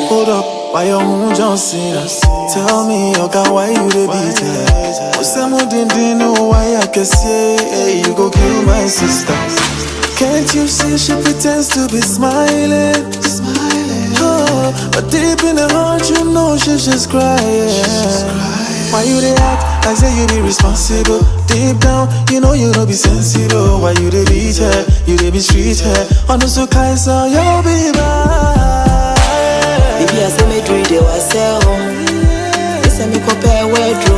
Hold up, why you moon John Cena? Tell me, okay, why you the beat? What's the mood in know why I can say, hey, you go kill my sister? Can't you see she pretends to be smiling? Oh, but deep in the heart, you know she's just crying. Why you they act like say you be responsible? Deep down, you know you don't be sensible. Why you they beat her? You they be street her. On the so kind so you be bad. Baby, I say me do it, they was sell. They say me compare where do.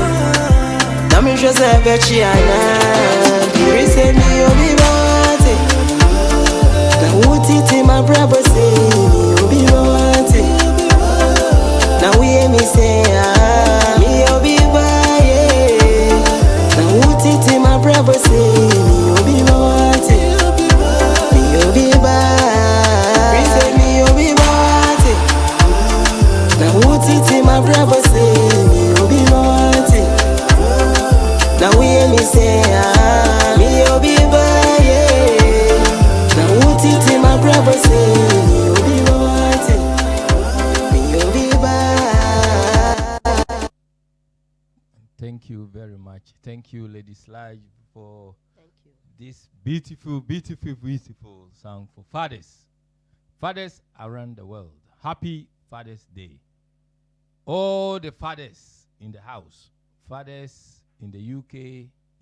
Now me just a betchy ana. You say me you be bad. Now what it my brother say you be bad. Now we hear me say me you be bad. Now what it my brother say you be bad. Me you be bad. You say me you be bad. Now what it my brother say you be bad. Now we hear me say me you be bad. Now what it my brother say you be bad. Me you be bad. Thank you very much. Thank you, Lady Sludge, for this beautiful, beautiful, beautiful song for fathers. Fathers around the world. Happy Father's Day. All the fathers in the house. Fathers in the UK,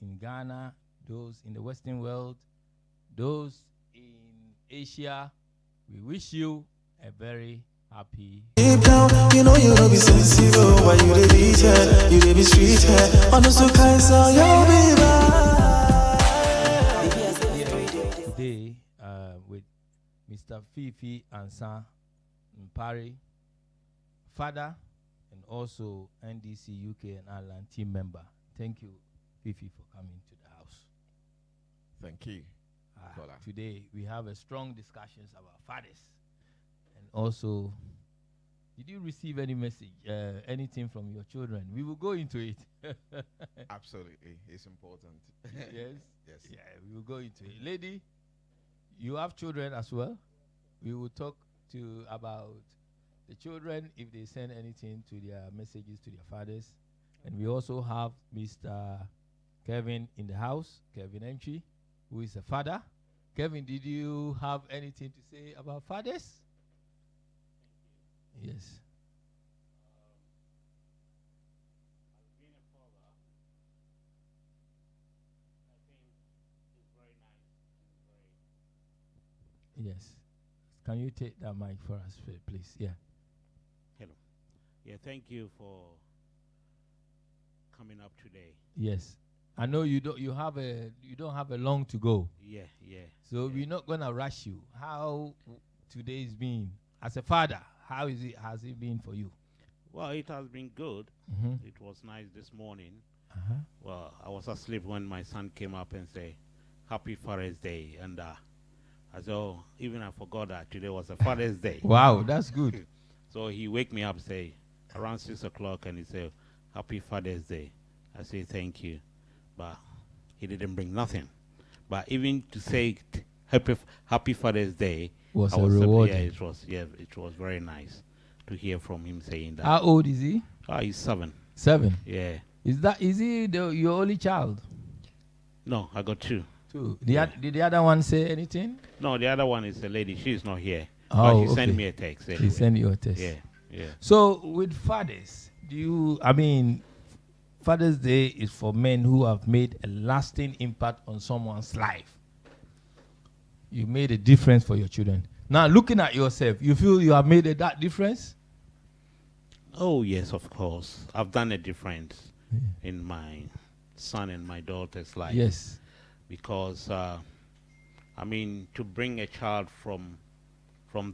in Ghana, those in the Western world, those in Asia. We wish you a very happy. Deep down, you know you don't be sensible. Why you they beat her? You they be street her. On the so kind so you be bad. Today, with Mr. Fifi Ansa Mpari, father, and also NDC UK and Ireland team member. Thank you, Fifi, for coming to the house. Thank you. Today, we have a strong discussions about fathers. And also, did you receive any message, anything from your children? We will go into it. Absolutely. It's important. Yes? Yes. Yeah, we will go into it. Lady, you have children as well? We will talk about the children if they send anything to their messages to their fathers. And we also have Mr. Kevin in the house, Kevin Entry, who is a father. Kevin, did you have anything to say about fathers? Yes. As being a father, I think it's very nice and very. Yes. Can you take that mic for us, please? Yeah. Hello. Yeah, thank you for coming up today. Yes. I know you don't have a long to go. Yeah. So we're not gonna rush you. How today's been as a father? How has it been for you? Well, it has been good. Mm-hmm. It was nice this morning. Uh-huh. Well, I was asleep when my son came up and said, "Happy Father's Day," and even I forgot that today was a Father's Day. Wow, that's good. So he wake me up, say around 6 o'clock, and he said, "Happy Father's Day." I say thank you, but he didn't bring nothing. But even to say Happy Father's Day Was I a reward. it was very nice to hear from him saying that. How old is he? He's 7. 7. Yeah. Is he your only child? No, I got 2. 2. Did the other one say anything? No, the other one is a lady. She's not here. Oh, But she sent okay. me a text. He Anyway. sent you a text. Yeah. So with fathers, Father's Day is for men who have made a lasting impact on someone's life. You made a difference for your children. Now, looking at yourself, you feel you have made that difference? Oh, yes, of course. I've done a difference in my son and my daughter's life. Yes. Because, to bring a child from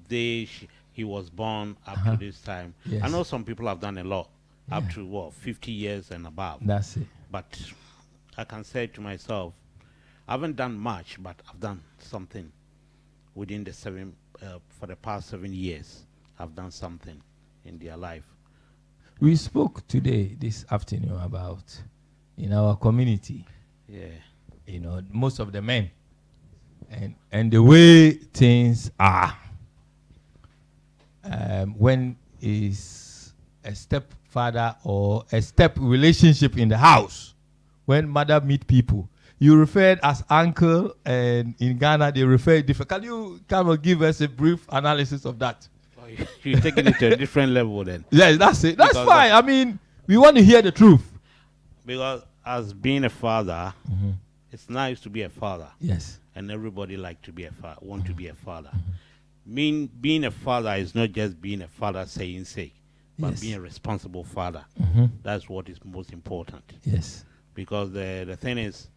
day he was born up to this time. Yes. I know some people have done a lot, up to 50 years and above. That's it. But I can say to myself, I haven't done much, but I've done something within the for the past 7 years. I've done something in their life. We spoke this afternoon about in our community, most of the men and the way things are. When is a stepfather or a step relationship in the house, when mother meet people, you referred as uncle, and in Ghana they refer different. Can you kind of give us a brief analysis of that? You're taking it to a different level then. Yes, that's it. That's Because fine. We want to hear the truth. Because as being a father, it's nice to be a father. Yes. And everybody like to be a father, want to be a father. Being a father is not just being a father saying sake, but Yes. being a responsible father. That's what is most important. Yes. Because the thing is,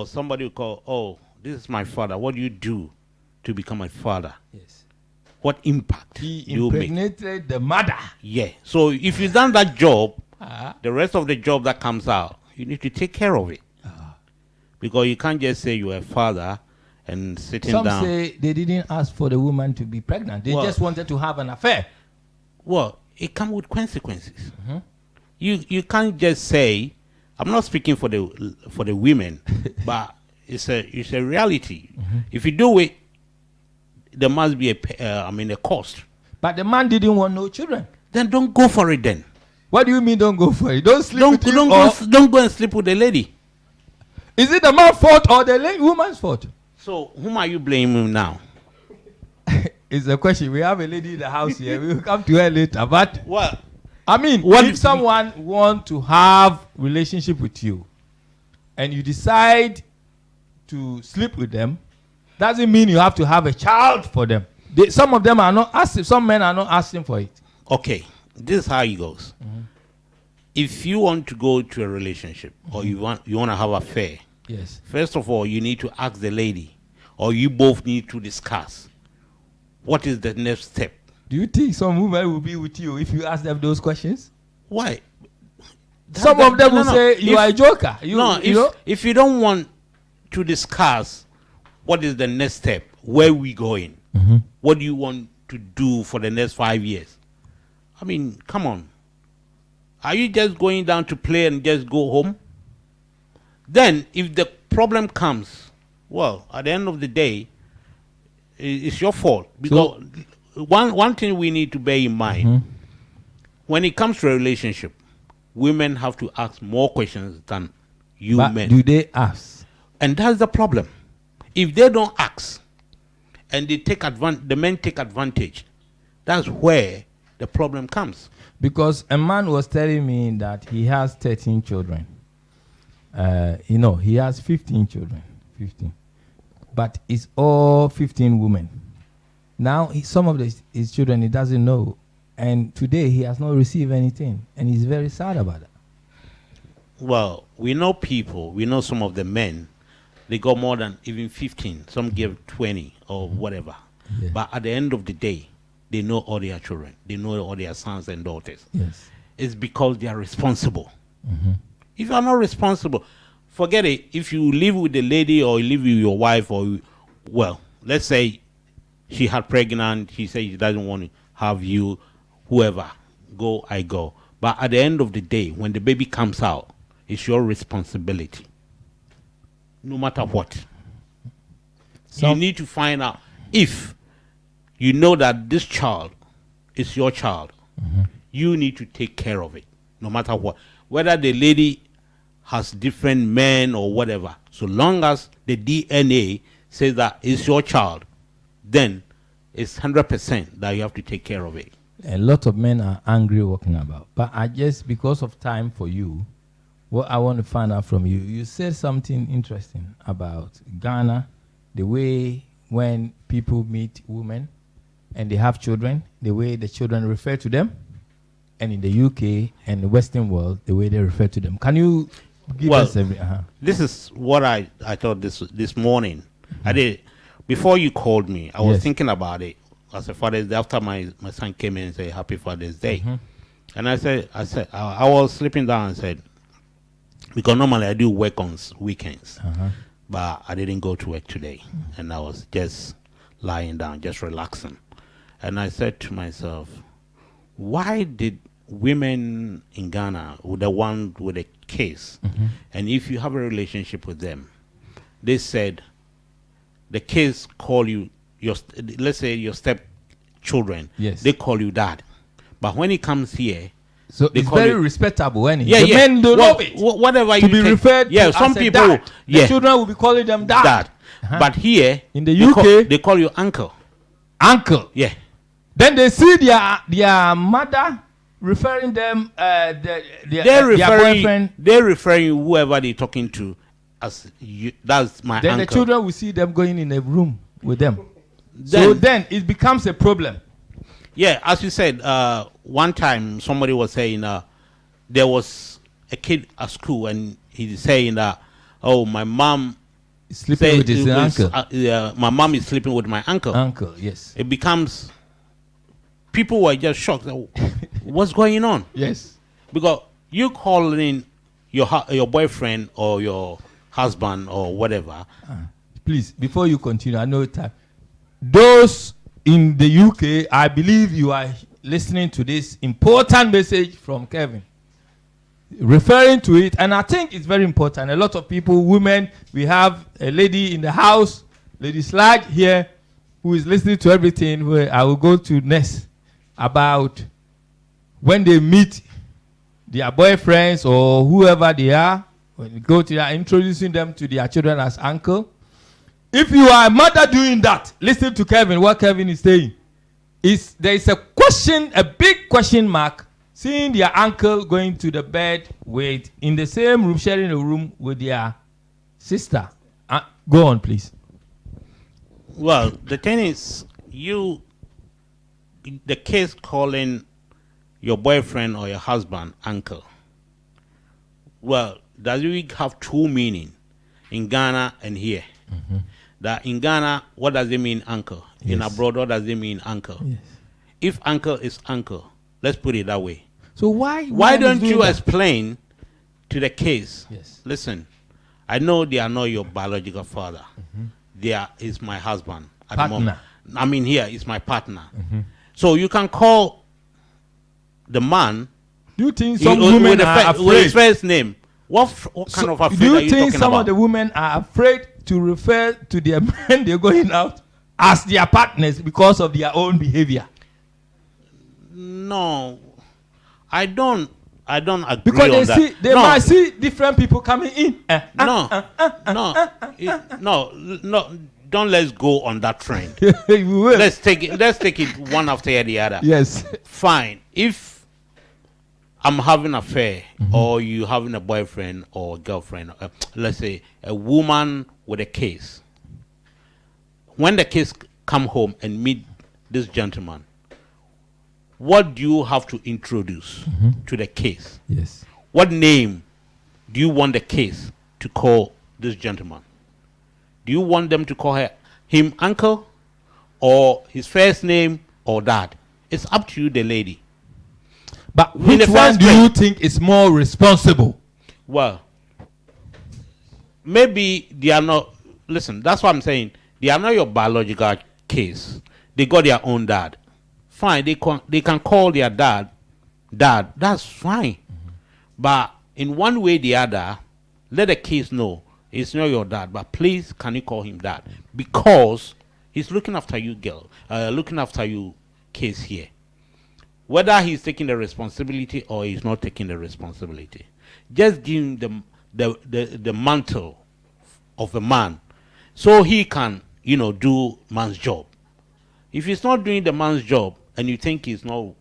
somebody will call, this is my father. What do you do to become a father? Yes. What impact He you make? impregnated the mother. Yeah. So if you've done that job, Ah. the rest of the job that comes out, you need to take care of it. Because you can't just say you're a father and sitting Some down. say they didn't ask for the woman to be pregnant. They Well- just wanted to have an affair. Well, it comes with consequences. You can't just say, I'm not speaking for the women, but it's a reality. If you do it, there must be a cost. But the man didn't want no children. Then don't go for it. Then What do you mean don't go for it? Don't sleep with him, don't go and sleep with the lady. Is it the man's fault or the woman's fault? So whom are you blaming now? It's a question. We have a lady in the house here. We will come to her later. But Well, if someone want to have relationship with you and you decide to sleep with them, doesn't mean you have to have a child for them. Some of them are not asking. Some men are not asking for it. okay, this is how it goes. If you want to go to a relationship or you want to have an affair, Yes. first of all, you need to ask the lady, or you both need to discuss what is the next step. Do you think some women will be with you if you ask them those questions? Why? Some of them will say you are a joker. If you don't want to discuss what is the next step, where we going, what do you want to do for the next 5 years? I mean, come on. Are you just going down to play and just go home? Then, if the problem comes, well, at the end of the day, it's your fault. Because one thing we need to bear in mind, when it comes to a relationship, women have to ask more questions than you But men. do they ask? And that's the problem. If they don't ask, and they take the men take advantage, that's where the problem comes. Because a man was telling me that he has 13 children. He has 15 children. 15. But it's all 15 women. Now, some of his children he doesn't know. And today he has not received anything. And he's very sad about it. Well, we know some of the men, they got more than even 15. Some give 20 or whatever. Yeah. But at the end of the day, they know all their children. They know all their sons and daughters. Yes. It's because they are responsible. If you are not responsible, forget it. If you live with the lady or you live with your wife, let's say she had pregnant, she said she doesn't want to have you, whoever, I go. But at the end of the day, when the baby comes out, it's your responsibility. no matter what. So- You need to find out if you know that this child is your child. You need to take care of it, no matter what. Whether the lady has different men or whatever, so long as the DNA says that it's your child, then it's 100% that you have to take care of it. A lot of men are angry walking about. But I just, because of time for you, what I want to find out from you, you said something interesting about Ghana, the way when people meet women and they have children, the way the children refer to them, and in the UK and the Western world, the way they refer to them. Can you give Well, us every... This is what I thought this morning. I did before you called me. I was Yes. thinking about it as a Father's Day after my son came in and said Happy Father's Day, and I said I was sleeping down and said, because normally I do work on weekends, but I didn't go to work today, and I was just lying down, just relaxing, and I said to myself, why did women in Ghana, with the one with a case, and if you have a relationship with them, they said the kids call you let's say your stepchildren, Yes. they call you dad, but when he comes here, So they it's call very you- respectable, and yeah, the yeah, men don't Well, love it. whatever To you be take- referred yeah, to some as a people, dad. yeah, The children will be calling them dad. dad, but here In the they UK, they call you uncle. uncle. Yeah, Then they see their mother referring them their they're referring boyfriend. they're referring whoever they're talking to as you. That's my Then uncle. the children will see them going in a room with them. So then it becomes a problem. Yeah, as you said, one time somebody was saying there was a kid at school and he's saying that, oh, my mom Sleeping said with his uncle. My mom is sleeping with my uncle. Uncle, yes. It becomes, people were just shocked. What's going on? Yes. Because you calling your boyfriend or your husband or whatever. Please, before you continue, I know time. Those in the UK, I believe you are listening to this important message from Kevin, referring to it, and I think it's very important. A lot of people, women, we have a lady in the house, Lady Slag here, who is listening to everything. Where I will go to next about when they meet their boyfriends or whoever they are, when you go to their, introducing them to their children as uncle. If you are a mother doing that, listen to Kevin, what Kevin is saying. There is a question, a big question mark, seeing their uncle going to the bed with, in the same room, sharing a room with their sister. Go on, please. Well, the thing is, the case calling your boyfriend or your husband uncle, well, does it have two meaning in Ghana and here? That in Ghana, what does it mean uncle? In Yes. abroad, what does it mean uncle? Yes. If uncle is uncle, let's put it that way. So why Don't you that? explain to the case? Yes. Listen, I know they are not your biological father. They is my husband at the moment. Partner. I mean, here is my partner. So you can call the man Do you think some with women are with his afraid? first name. What kind of afraid Do are you you think talking some about? of the women are afraid to refer to their men they're going out as their partners because of their own behavior? No, I don't agree Because on they that. see they no, might see different people coming in. no. Don't let's go on that trend. We will. Let's take it one after the other. Yes. Fine. If I'm having an affair or you having a boyfriend or girlfriend, let's say a woman with a case. When the case come home and meet this gentleman, what do you have to introduce to the case? Yes. What name do you want the case to call this gentleman? Do you want them to call him uncle or his first name or dad? It's up to you, the lady. But In which the one first do you place- think is more responsible? Well, maybe they are not. Listen, that's what I'm saying. They are not your biological case. They got their own dad. Fine, they can call their dad. That's fine. But in one way or the other, let the case know He's not your dad, but please, can you call him dad? Because he's looking after you, girl. Looking after you, case here. Whether he's taking the responsibility or he's not taking the responsibility, just give him the mantle of a man, so he can, do man's job. If he's not doing the man's job and you think he's not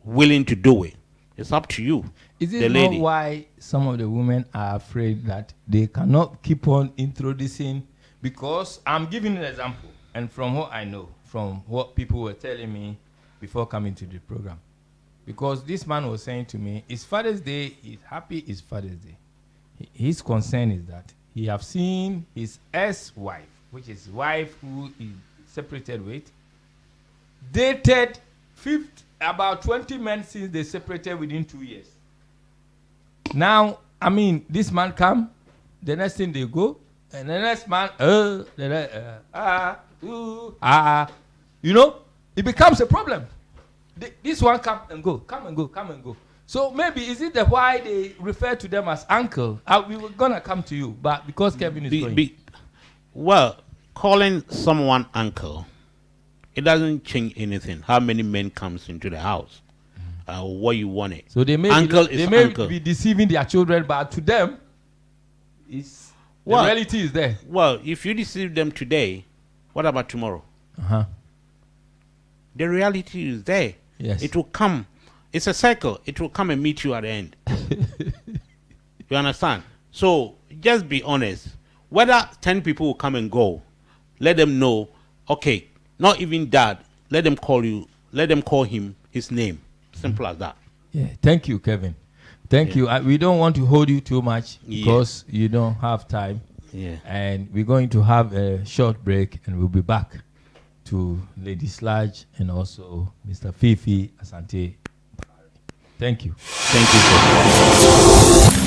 willing to do it, it's up to you. Is it not why some of the women are afraid that they cannot keep on introducing? Because I'm giving an example, and from what I know, from what people were telling me before coming to the program. Because this man was saying to me, it's Father's Day, he's happy it's Father's Day. His concern is that he have seen his ex-wife, which is wife who he separated with, dated about 20 men since they separated within 2 years. Now, this man come, the next thing they go, and the next man, it becomes a problem. This one come and go. So maybe is it why they refer to them as uncle? We were gonna come to you, but because Kevin is going. Well, calling someone uncle, it doesn't change anything. How many men comes into the house? What you want it. So they may be deceiving their children, but to them, the reality is there. Well, if you deceive them today, what about tomorrow? The reality is there. Yes. It will come. It's a cycle. It will come and meet you at the end. You understand? So just be honest. Whether 10 people will come and go, let them know, okay, not even dad, let them call him his name. Simple as that. Yeah. Thank you, Kevin. Thank you. We don't want to hold you too much because you don't have time. Yeah. And we're going to have a short break and we'll be back to Lady Sludge and also Mr. Fifi Asante. Thank you. Thank you, sir.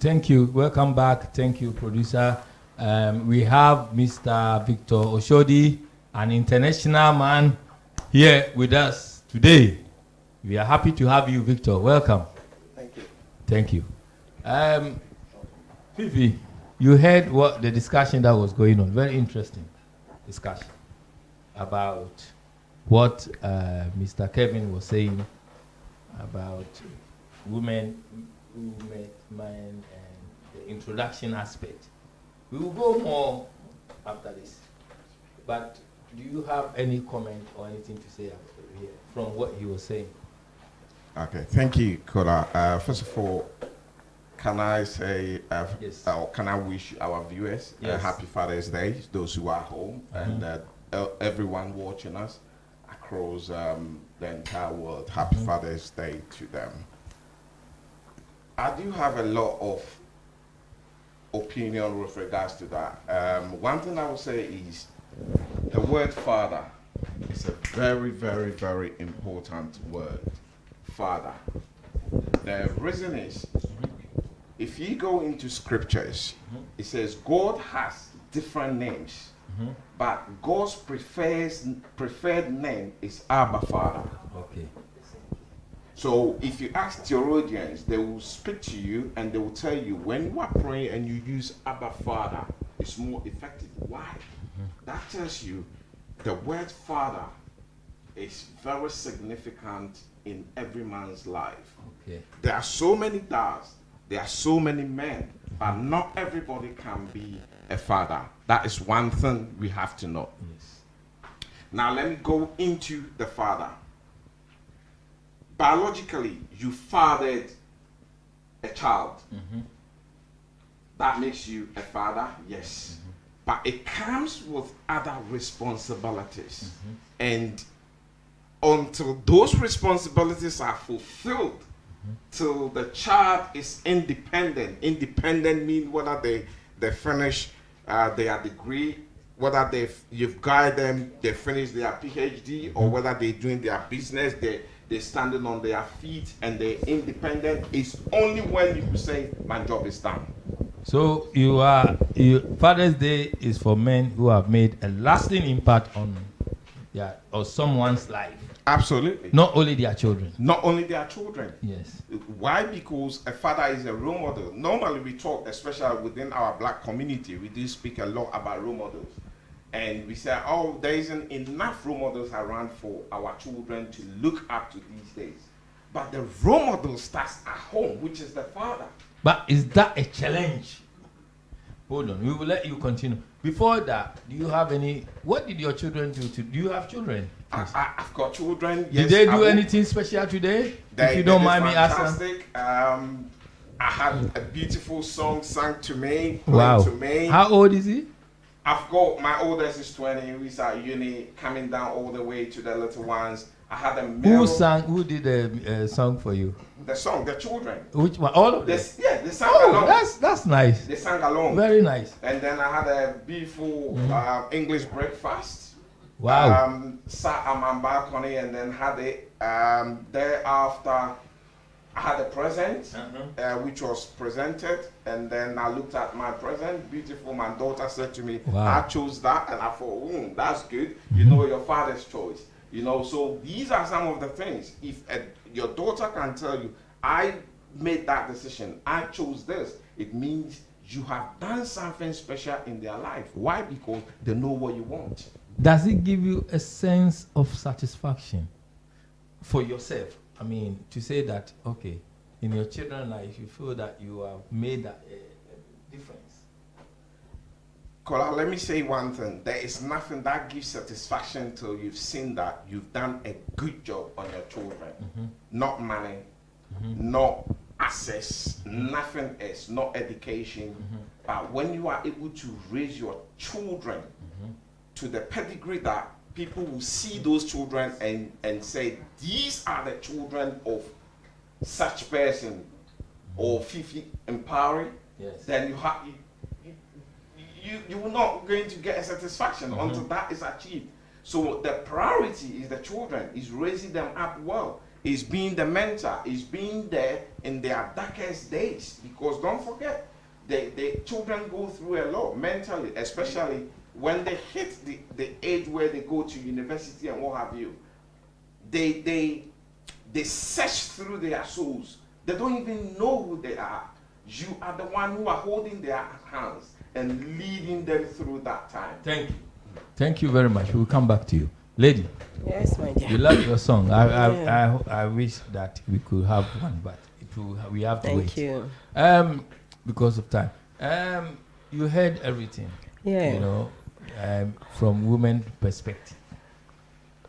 Thank you. Welcome back. Thank you, producer. We have Mr. Victor Oshodi, an international man, here with us today. We are happy to have you, Victor. Welcome. Thank you. Thank you. Fifi, you heard what the discussion that was going on. Very interesting discussion about what Mr. Kevin was saying about women who met men and the introduction aspect. We will go more after this. But do you have any comment or anything to say from what he was saying? Okay, thank you, Kola. First of all, can I say, Yes. or can I wish our viewers a Yes. happy Father's Day, those who are home, and everyone watching us across the entire world. Happy Father's Day to them. I do have a lot of opinion with regards to that. One thing I would say is the word father is a very, very, very important word. Father. The reason is, if you go into scriptures, it says God has different names, but God's preferred name is Abba Father. Okay. So if you ask theologians, they will speak to you and they will tell you when you are praying and you use Abba Father, it's more effective. Why? That tells you the word Father is very significant in every man's life. Okay. There are so many dads, there are so many men, but not everybody can be a father. That is one thing we have to know. Yes. Now let me go into the father. Biologically, you fathered a child. That makes you a father, yes. But it comes with other responsibilities. And until those responsibilities are fulfilled, till the child is independent. Independent means whether they finish their degree, whether you've guided them, they finish their PhD, or whether they're doing their business, they're standing on their feet and they're independent. It's only when you say, my job is done. So Father's Day is for men who have made a lasting impact on or someone's life. Absolutely. Not only their children. Not only their children. Yes. Why? Because a father is a role model. Normally we talk, especially within our black community, we do speak a lot about role models. And we say, oh, there isn't enough role models around for our children to look up to these days. But the role model starts at home, which is the father. But is that a challenge? Hold on, we will let you continue. Before that, do you have any, what did your children do? Do you have children? I've got children. Did they do anything special today? If you don't mind me asking. I had a beautiful song sung to me, wow. To me. How old is he? I've got, my oldest is 20, he's at uni, coming down all the way to the little ones. I had a male. Who did the song for you? The song, the children. Which one? All of them? Yeah, they sang along. That's nice. They sang along. Very nice. And then I had a beautiful English breakfast. Wow. Sat on my balcony and then had it. Thereafter, I had a present, which was presented, and then I looked at my present, beautiful. My daughter said to me, wow. I chose that, and I thought, that's good. You know, your father's choice. You know, so these are some of the things. If your daughter can tell you, I made that decision, I chose this, it means you have done something special in their life. Why? Because they know what you want. Does it give you a sense of satisfaction for yourself? I mean, to say that, okay, in your children's life, you feel that you have made a difference. Kola, let me say one thing. There is nothing that gives satisfaction till you've seen that you've done a good job on your children. Not money, not access, nothing else, not education. But when you are able to raise your children to the pedigree that people will see those children and say, these are the children of such person or Fifi Empowering, yes. Then you will not going to get a satisfaction until that is achieved. So the priority is the children, is raising them up well, is being the mentor, is being there in their darkest days. Because don't forget, the children go through a lot mentally, especially when they hit the age where they go to university and what have you. They search through their souls. They don't even know who they are. You are the one who are holding their hands and leading them through that time. Thank you. Thank you very much. We'll come back to you. Lady. Yes, my dear. You love your song. I wish that we could have one, but we have to wait. Thank you. Because of time. you heard everything. Yeah. You know, from women perspective,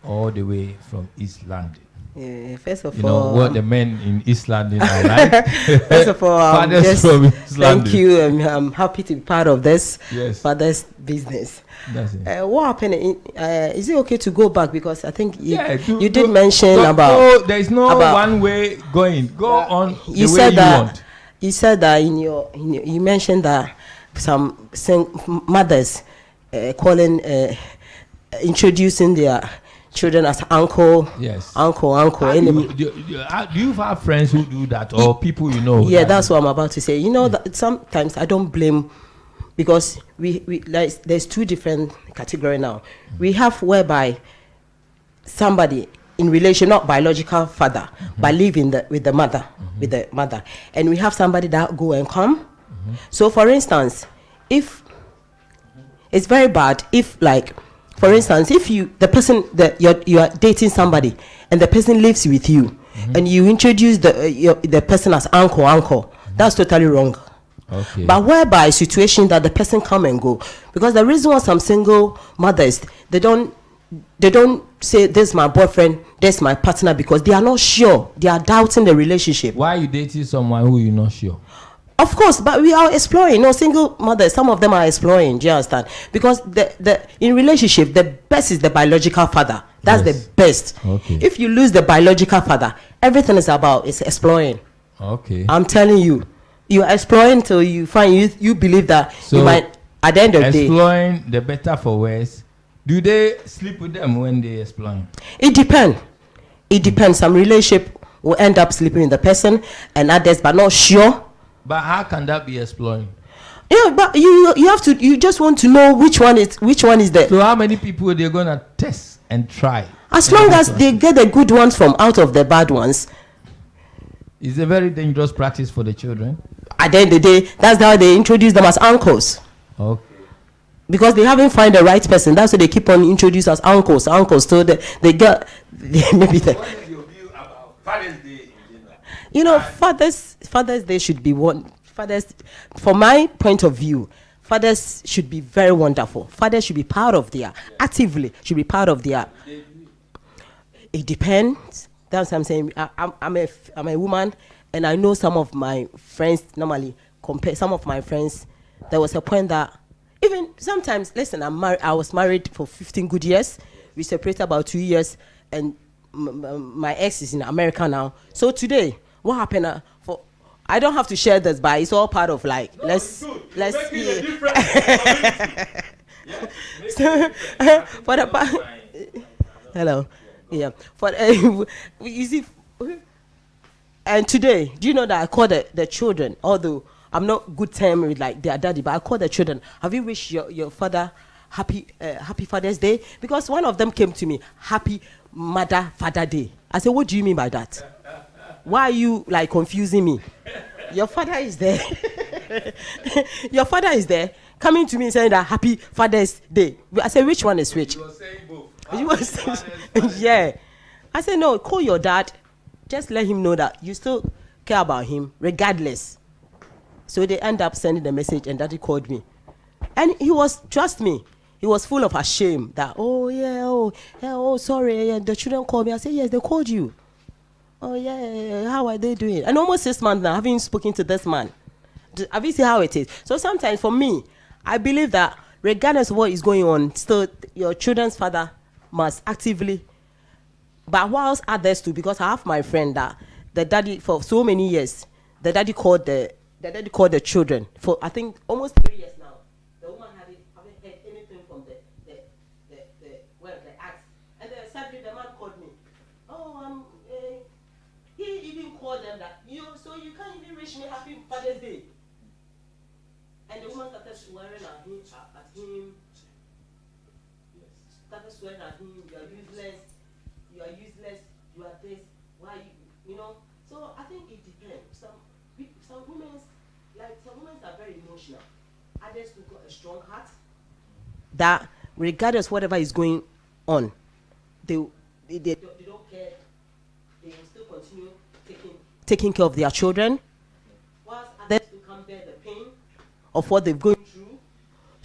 all the way from East London. Yeah, first of You all, know what the men in East London are like. first of all, Fathers just from East London. thank you. I'm happy to be part of this Yes. father's business. That's it. What happened? Is it okay to go back? Because I think you did do- mention go- about. go- there is no about- one way going. Go on the You way said you that. want. You said that you mentioned that some mothers introducing their children as uncle, Yes. uncle. Do you have friends who do that, or people you know? Yeah, that that's what I'm about to say. You know that sometimes I don't blame, because we like there's two different categories now. We have whereby somebody in relation, not biological father, but live with the mother, and we have somebody that go and come. So, for instance, if it's very bad, if like, for instance, if the person that you are dating somebody and the person lives with you, and you introduce the person as uncle, that's totally wrong. Okay. But whereby situation that the person come and go, because the reason why some single mothers they don't say this is my boyfriend, this is my partner, because they are not sure, they are doubting the relationship. Why are you dating someone who you're not sure? Of course, but we are exploring. No, single mothers, some of them are exploring. Do you understand? Because the in relationship, the best is the biological father. That's Yes. the best. Okay. If you lose the biological father, everything is about is exploring. Okay. I'm telling you, you are exploring till you find you believe that So, you might at the end of the day. Exploring the better for worse. Do they sleep with them when they exploring? It depends. It depends. Some relationship will end up sleeping with the person, and others, but not sure. But how can that be exploring? Yeah, but you have to. You just want to know which one is the. So how many people are they gonna test and try? As long as they get the good ones from out of the bad ones. It's a very dangerous practice for the children. At the end of the day, that's how they introduce them as uncles. Okay. Because they haven't found the right person. That's why they keep on introduced as uncles. So they get maybe the. What is your view about Father's Day in general? You know, Father's Day should be one. Fathers, from my point of view, fathers should be very wonderful. Fathers should be part of their actively should be part of their. It depends. That's what I'm saying. I'm a woman, and I know some of my friends normally compare. Some of my friends, there was a point that even sometimes, listen, I was married for 15 good years. We separated about 2 years, and my ex is in America now. So today, what happened? I don't have to share this, but it's all part of like let's Yeah. so, for the hello, yeah. For you see, and today, do you know that I call the children? Although I'm not good term with like their daddy, but I call the children. Have you wished your father happy Father's Day? Because one of them came to me, Happy Father Day. I said, what do you mean by that? Why are you like confusing me? Your father is there. Your father is there coming to me saying that Happy Father's Day. I said, which one is which? You were saying both. You was yeah. I said, no, call your dad. Just let him know that you still care about him regardless. So they end up sending the message, and daddy called me. And he was, trust me, he was full of shame that, sorry, the children called me. I said, yes, they called you. Oh, yeah, how are they doing? And almost 6 months now, having spoken to this man. Have you seen how it is? So sometimes for me, I believe that regardless of what is going on, still your children's father must actively, but whilst others too, because I have my friend that the daddy, for so many years, the daddy called the children for, I think, almost 3 years now. The woman haven't heard anything from the act. And then suddenly the man called me. He even called them that, so you can't even wish me Happy Father's Day. And the woman started swearing at him. Started swearing at him, you are useless, you are this, why you know? So I think it depends. Some women are very emotional. Others who got a strong heart. That regardless whatever is going on, they don't care. They will still continue taking care of their children. Whilst others who can't bear the pain of what they've gone through,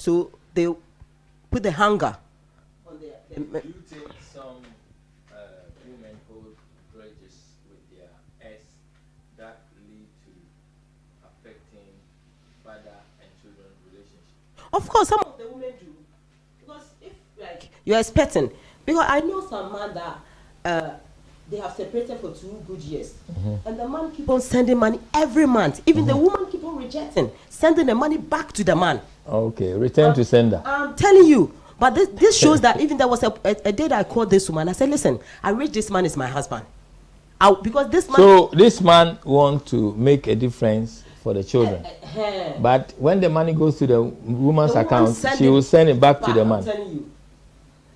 So they put the hanger on their. Do you think some women hold grudges with their ex that lead to affecting father and children relationship? Of course, some of the women do. Because if like you're expecting, because I know some man that they have separated for 2 good years, and the man keep on sending money every month. Even the woman keep on rejecting, sending the money back to the man. Okay, return to sender. I'm telling you. But this shows that even there was a day that I called this woman. I said, listen, I wish this man is my husband. Because this man. So this man want to make a difference for the children. But when the money goes to the woman's account, she will send it back to the man. I'm telling you.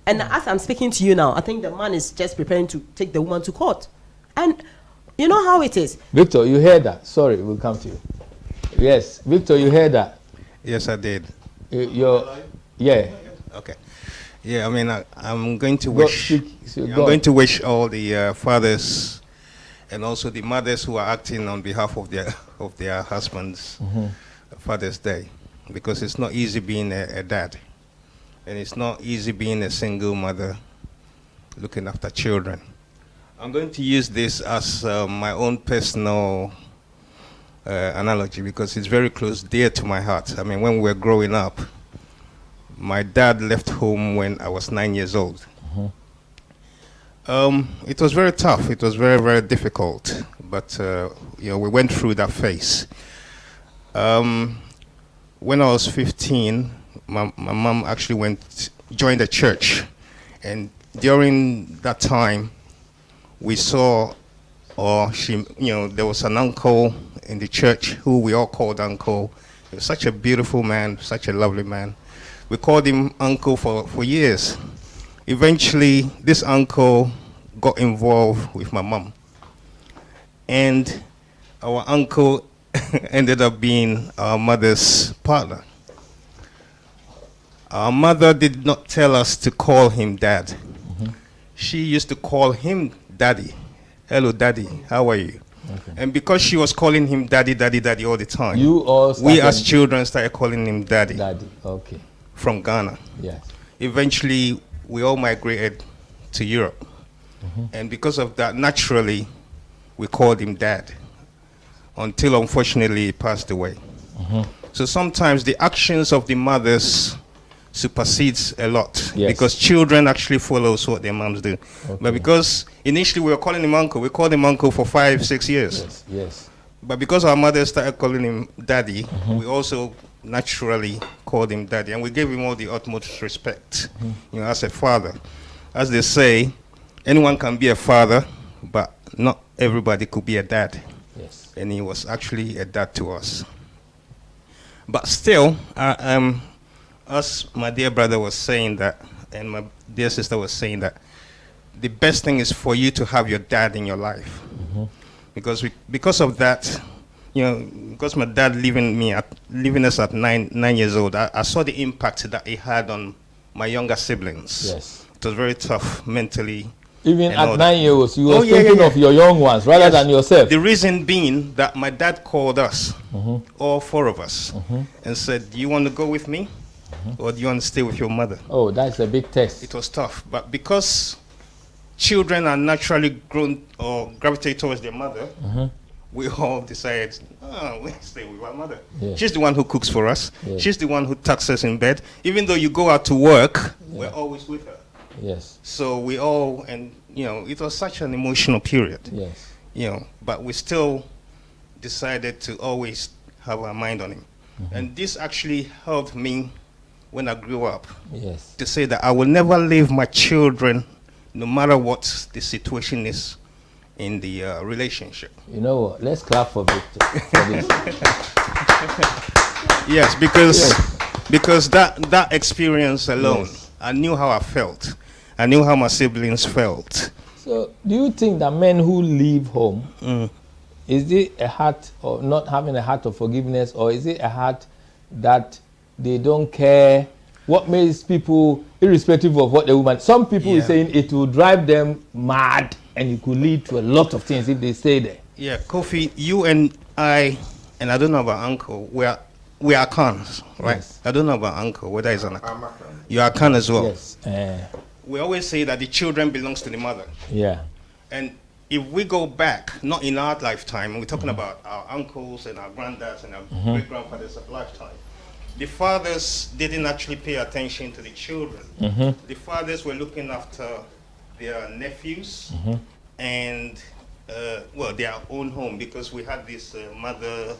And as I'm speaking to you now, I think the man is just preparing to take the woman to court. And you know how it is. Victor, you heard that? Sorry, we'll come to you. Yes, Victor, you heard that? Yes, I did. Yeah. Okay. Yeah, I mean, I'm going to wish. I'm Go going to wish all the fathers and also the mothers who are acting on behalf of their husbands Father's Day, because it's not easy being a dad, and it's not easy being a single mother looking after children. I'm going to use this as my own personal analogy because it's very close, dear to my heart. I mean, when we were growing up, my dad left home when I was 9 years old. It was very tough. It was very, very difficult. But we went through that phase. When I was 15, my mom actually joined the church, and during that time, we saw, there was an uncle in the church who we all called uncle. He was such a beautiful man, such a lovely man. We called him uncle for years. Eventually, this uncle got involved with my mom, and our uncle ended up being our mother's partner. Our mother did not tell us to call him dad. She used to call him daddy. Hello, daddy, how are you? Okay. And because she was calling him daddy, daddy, daddy all the time, we as children started calling him daddy. Daddy, okay. From Ghana. Yes. Eventually, we all migrated to Europe. And because of that, naturally, we called him dad until, unfortunately, he passed away. So sometimes the actions of the mothers supersedes a lot, because children actually follows what their moms do. But because initially we were calling him uncle, we called him uncle for 5-6 years. Yes. But because our mother started calling him daddy, we also naturally called him daddy, and we gave him all the utmost respect, as a father. As they say, anyone can be a father, but not everybody could be a dad. Yes. And he was actually a dad to us. But still, as my dear brother was saying that, and my dear sister was saying that, the best thing is for you to have your dad in your life. Because of that, because my dad leaving us at nine years old, I saw the impact that he had on my younger siblings. Yes. It was very tough mentally. Even at 9 years old, you were thinking of your young ones rather than yourself. The reason being that my dad called us, all 4 of us, and said, do you want to go with me? Or do you want to stay with your mother? Oh, that's a big test. It was tough. But because children are naturally grown or gravitate towards their mother, we all decided, we'll stay with our mother. Yeah. She's the one who cooks for us. Yeah. She's the one who tucks us in bed. Even though you go out to work, we're always with her. Yes. So we all, and it was such an emotional period. Yes. But we still decided to always have our mind on him. And this actually helped me when I grew up. Yes. To say that I will never leave my children, no matter what the situation is in the relationship. You know what? Let's clap for Victor for this. Yes, because that experience alone, I knew how I felt. I knew how my siblings felt. So, do you think that men who leave home, is it a heart of not having a heart of forgiveness, or is it a heart that they don't care? What makes people, irrespective of what the woman, some people is saying it will drive them mad and it could lead to a lot of things if they stay there. Yeah, Kofi, you and I don't know about Uncle, we're we are Khans, right? Yes. I don't know about uncle, whether he's an Khan. You are Khan as well. Yes. We always say that the children belongs to the mother. Yeah. And if we go back, not in our lifetime, we're talking about our uncles and our granddads and our great-grandfathers of lifetime. The fathers didn't actually pay attention to the children. The fathers were looking after their nephews and, well, their own home, because we had this mother,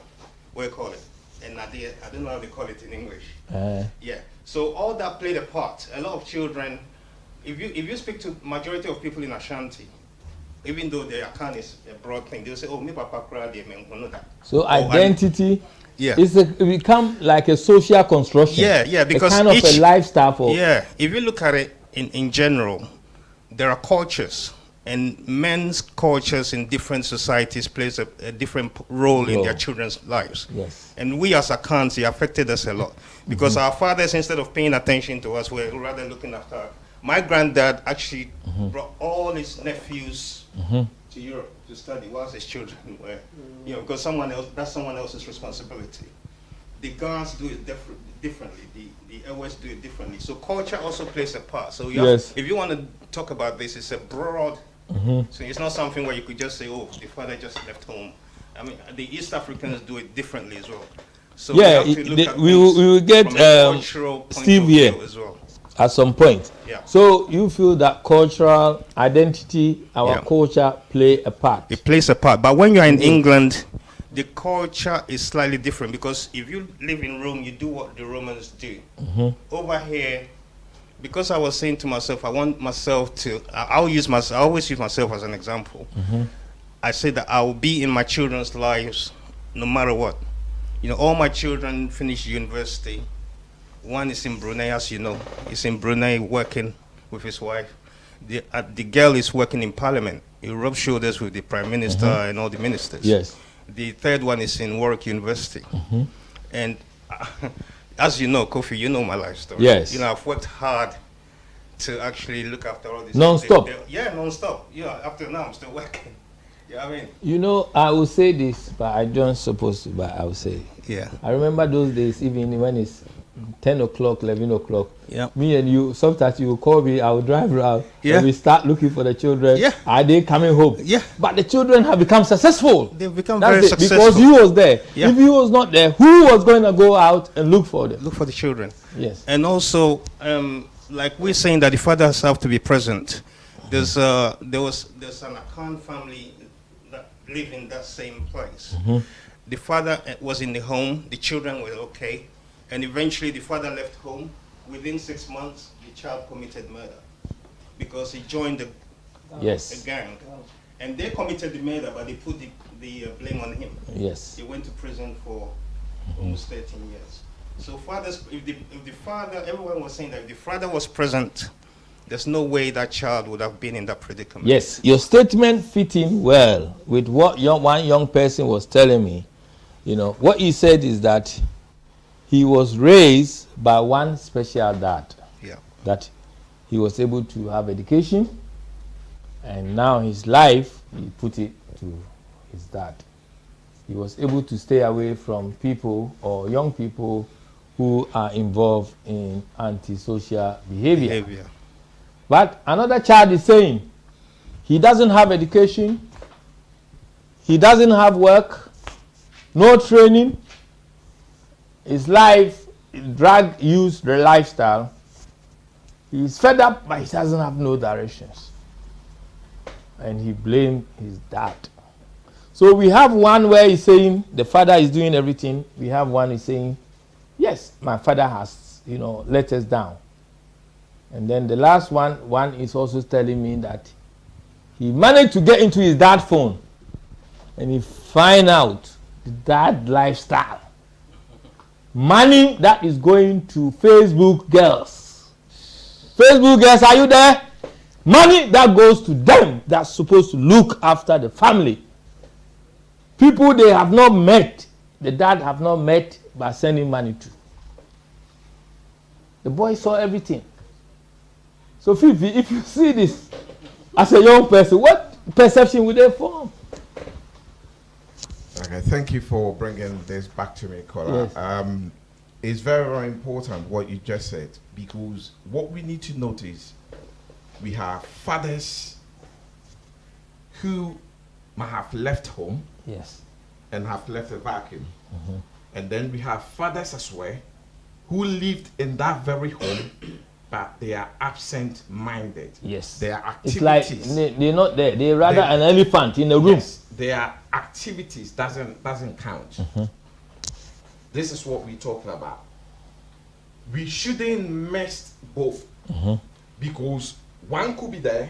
what do you call it? And I don't know how they call it in English. Yeah. So all that played a part. A lot of children, if you speak to majority of people in Ashanti, even though their Akan is a broad thing, they'll say, oh, me papa cry, they know that. So identity yeah. it become like a social construction. Yeah, because a kind of a lifestyle for. Yeah, if you look at it in general, there are cultures, and men's cultures in different societies plays a different role in their children's lives. Yes. And we as Akans, it affected us a lot, because our fathers, instead of paying attention to us, were rather looking after. My granddad actually brought all his nephews to Europe to study, whilst his children were, because that's someone else's responsibility. The Ghans do it differently. The Ewes do it differently. So culture also plays a part. So if you want to talk about this, it's a broad. So it's not something where you could just say, oh, the father just left home. I mean, the East Africans do it differently as well. So yeah, we will get Steve here as well. At some point. Yeah. So you feel that cultural identity, our culture, play a part? It plays a part. But when you're in England, the culture is slightly different, because if you live in Rome, you do what the Romans do. Over here, because I was saying to myself, I want myself to, I always use myself as an example. I say that I will be in my children's lives no matter what. All my children finish university. One is in Brunei, as you know. He's in Brunei working with his wife. The girl is working in Parliament. He rubs shoulders with the Prime Minister and all the ministers. Yes. The third one is in Warwick University. And as you know, Kofi, you know my life story. Yes. I've worked hard to actually look after all this. Non-stop. Non-stop. Up till now, I'm still working. I mean. I will say this, but I don't suppose to, but I will say. Yeah. I remember those days, even when it's 10 o'clock, 11 o'clock. Yeah. Me and you, sometimes you will call me, I will drive around, and we start looking for the children. Yeah. Are they coming home? Yeah. But the children have become successful. They've become very successful. Because you was there. Yeah. If you was not there, who was going to go out and look for them? Look for the children. Yes. And also, like we're saying that the fathers have to be present. There's an Akan family that live in that same place. The father was in the home, the children were okay. And eventually the father left home. Within 6 months, the child committed murder because he joined a gang. And they committed the murder, but they put the blame on him. Yes. He went to prison for almost 13 years. So fathers, if the father, everyone was saying that if the father was present, there's no way that child would have been in that predicament. Yes, your statement fit in well with what one young person was telling me. What he said is that he was raised by one special dad. Yeah. That he was able to have education, and now his life, he put it to his dad. He was able to stay away from people or young people who are involved in antisocial behavior. But another child is saying he doesn't have education, he doesn't have work, no training. His life, drug use, the lifestyle. He's fed up, but he doesn't have no directions. And he blamed his dad. So we have one where he's saying the father is doing everything. We have one is saying, yes, my father has, let us down. And then the last one is also telling me that he managed to get into his dad's phone and he find out the dad lifestyle. Money that is going to Facebook girls. Facebook girls, are you there? Money that goes to them that's supposed to look after the family. People they have not met, the dad have not met by sending money to. The boy saw everything. So Fifi, if you see this as a young person, what perception would they form? Like I Thank you for bringing this back to me, Kola. Yes. It's very, very important what you just said, because what we need to notice, we have fathers who might have left home Yes. and have left a vacuum. And then we have fathers as well who lived in that very home, but they are absent-minded. Yes. Their It's like activities. they're not there. They're rather They- an elephant in the room. Yes, their activities doesn't count. This is what we're talking about. We shouldn't mix both, because one could be there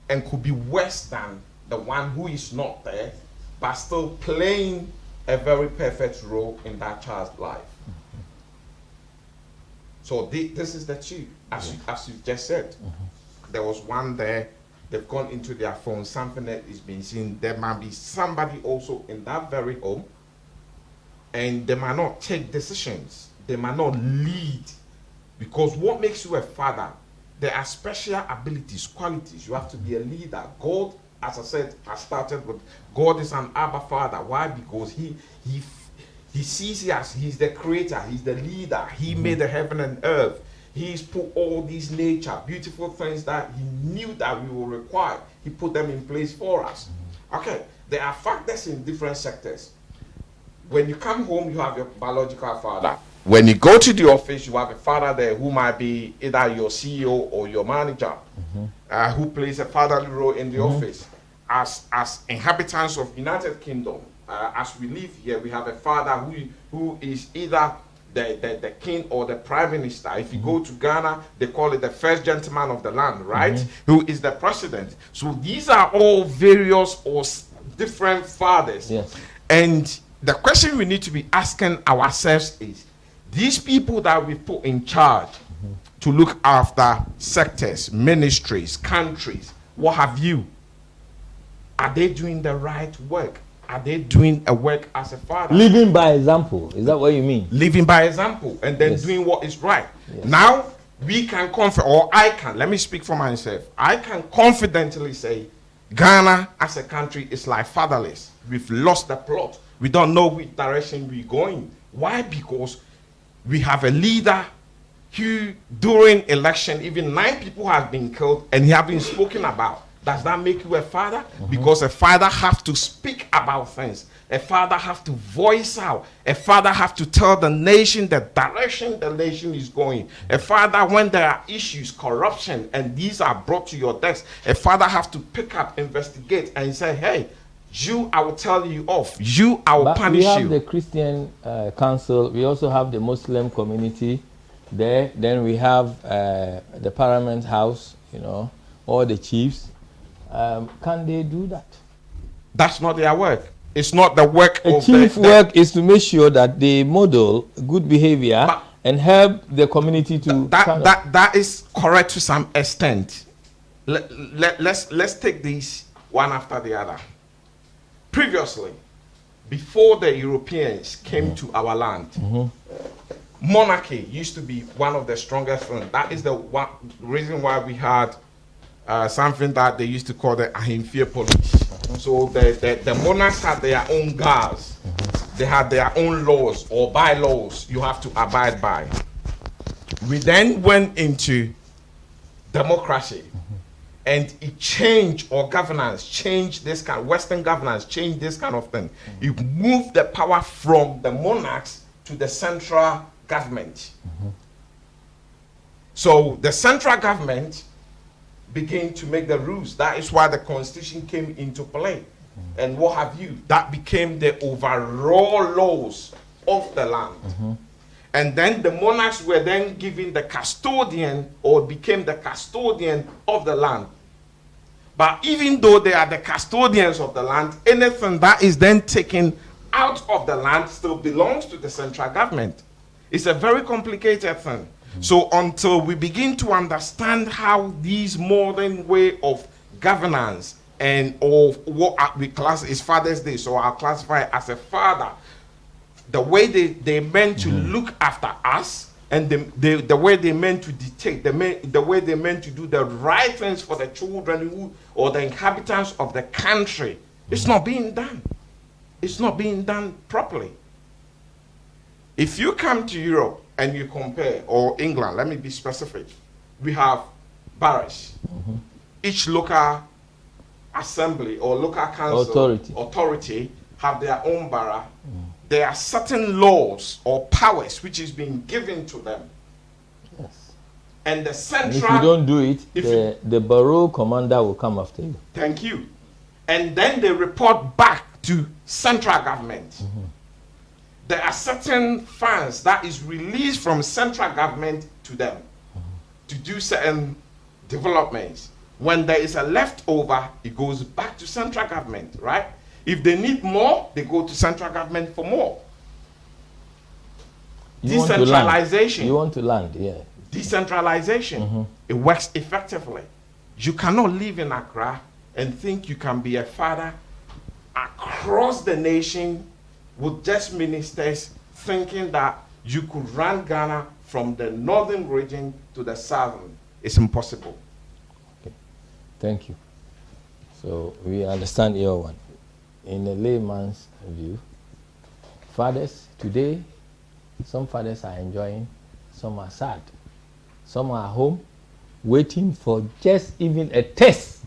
and could be worse than the one who is not there, but still playing a very perfect role in that child's life. So this is the two, as you just said. There was one there. They've gone into their phone. Something that is being seen. There might be somebody also in that very home, and they might not take decisions. They might not lead, because what makes you a father? There are special abilities, qualities. You have to be a leader. God, as I said, I started with God is an Abba Father. Why? Because He sees us. He's the creator. He's the leader. He made the heaven and earth. He's put all these nature, beautiful things that He knew that we will require. He put them in place for us. Okay, there are factors in different sectors. When you come home, you have your biological father. When you go to the office, you have a father there who might be either your CEO or your manager, who plays a fatherly role in the office. As inhabitants of United Kingdom, as we live here, we have a father who is either the king or the prime minister. If you go to Ghana, they call it the first gentleman of the land, right? Who is the president. So these are all various or different fathers. Yes. And the question we need to be asking ourselves is, these people that we put in charge to look after sectors, ministries, countries, what have you, are they doing the right work? Are they doing a work as a father? Living by example. Is that what you mean? Living by example and then Yes. doing what is right. Yes. Now, we can or I can, let me speak for myself. I can confidently say Ghana as a country is like fatherless. We've lost the plot. We don't know which direction we're going. Why? Because we have a leader who, during election, even 9 people have been killed and he have been spoken about. Does that make you a father? Because a father have to speak about things. A father have to voice out. A father have to tell the nation the direction the nation is going. A father, when there are issues, corruption, and these are brought to your desk, a father have to pick up, investigate, and say, hey, you, I will tell you off. You, I will But punish we have you. the Christian council. We also have the Muslim community there. Then we have the Parliament House, all the chiefs. Can they do that? That's not their work. It's not the work The of chief work is to make sure that they model good behavior But- and help the community to that is correct to some extent. Let's take these one after the other. Previously, before the Europeans came to our land, monarchy used to be one of the strongest things. That is the reason why we had something that they used to call the Ahimfie police. So the monarchs had their own guards. They had their own laws or bylaws you have to abide by. We then went into democracy, and it changed, or governance changed this kind of Western governance changed this kind of thing. It moved the power from the monarchs to the central government. So the central government began to make the rules. That is why the constitution came into play. And what have you? That became the overall laws of the land. And then the monarchs were then given the custodian, or became the custodian of the land. But even though they are the custodians of the land, anything that is then taken out of the land still belongs to the central government. It's a very complicated thing. So until we begin to understand how these modern way of governance and of what we class is Father's Day, so I'll classify it as a father, the way they meant to look after us, and the way they meant to dictate, the way they meant to do the right things for the children or the inhabitants of the country, it's not being done. it's not being done properly. If you come to Europe and you compare, or England, let me be specific, we have barracks. Each local assembly or local council authority have their own borough. There are certain laws or powers which is being given to them. Yes. And the central... And if you don't do it, the borough commander will come after you. Thank you. And then they report back to central government. There are certain funds that is released from central government to them to do certain developments. When there is a leftover, it goes back to central government, right? If they need more, they go to central government for more. Decentralization. You want to land, yeah. Decentralization. It works effectively. You cannot live in Accra and think you can be a father across the nation with just ministers thinking that you could run Ghana from the northern region to the southern. It's impossible. Okay. Thank you. So we understand your one. In a layman's view, fathers today, some fathers are enjoying, some are sad. Some are home waiting for just even a test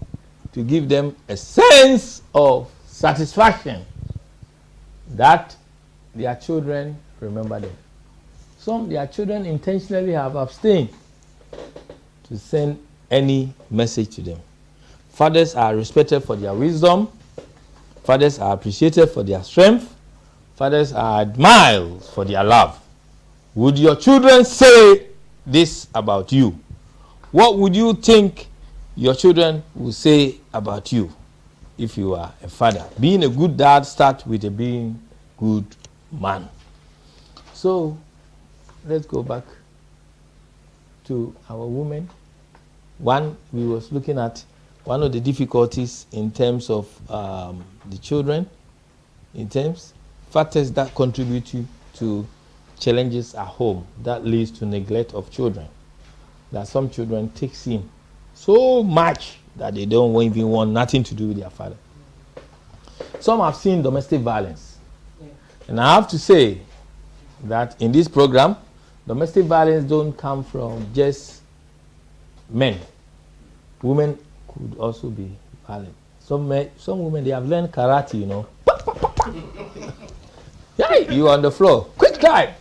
to give them a sense of satisfaction that their children remember them. Some their children intentionally have abstained to send any message to them. Fathers are respected for their wisdom. Fathers are appreciated for their strength. Fathers are admired for their love. Would your children say this about you? What would you think your children will say about you if you are a father? Being a good dad starts with being a good man. So let's go back to our women. One, we was looking at one of the difficulties in terms of the children, in terms factors that contribute to challenges at home that leads to neglect of children. That some children takes in so much that they don't even want nothing to do with their father. Some have seen domestic violence. And I have to say that in this program, domestic violence don't come from just men. Women could also be violent. Some women, they have learned karate, you know. Hey, you on the floor. Quick time.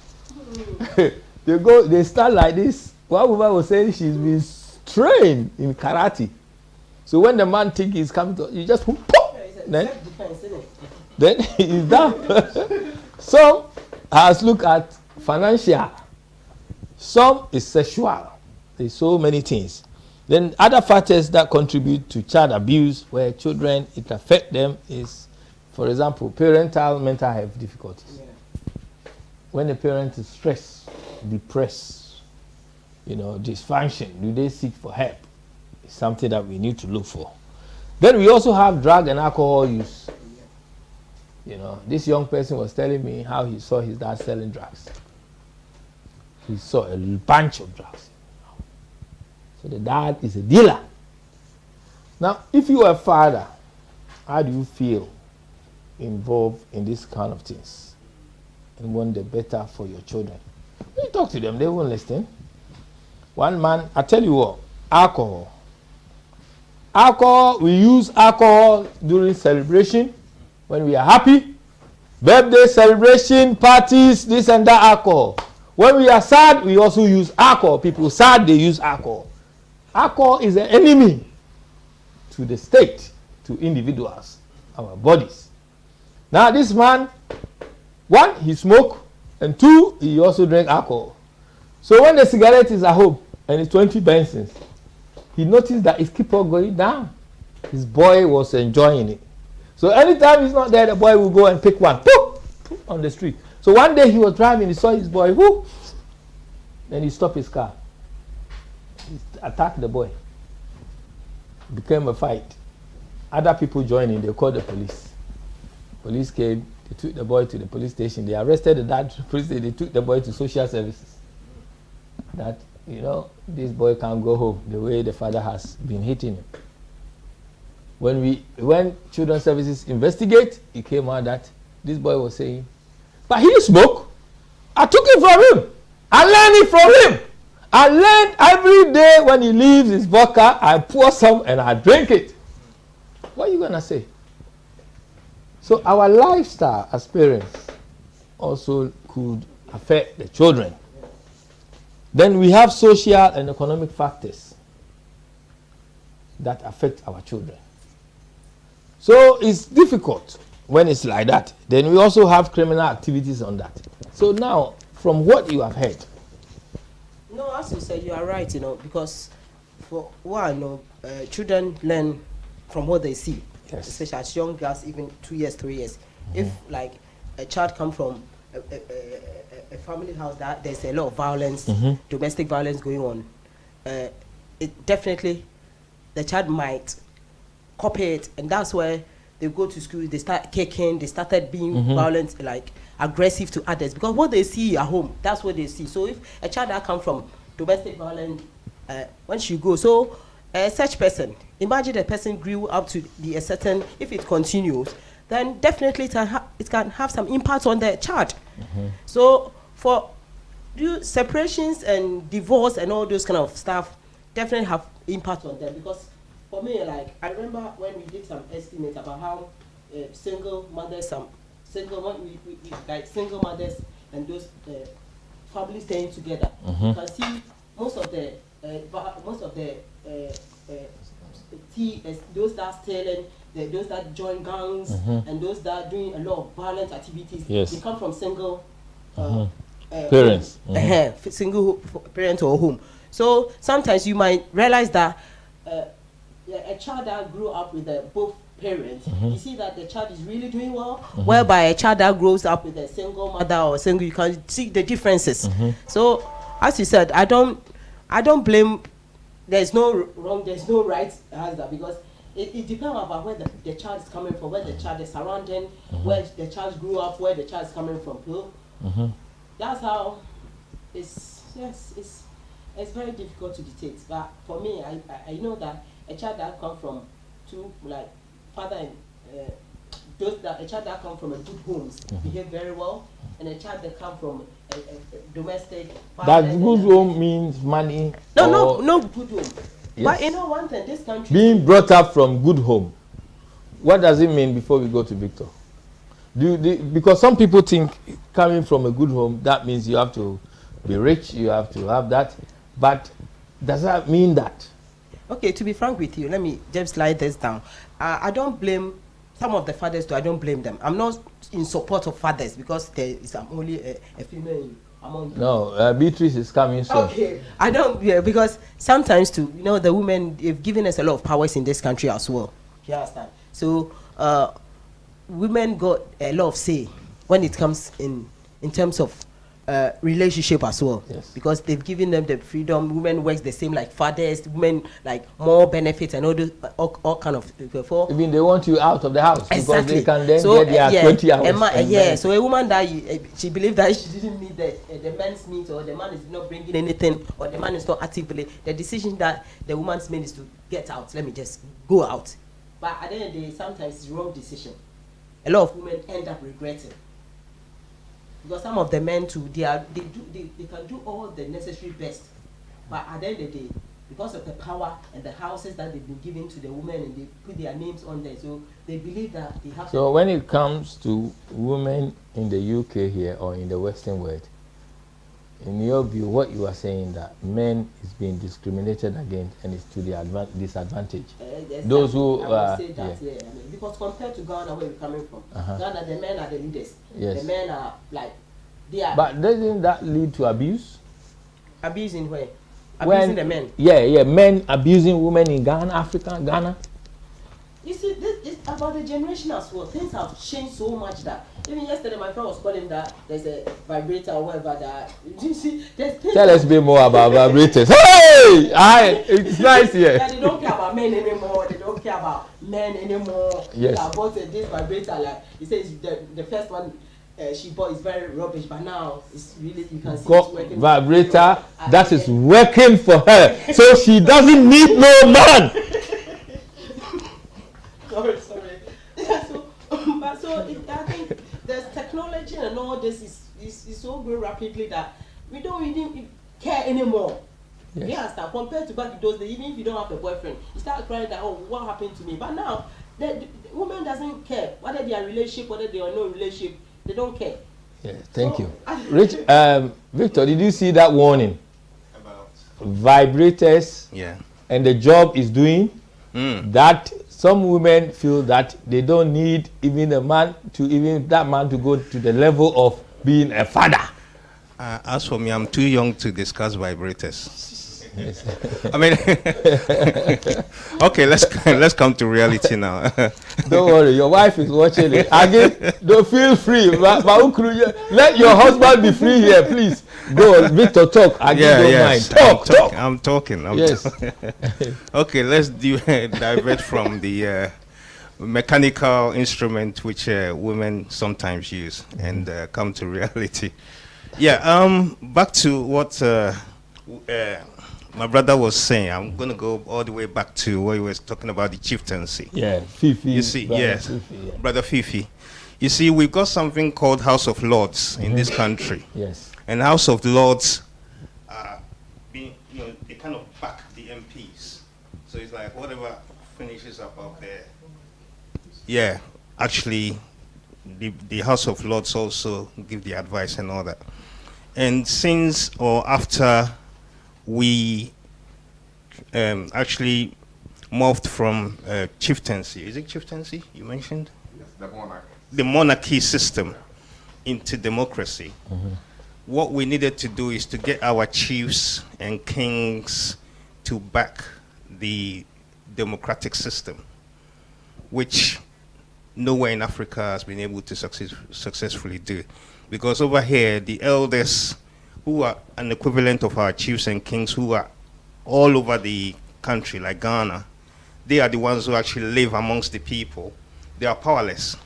They start like this. One woman was saying she's been trained in karate. So when the man thinks he's coming to, you just pop. Then he's down. Some has looked at financial. Some is sexual. There's so many things. Then other factors that contribute to child abuse where children, it affects them is, for example, parental mental health difficulties. When a parent is stressed, depressed, dysfunction, do they seek for help? It's something that we need to look for. Then we also have drug and alcohol use. This young person was telling me how he saw his dad selling drugs. He saw a bunch of drugs. So the dad is a dealer. Now, if you are a father, how do you feel involved in this kind of things and want the better for your children? When you talk to them, they won't listen. One man, I tell you what, alcohol. Alcohol, we use alcohol during celebration when we are happy. Birthday celebration, parties, this and that, alcohol. When we are sad, we also use alcohol. People sad, they use alcohol. Alcohol is an enemy to the state, to individuals, our bodies. Now this man, one, he smoke, and two, he also drink alcohol. So when the cigarette is at home and it's 20 Bensons, he noticed that it keep on going down. His boy was enjoying it. So anytime he's not there, the boy will go and pick one, poof, poof, on the street. So one day he was driving, he saw his boy, whoo, then he stopped his car. He attacked the boy. It became a fight. Other people joined in, they called the police. Police came, they took the boy to the police station. They arrested the dad to the police station. They took the boy to social services. That, this boy can't go home the way the father has been hitting him. When children's services investigate, it came out that this boy was saying, but he smoke. I took it from him. I learned it from him. I learned every day when he leaves his vodka, I pour some and I drink it. What are you going to say? So our lifestyle as parents also could affect the children. Then we have social and economic factors that affect our children. So it's difficult when it's like that. Then we also have criminal activities on that. So now, from what you have heard. No, as you said, you are right, because for one, children learn from what they see. Yes. Especially as young girls, even 2 years, 3 years. Mm-hmm. If like a child come from a family house that there's a lot of violence, mm-hmm. domestic violence going on, it definitely the child might copy it, and that's where they go to school, they start kicking, they started being mm-hmm. violent, like aggressive to others, because what they see at home, that's what they see. So if a child that comes from domestic violence, once you go, so such person, imagine the person grew up to be a certain, if it continues, then definitely it can have some impact on the child. Mm-hmm. So for separations and divorce and all those kind of stuff, definitely have impact on them. Because for me, like, I remember when we did some estimates about how single mothers and those families staying together, mm-hmm. you can see most of the those that stealing, those that join gangs, mm-hmm. and those that are doing a lot of violent activities, yes. they come from single parents, mm-hmm. Single parent or home. So sometimes you might realize that a child that grew up with both parents, mm-hmm. you see that the child is really doing well, mm-hmm. whereby a child that grows up with a single mother or single, you can see the differences. Mm-hmm. So as you said, I don't blame. There's no wrong, there's no right answer, because it depends about where the child is coming from, where the child is surrounding, mm-hmm. where the child grew up, where the child is coming from. So mm-hmm. that's how it's very difficult to dictate. But for me, I know that a child that comes from two, like father and a child that comes from a good homes mm-hmm. behave very well, and a child that comes from a domestic. That good home means money. No good home. Yes. But you know one thing, this country being brought up from good home. What does it mean before we go to Victor? Because some people think coming from a good home, that means you have to be rich, you have to have that. But does that mean that? Okay, to be frank with you, let me just slide this down. I don't blame some of the fathers, I don't blame them. I'm not in support of fathers, because there is only a female among them. No, Beatrice is coming soon. Okay, I don't, because sometimes too, the women, they've given us a lot of powers in this country as well. You understand? So women got a lot of say when it comes in terms of relationship as well. Yes. Because they've given them the freedom. Women work the same like fathers. Women like more benefits and all kind of before. Even they want you out of the house, exactly. Because they can then get their 20 hours. So a woman that she believed that she didn't need the man's meat, or the man is not bringing anything, or the man is not actively, the decision that the woman's made is to get out. Let me just go out. But at the end of the day, sometimes it's the wrong decision. A lot of women end up regretting. Because some of the men too, they can do all the necessary best, but at the end of the day, because of the power and the houses that they've been given to the women, and they put their names on there, so they believe that they have. So when it comes to women in the UK here or in the Western world, in your view, what you are saying that men is being discriminated against and it's to their disadvantage. Those who say that, yeah. I mean, because compared to Ghana, where we're coming from, Ghana, the men are the leaders. Yes. The men are like they are. But doesn't that lead to abuse? Abuse in where? Abusing the men. Yeah, men abusing women in Ghana, Africa, Ghana. You see, this is about the generation as well. Things have changed so much that even yesterday my friend was calling that there's a vibrator or whatever that. You see, tell us a bit more about vibrators. Hey! It's nice here. Yeah, they don't care about men anymore. They don't care about men anymore. Yes. I bought this vibrator, like he says the first one she bought is very rubbish, but now it's really, you can see it's working. Vibrator that is working for her. So she doesn't need no man. Sorry. So I think the all this is so growing rapidly that we don't really care anymore. Yes. Yeah, start compared to back in those days, even if you don't have a boyfriend, you start crying that, oh, what happened to me? But now, the woman doesn't care whether they are in a relationship, whether they are no relationship, they don't care. Yeah, thank you. Rich, Victor, did you see that warning? About Vibrators and the job is doing that some women feel that they don't need even that man to go to the level of being a father. as for me, I'm too young to discuss vibrators. Yes. I mean, okay, let's come to reality now. Don't worry, your wife is watching it. Again, don't feel free. Let your husband be free here, please. Go, Victor, talk. Don't mind. Talk. I'm talking. Yes. Okay, let's divert from the mechanical instrument which women sometimes use and come to reality. Yeah. Back to what my brother was saying. I'm going to go all the way back to what he was talking about, the chieftaincy. Yeah, Fifi. You see, yes, Fifi, yeah. Brother Fifi. You see, we've got something called House of Lords in this country. Yes. And House of Lords, they kind of back the MPs. So it's like whatever finishes up there. Yeah, actually, the House of Lords also give the advice and all that. And since or after we actually moved from chieftaincy, is it chieftaincy you mentioned? Yes, the monarchy. The monarchy system into democracy. What we needed to do is to get our chiefs and kings to back the democratic system, which nowhere in Africa has been able to successfully do. Because over here, the elders, who are an equivalent of our chiefs and kings, who are all over the country, like Ghana, they are the ones who actually live amongst the people. They are powerless,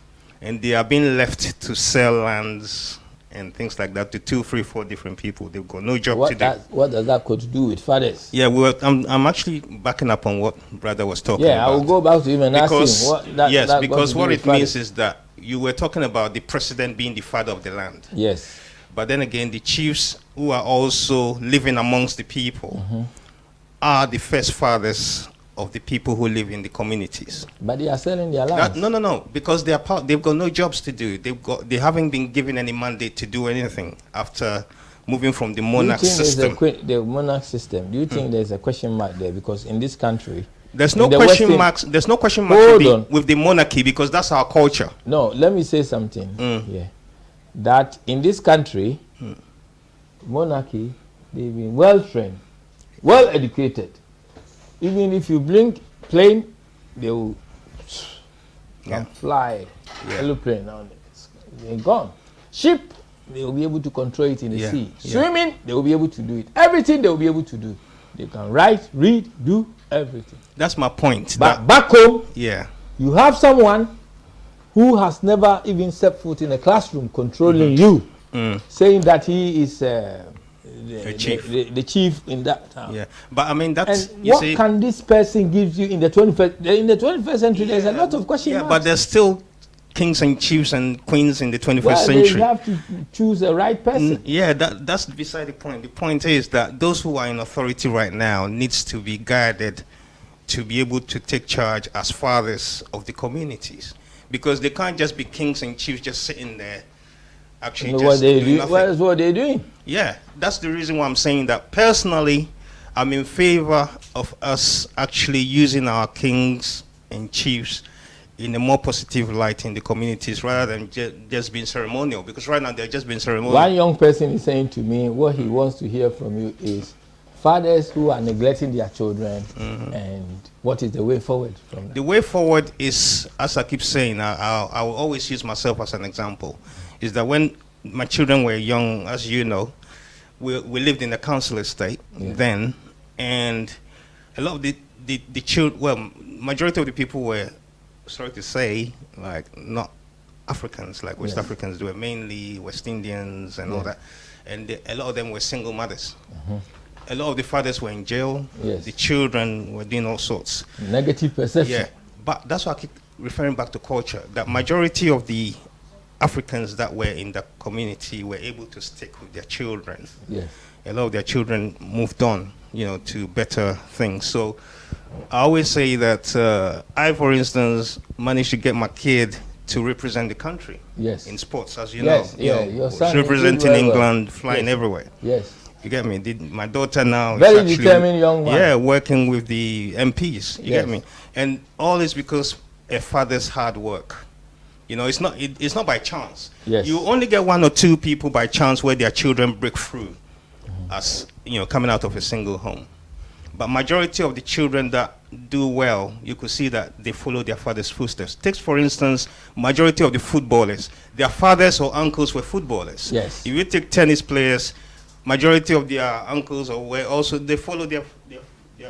and they are being left to sell lands and things like that to 2, 3, 4 different people. They've got no job to do. What does that got to do with fathers? Yeah, I'm actually backing up on what brother was talking about. Yeah, I will go back to him and ask him because what it means is that you were talking about the president being the father of the land. Yes. But then again, the chiefs who are also living amongst the people are the first fathers of the people who live in the communities. But they are selling their lands. No, because they've got no jobs to do. They haven't been given any mandate to do anything after moving from the monarch system. The monarch system. Do you think there's a question mark there? Because in this country, there's no question marks. There's no question mark with the monarchy, because that's our culture. No, let me say something here. That in this country, monarchy, they've been well trained, well educated. Even if you blink plane, they will fly. Aeroplane now, they're gone. Ship, they will be able to control it in the sea. Swimming, they will be able to do it. Everything they will be able to do. They can write, read, do everything. That's my point. But back home, you have someone who has never even stepped foot in a classroom controlling you, saying that he is the chief in that town. Yeah, but I mean that's. And what can this person give you in the 21st? In the 21st century, there's a lot of question marks. But there's still kings and chiefs and queens in the 21st century. They have to choose the right person. That's beside the point. The point is that those who are in authority right now needs to be guided to be able to take charge as fathers of the communities, because they can't just be kings and chiefs just sitting there. Actually, what they're doing. Yeah, that's the reason why I'm saying that. Personally, I'm in favor of us actually using our kings and chiefs in a more positive light in the communities, rather than just being ceremonial, because right now they're just being ceremonial. One young person is saying to me, what he wants to hear from you is fathers who are neglecting their children, and what is the way forward from that? The way forward is, as I keep saying, I will always use myself as an example, is that when my children were young, as you know, we lived in a council estate then, and a lot of the children, well, majority of the people were, sorry to say, like not Africans like West Africans do, mainly West Indians and all that, and a lot of them were single mothers. A lot of the fathers were in jail. The children were doing all sorts. Negative perception. Yeah, but that's why I keep referring back to culture. That majority of the Africans that were in the community were able to stick with their children. Yes. A lot of their children moved on, to better things. So I always say that I, for instance, managed to get my kid to represent the country. Yes. In sports, as you Yes, know. yeah, your son representing did very well. England, flying Yes. everywhere. Yes. You get me? My daughter now Very is actually, determined young man. Yeah, working with the MPs. You Yes. get me? And all is because a father's hard work. It's not by chance. Yes. You only get one or two people by chance where their children break through, as coming out of a single home. But majority of the children that do well, you could see that they follow their father's footsteps. Take, for instance, majority of the footballers, their fathers or uncles were footballers. Yes. If you take tennis players, majority of their uncles or were also, they follow their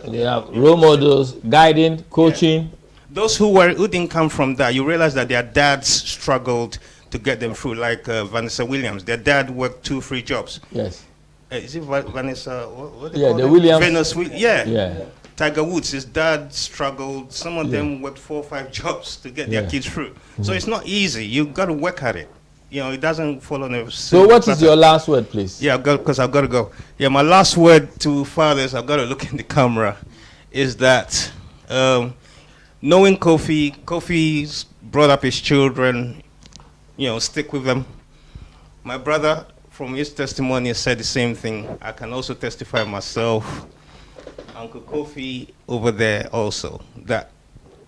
They have role models, guiding, coaching. Those who didn't come from that, you realize that their dads struggled to get them through, like Vanessa Williams. Their dad worked 2-3 jobs. Yes. Is it Vanessa? What Yeah, call the them? Williams. Venus, yeah. Yeah. Tiger Woods, his dad struggled. Some of Yeah. them worked 4 or 5 jobs to get Yeah. their kids through. So it's not easy. You got to work at it. It doesn't follow no. So what is your last word, please? Yeah, because I've got to go. Yeah, my last word to fathers, I've got to look in the camera, is that knowing Kofi's brought up his children, stick with them. My brother, from his testimony, said the same thing. I can also testify myself. Uncle Kofi over there also, that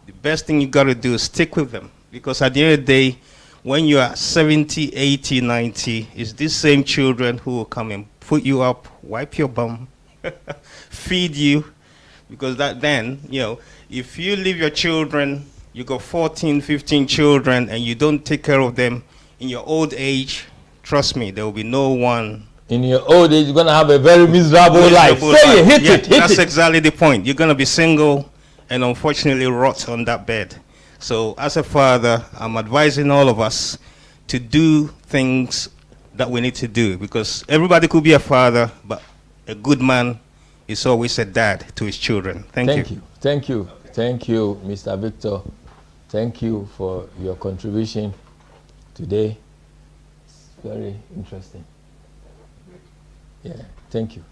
the best thing you got to do is stick with them. Because at the end of the day, when you are 70, 80, 90, it's these same children who will come and put you up, wipe your bum, feed you. Because if you leave your children, you got 14, 15 children, and you don't take care of them in your old age, trust me, there will be no one. In your old age, you're going to have a very miserable life. Say it, hit it. That's exactly the point. You're going to be single and unfortunately rot on that bed. So as a father, I'm advising all of us to do things that we need to do, because everybody could be a father, but a good man is always a dad to his children. Thank you. Thank you. Thank you, Mr. Victor. Thank you for your contribution today. It's very interesting. Yeah, thank you.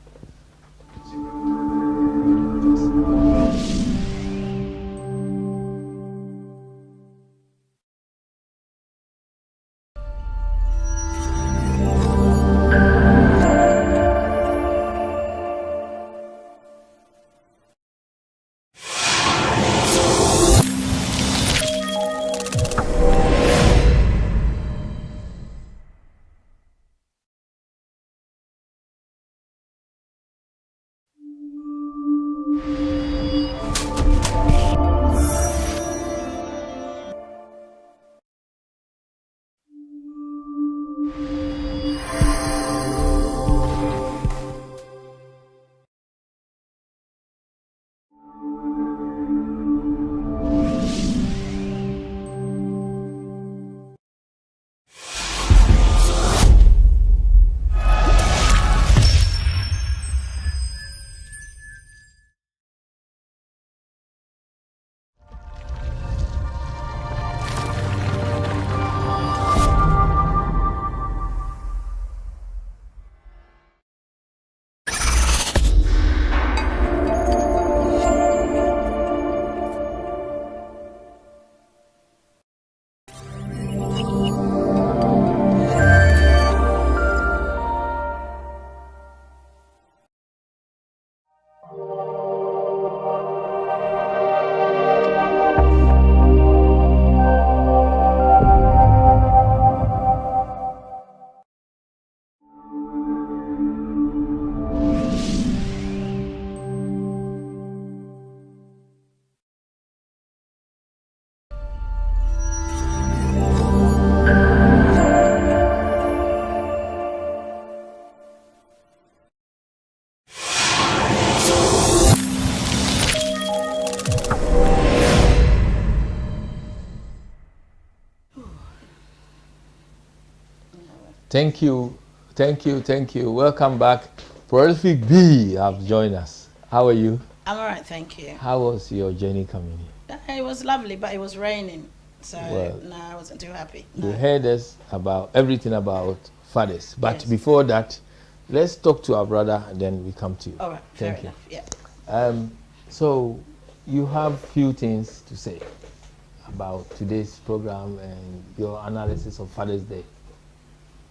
Thank you. Welcome back. Prolific B have joined us. How are you? I'm all right, thank you. How was your journey coming here? It was lovely, but it was raining. So Well, no, I wasn't too happy. You No. heard us about everything about fathers. But Yes. before that, let's talk to our brother and then we come to you. All right, fair Thank you. enough. Yeah. So you have few things to say about today's program and your analysis of Father's Day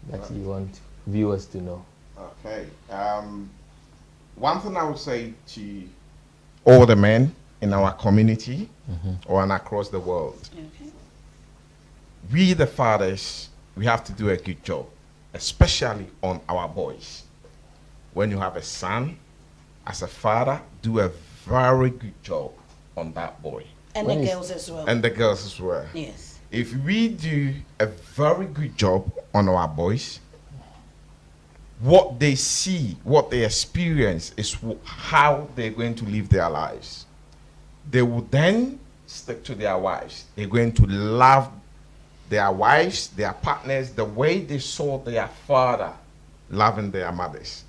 that you want viewers to know. Okay. One thing I would say to all the men in our community or and across the world, Okay. we the fathers, we have to do a good job, especially on our boys. When you have a son, as a father, do a very good job on that boy. And When the is- girls as well. And the girls as well. Yes. If we do a very good job on our boys, what they see, what they experience is how they're going to live their lives. They will then stick to their wives. They're going to love their wives, their partners, the way they saw their father loving their mothers.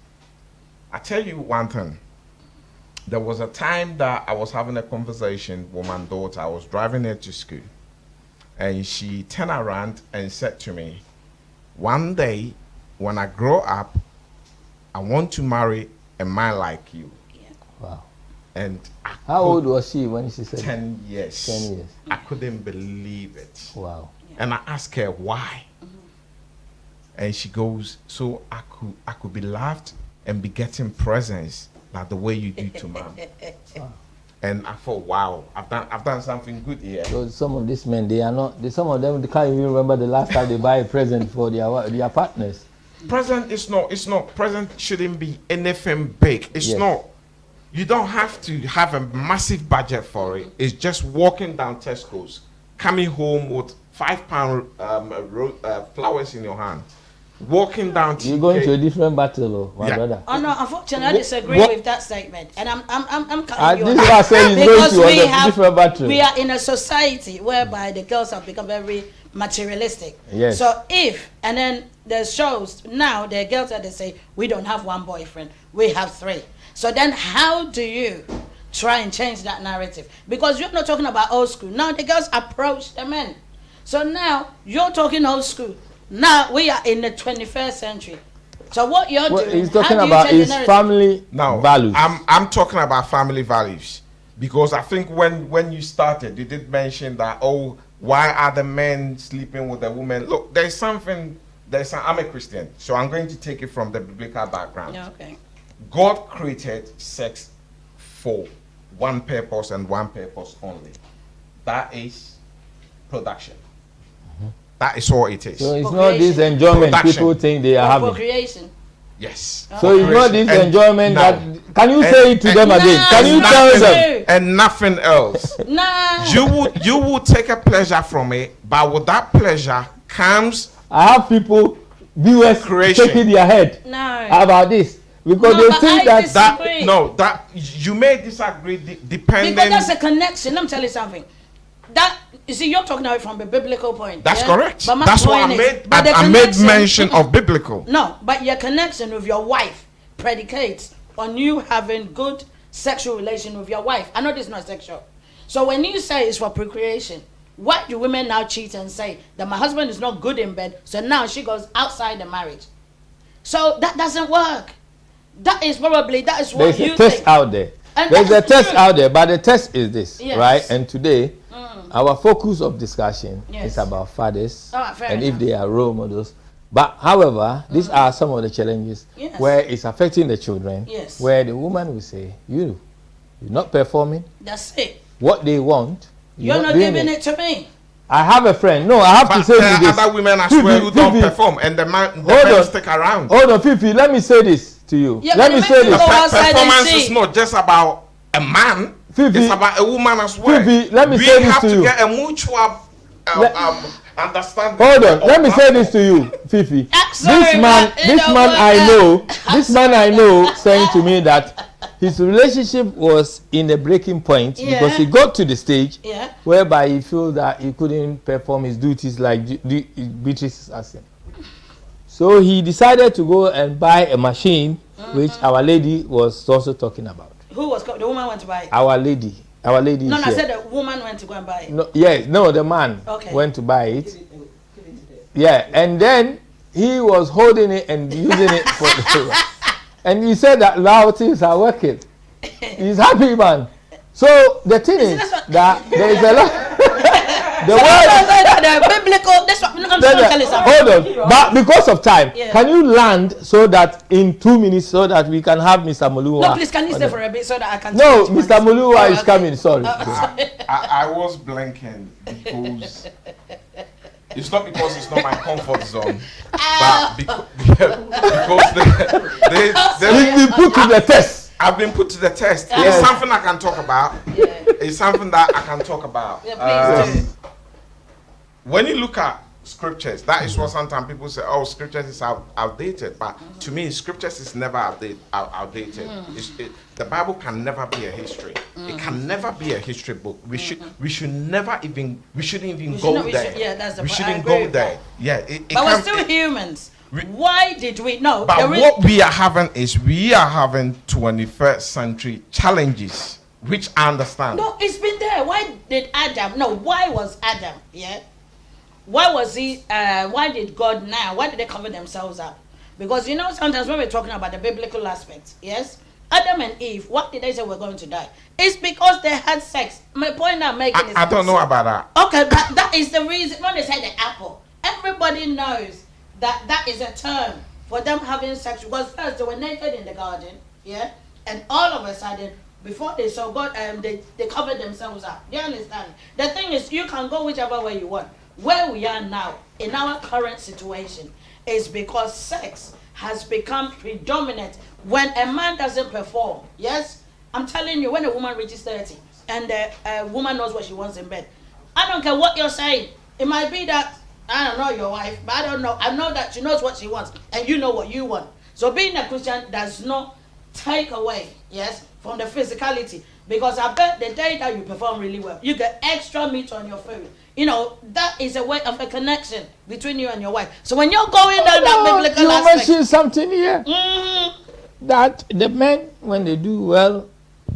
I tell you one thing. There was a time that I was having a conversation with my daughter. I was driving her to school. And she turned around and said to me, one day when I grow up, I want to marry a man like you. Wow. And I How could- old was she when she said 10 years. 10 years. I couldn't believe it. Wow. And I asked her why. And she goes, so I could be loved and be getting presents like the way you do to mom. And I thought, wow, I've done something good here. So some of these men, some of them they can't even remember the last time they buy a present for their partners. Present is not present shouldn't be anything big. It's Yes. not. You don't have to have a massive budget for it. It's just walking down Tesco's, coming home with £5 flowers in your hand, walking down to You're going to a different battle, oh, my Yeah. brother. Oh no, unfortunately, I disagree what- with that statement, and I'm And cutting you this off. is what I say he's Because going we to a have- different battle. We are in a society whereby the girls have become very materialistic. Yes. So and then the shows now, the girls that they say we don't have one boyfriend, we have 3. So then how do you try and change that narrative? Because you're not talking about old school. Now the girls approach the men. So now you're talking old school. Now we are in the 21st century. So what you're What doing, he's talking how do you about change the is narrative? family Now, values. I'm talking about family values because I think when you started, you did mention that, oh, why are the men sleeping with the women? Look, I'm a Christian, so I'm going to take it from the biblical background. Yeah, okay. God created sex for one purpose and one purpose only. That is production. That is all it is. So it's not this enjoyment Production. people think they are For having. procreation. Yes. So it's not this And enjoyment now- that. Can you say it to them again? No, Can you it's tell not them? true. And nothing else. Nah. You would take a pleasure from it, but with that pleasure comes I have people, viewers, Creation. shaking their head No. about this because No, they but think I that disagree. that you may disagree depending. Because that's a connection. Let me tell you something. That you see, you're talking about it from a biblical point. That's yeah? correct. But my That's why I point is- made but the I made connection- mention of biblical. No, but your connection with your wife predicates on you having good sexual relation with your wife. I know this is not sexual. So when you say it's for procreation, why do women now cheat and say that my husband is not good in bed, so now she goes outside the marriage? So that doesn't work. That is what there's you a test think. out there. And There's a that's test true. out there, but the test is this, Yes. right? And today, our focus of discussion Yes. is about fathers Ah, fair and enough. if they are role models. But however, these are some of the challenges Yes. where it's affecting the children. Yes. Where the woman will say, you're not performing That's it. what they want. You're not doing giving it to me. I have a friend. No, I have to But say there to are this. other women as Fifi, well who don't Fifi. perform, and the men on. stick around. Hold on, Fifi. Let me say this to you. Yeah, let but me the say men this. go outside and Performance see. is not just about a man. Fifi. It's about a woman as well. Fifi, let me we say this have to to you. get a mutual Let- understanding. Hold on. of Let me say platform. this to you, Fifi. Sorry, This man, but it this don't man work I out. know, this man I know, saying to me that his relationship was in a breaking point because Yeah. he got to the stage Yeah. whereby he felt that he couldn't perform his duties like Beatrice is asking. So he decided to go and buy a machine, which Our Lady was also talking about. Who was the woman went to buy it? Our Lady Our Lady No, is I here. said the woman went to go and buy it. No, yes, no, the man Okay. went to buy it. Yeah, and then he was holding it and using it for the and he said that now things are working. He's happy, man. So the thing is that there is a lot. The word. The biblical. That's what I'm trying to tell you something. Hold on, but because of time, Yeah. can you land so that in 2 minutes so that we can have Mr. Mulua? No, please, can you stay for a bit so that I can? No, speak to Mr. my- Mulua Oh, is okay. coming. Sorry. I was blinking because it's not because it's not my comfort zone, but because He's been put to the test. I've been put to the test. Yes. It's something I can talk about. It's something that I can talk about. Yeah, please do. When you look at scriptures, that is what sometimes people say, oh, scriptures is outdated. But to me, scriptures is never outdated. The Bible can never be a history. It can never be a history book. We shouldn't even go there. Yeah, that's the we point. I shouldn't agree go with there. that. Yeah, it But we're can- still it- humans. we- Why did we? No, But there is- what we are having is we are having 21st century challenges, which I understand. No, it's been there. Why did Adam? No, why was Adam? Yeah. Why was he? Why did God now? Why did they cover themselves up? Because you know sometimes when we're talking about the biblical aspects, yes, Adam and Eve. What did they say we're going to die? It's because they had sex. My point I'm making is I don't know about that. Okay, that is the reason when they say the apple. Everybody knows that that is a term for them having sex because first they were naked in the garden, yeah, and all of a sudden before they saw God, they covered themselves up. Do you understand? The thing is, you can go whichever way you want. Where we are now in our current situation is because sex has become predominant when a man doesn't perform. Yes, I'm telling you, when a woman reaches 30 and a woman knows what she wants in bed, I don't care what you're saying. It might be that I don't know your wife, but I don't know. I know that she knows what she wants, and you know what you want. So being a Christian does not take away, yes, from the physicality. Because I bet the day that you perform really well, you get extra meat on your food. You know, that is a way of a connection between you and your wife. So when you're going down that biblical You aspect, mentioned something here mhm, that the men, when they do well,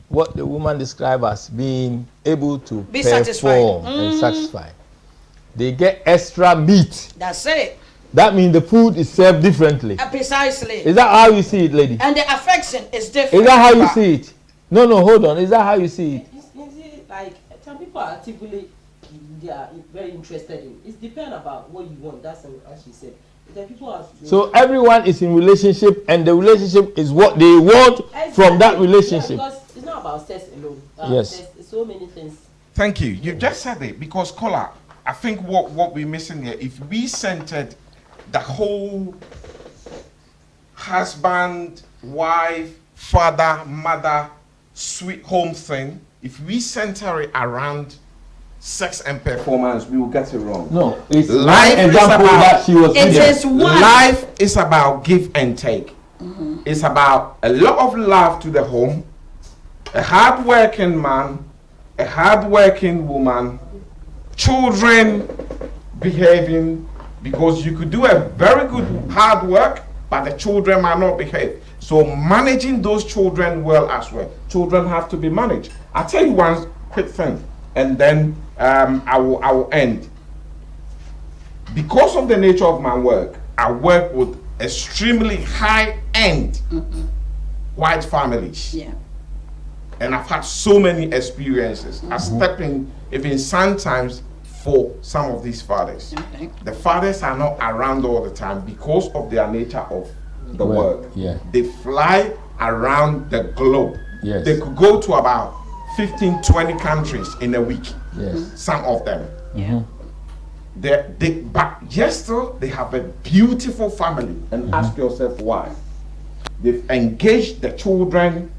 what the woman described as being able to Be perform satisfied. and satisfy, they get extra meat. that's it. That means the food is served differently. Precisely. Is that how you see it, lady? And the affection is different. Is that how you see it? No, hold on. Is that how you see it? It's like some people are actively they are very interested in. It depends about what you want. That's as she said. The people are So everyone is in relationship, and the relationship is what they want from that relationship. Yeah, because it's not about sex alone. Yes. There's so many things. Thank you. You just said it because, Kola, I think what we're missing here, if we centered the whole husband, wife, father, mother, sweet home thing, if we center it around sex and performance, we will get it wrong. No, it's Life one is example about- that she was It given. is one. Life is about give and take. It's about a lot of love to the home, a hard-working man, a hard-working woman, children behaving, because you could do a very good hard work, but the children might not behave. So managing those children well as well. Children have to be managed. I'll tell you one quick thing, and then I will end. Because of the nature of my work, I work with extremely high-end white families. Yeah. And I've had so many experiences. I step in even sometimes for some of these fathers. Okay. The fathers are not around all the time because of their nature of the Well, work. yeah. They fly around the globe. Yes. They could go to about 15, 20 countries in a week. Yes. Some of them. Yeah. But yet still, they have a beautiful family. And ask yourself why. They've engaged the children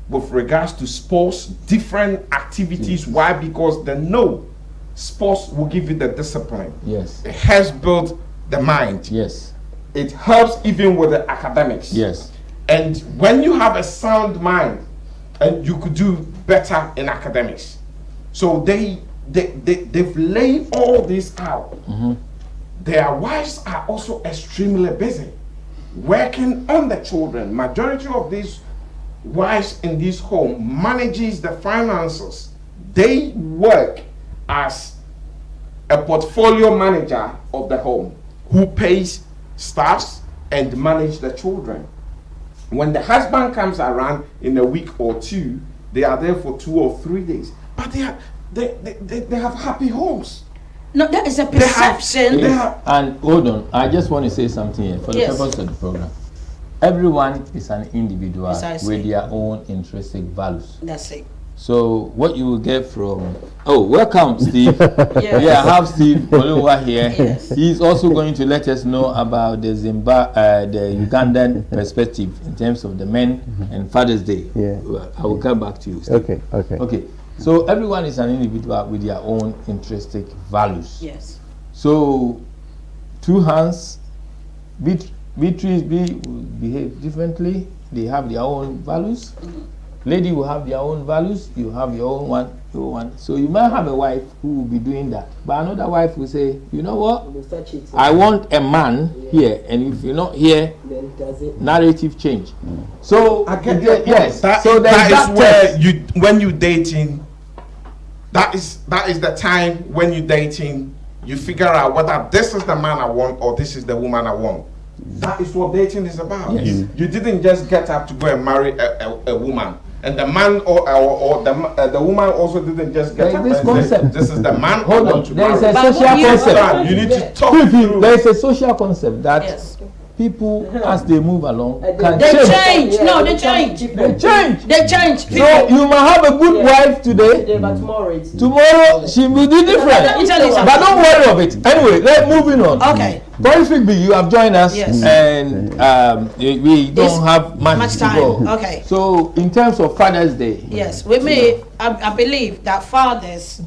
with regards to sports, different activities. Why? Because they know sports will give you the discipline. Yes. It has built the mind. Yes. It helps even with the academics. Yes. And when you have a sound mind, and you could do better in academics. So they've laid all this out. Their wives are also extremely busy working on the children. Majority of these wives in this home manages the finances they work as a portfolio manager of the home who pays staffs and manage the children. When the husband comes around in a week or two, they are there for 2 or 3 days. But they have happy homes. No, that is a perception. And hold on, I just want to say something here for the Yes. purpose of the program. Everyone is an individual Precisely. with their own intrinsic values. That's it. So what you will get from welcome Steve. Yes. Yeah, I have Steve Oluwa here. Yes. He's also going to let us know about the the Ugandan perspective in terms of the men and Father's Day. Yeah. Well, I will come back to you, Steve. Okay. So everyone is an individual with their own intrinsic values. Yes. So 2 hands, Beatrice will behave differently. They have their own values. Lady will have their own values. You have your own one. So you might have a wife who will be doing that, but another wife will say, you know what? I want a man here, and if you're not here, narrative change. So I get your point. yes. So that is where when you dating, that is the time when you dating, you figure out whether this is the man I want or this is the woman I want. That is what dating is about. Yes. You didn't just get up to go and marry a woman. And the man or the woman also didn't just get up this and concept. say, this is the man I Hold want on, to there is marry. a social concept. You need to talk through. There is a social concept that Yes. people, as they move along, can They change. change. No, they change. They change. They change. So you might have a good wife today. But tomorrow it's Tomorrow she will be different. Let me tell you something. But don't worry of it. Anyway, let's moving on. Okay. Terrific B, you have joined us, Yes. and we don't have much to time. go. Okay. So in terms of Father's Day, Yes, with me, I believe that fathers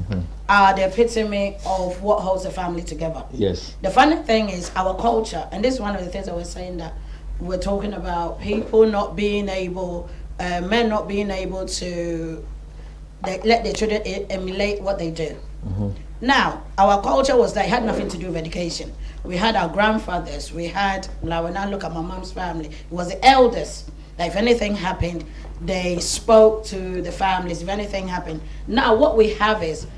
are the epitome of what holds a family together. yes, The funny thing is our culture, and this is one of the things I was saying, that we're talking about people not being able, men not being able to let their children emulate what they do. Now, our culture was that it had nothing to do with education. We had our grandfathers, we had, now when I look at my mom's family, it was the elders. That if anything happened, they spoke to the families, if anything happened. Now what we have is,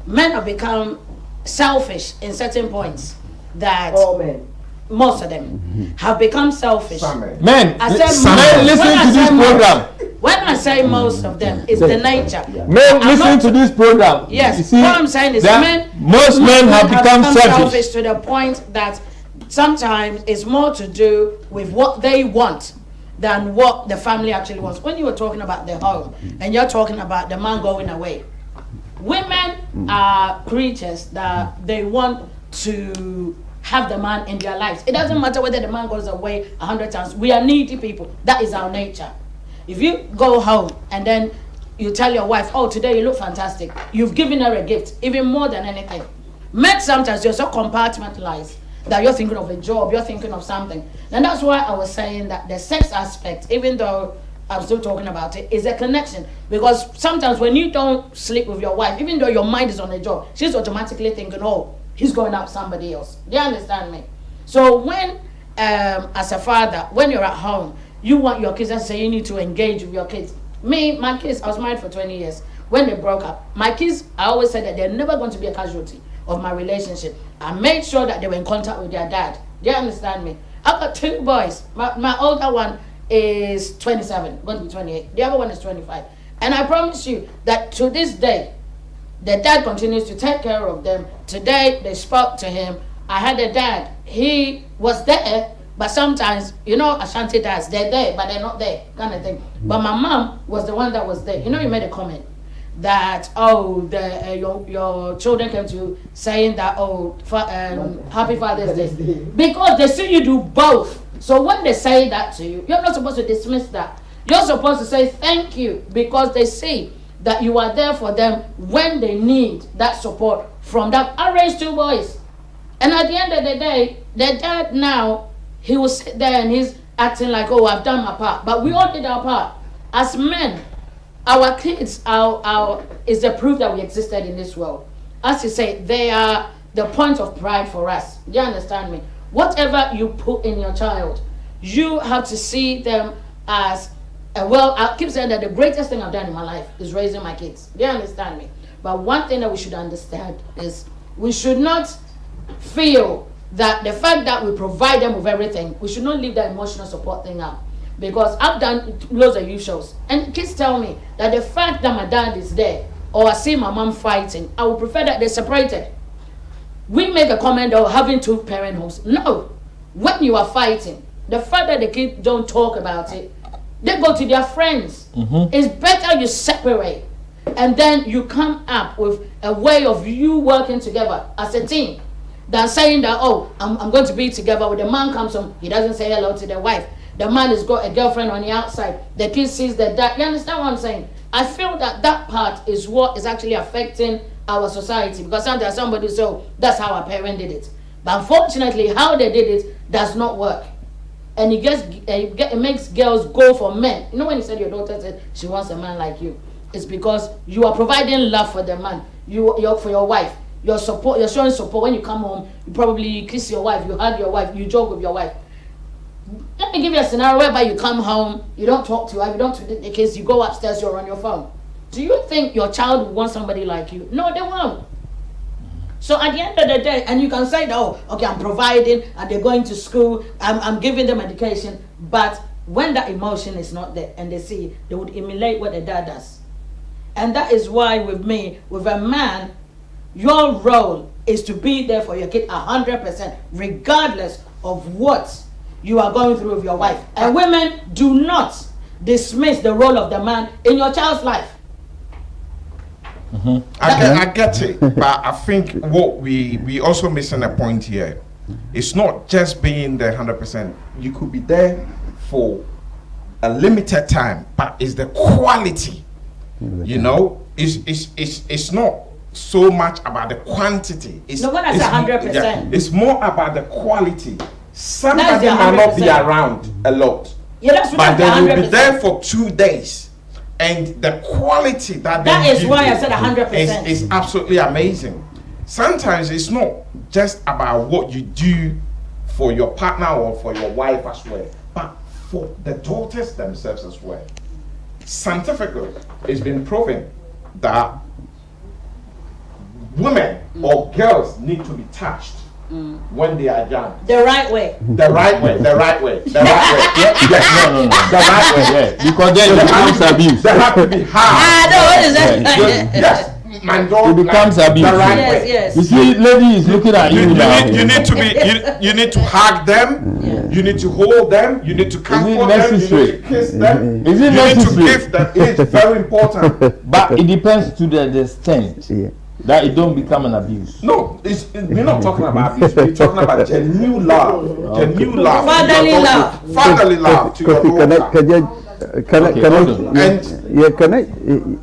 men have become selfish in certain points, that all men. most of them have become selfish. men, I said men most. listen When I to this say most- program. When I say most of them, it's the nature. Men I'm listen not- to this program. Yes, You see, what I'm saying is that most men have become selfish. to the point that sometimes it's more to do with what they want than what the family actually wants. When you were talking about the home and you're talking about the man going away, women are creatures that they want to have the man in their lives. It doesn't matter whether the man goes away 100 times. We are needy people. That is our nature. If you go home and then you tell your wife, oh, today you look fantastic, you've given her a gift, even more than anything. Men sometimes you're so compartmentalized that you're thinking of a job, you're thinking of something. And that's why I was saying that the sex aspect, even though I'm still talking about it, is a connection. Because sometimes when you don't sleep with your wife, even though your mind is on the job, she's automatically thinking, oh, he's going out with somebody else. Do you understand me? So when, as a father, when you're at home, you want your kids, I say you need to engage with your kids. Me, my kids, I was married for 20 years. When they broke up, my kids, I always said that they're never going to be a casualty of my relationship. I made sure that they were in contact with their dad. Do you understand me? I've got 2 boys. My older one is 27, going to be 28. The other one is 25. And I promise you that to this day, the dad continues to take care of them. Today, they spoke to him. I had a dad. He was there, but sometimes, you know, Ashanti dads, they're there, but they're not there, kind of thing. But my mom was the one that was there. You know, you made a comment that, oh, your children came to you saying that, oh, happy Father's Day. Because they see you do both. So when they say that to you, you're not supposed to dismiss that. You're supposed to say thank you, because they see that you are there for them when they need that support from that. I raised 2 boys. And at the end of the day, the dad now, he will sit there and he's acting like, oh, I've done my part. But we all did our part. As men, our kids is the proof that we existed in this world. As you say, they are the point of pride for us. Do you understand me? Whatever you put in your child, you have to see them as, well, I keep saying that the greatest thing I've done in my life is raising my kids. Do you understand me? But one thing that we should understand is we should not feel that the fact that we provide them with everything, we should not leave that emotional support thing out. Because I've done loads of youth shows, and kids tell me that the fact that my dad is there, or I see my mom fighting, I would prefer that they're separated. We make a comment of having 2 parent homes. No, when you are fighting, the fact that the kids don't talk about it, they go to their friends. It's better you separate, and then you come up with a way of you working together as a team, than saying that, oh, I'm going to be together. When the man comes home, he doesn't say hello to the wife. The man has got a girlfriend on the outside. The kid sees the dad. You understand what I'm saying? I feel that that part is what is actually affecting our society, because sometimes somebody says, oh, that's how our parent did it. But unfortunately, how they did it does not work. And it makes girls go for men. You know, when you said your daughter said she wants a man like you, it's because you are providing love for the man. You're for your wife. You're showing support. When you come home, you probably kiss your wife, you hug your wife, you joke with your wife. Let me give you a scenario whereby you come home, you don't talk to your wife, you don't do the kids, you go upstairs, you're on your phone. Do you think your child would want somebody like you? No, they won't. So at the end of the day, and you can say that, oh, okay, I'm providing, and they're going to school, I'm giving them education, but when that emotion is not there, and they see, they would emulate what the dad does. And that is why with me, with a man, your role is to be there for your kid 100%, regardless of what you are going through with your wife. And women, do not dismiss the role of the man in your child's life. I get it, but I think what we also missing a point here. It's not just being there 100%. You could be there for a limited time, but it's the quality. You know, it's not so much about the quantity. No one has 100%. Yeah, it's more about the quality. Somebody might not be around a lot, but they will be there for 2 days, and the quality that is why I said 100% is absolutely amazing. Sometimes it's not just about what you do for your partner or for your wife as well, but for the daughters themselves as well. Scientifically, it's been proven that women or girls need to be touched when they are young. The right way. The right way. The right way. The right way. Yes. No. The right way. Yeah. Because then it becomes abuse. They have to be hard. No, what is that? Yes. My God, it becomes abuse. The right way. Yes. You see, lady is looking at you now. You need to be. You need to hug them. Yeah. You need to hold them. You need to comfort them. You need to kiss them. Is it necessary? You need to give them. It's very important. But it depends to the extent that it don't become an abuse. No, we're not talking about abuse. We're talking about genuine love. Genuine love. Fatherly love. Fatherly love to your daughter.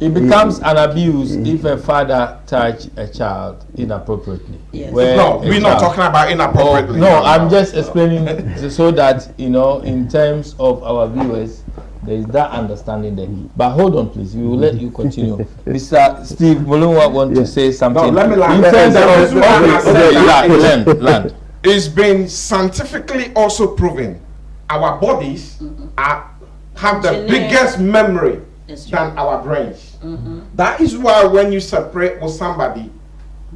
It becomes an abuse if a father touch a child inappropriately. Yes. No, we're not talking about inappropriately. No, I'm just explaining so that, you know, in terms of our viewers, there is that understanding there. But hold on, please. We will let you continue. Mr. Steve Mulunwa want to say something. No, let me land. Land. It's been scientifically also proven our bodies have the biggest memory than our brains. That is why when you separate with somebody,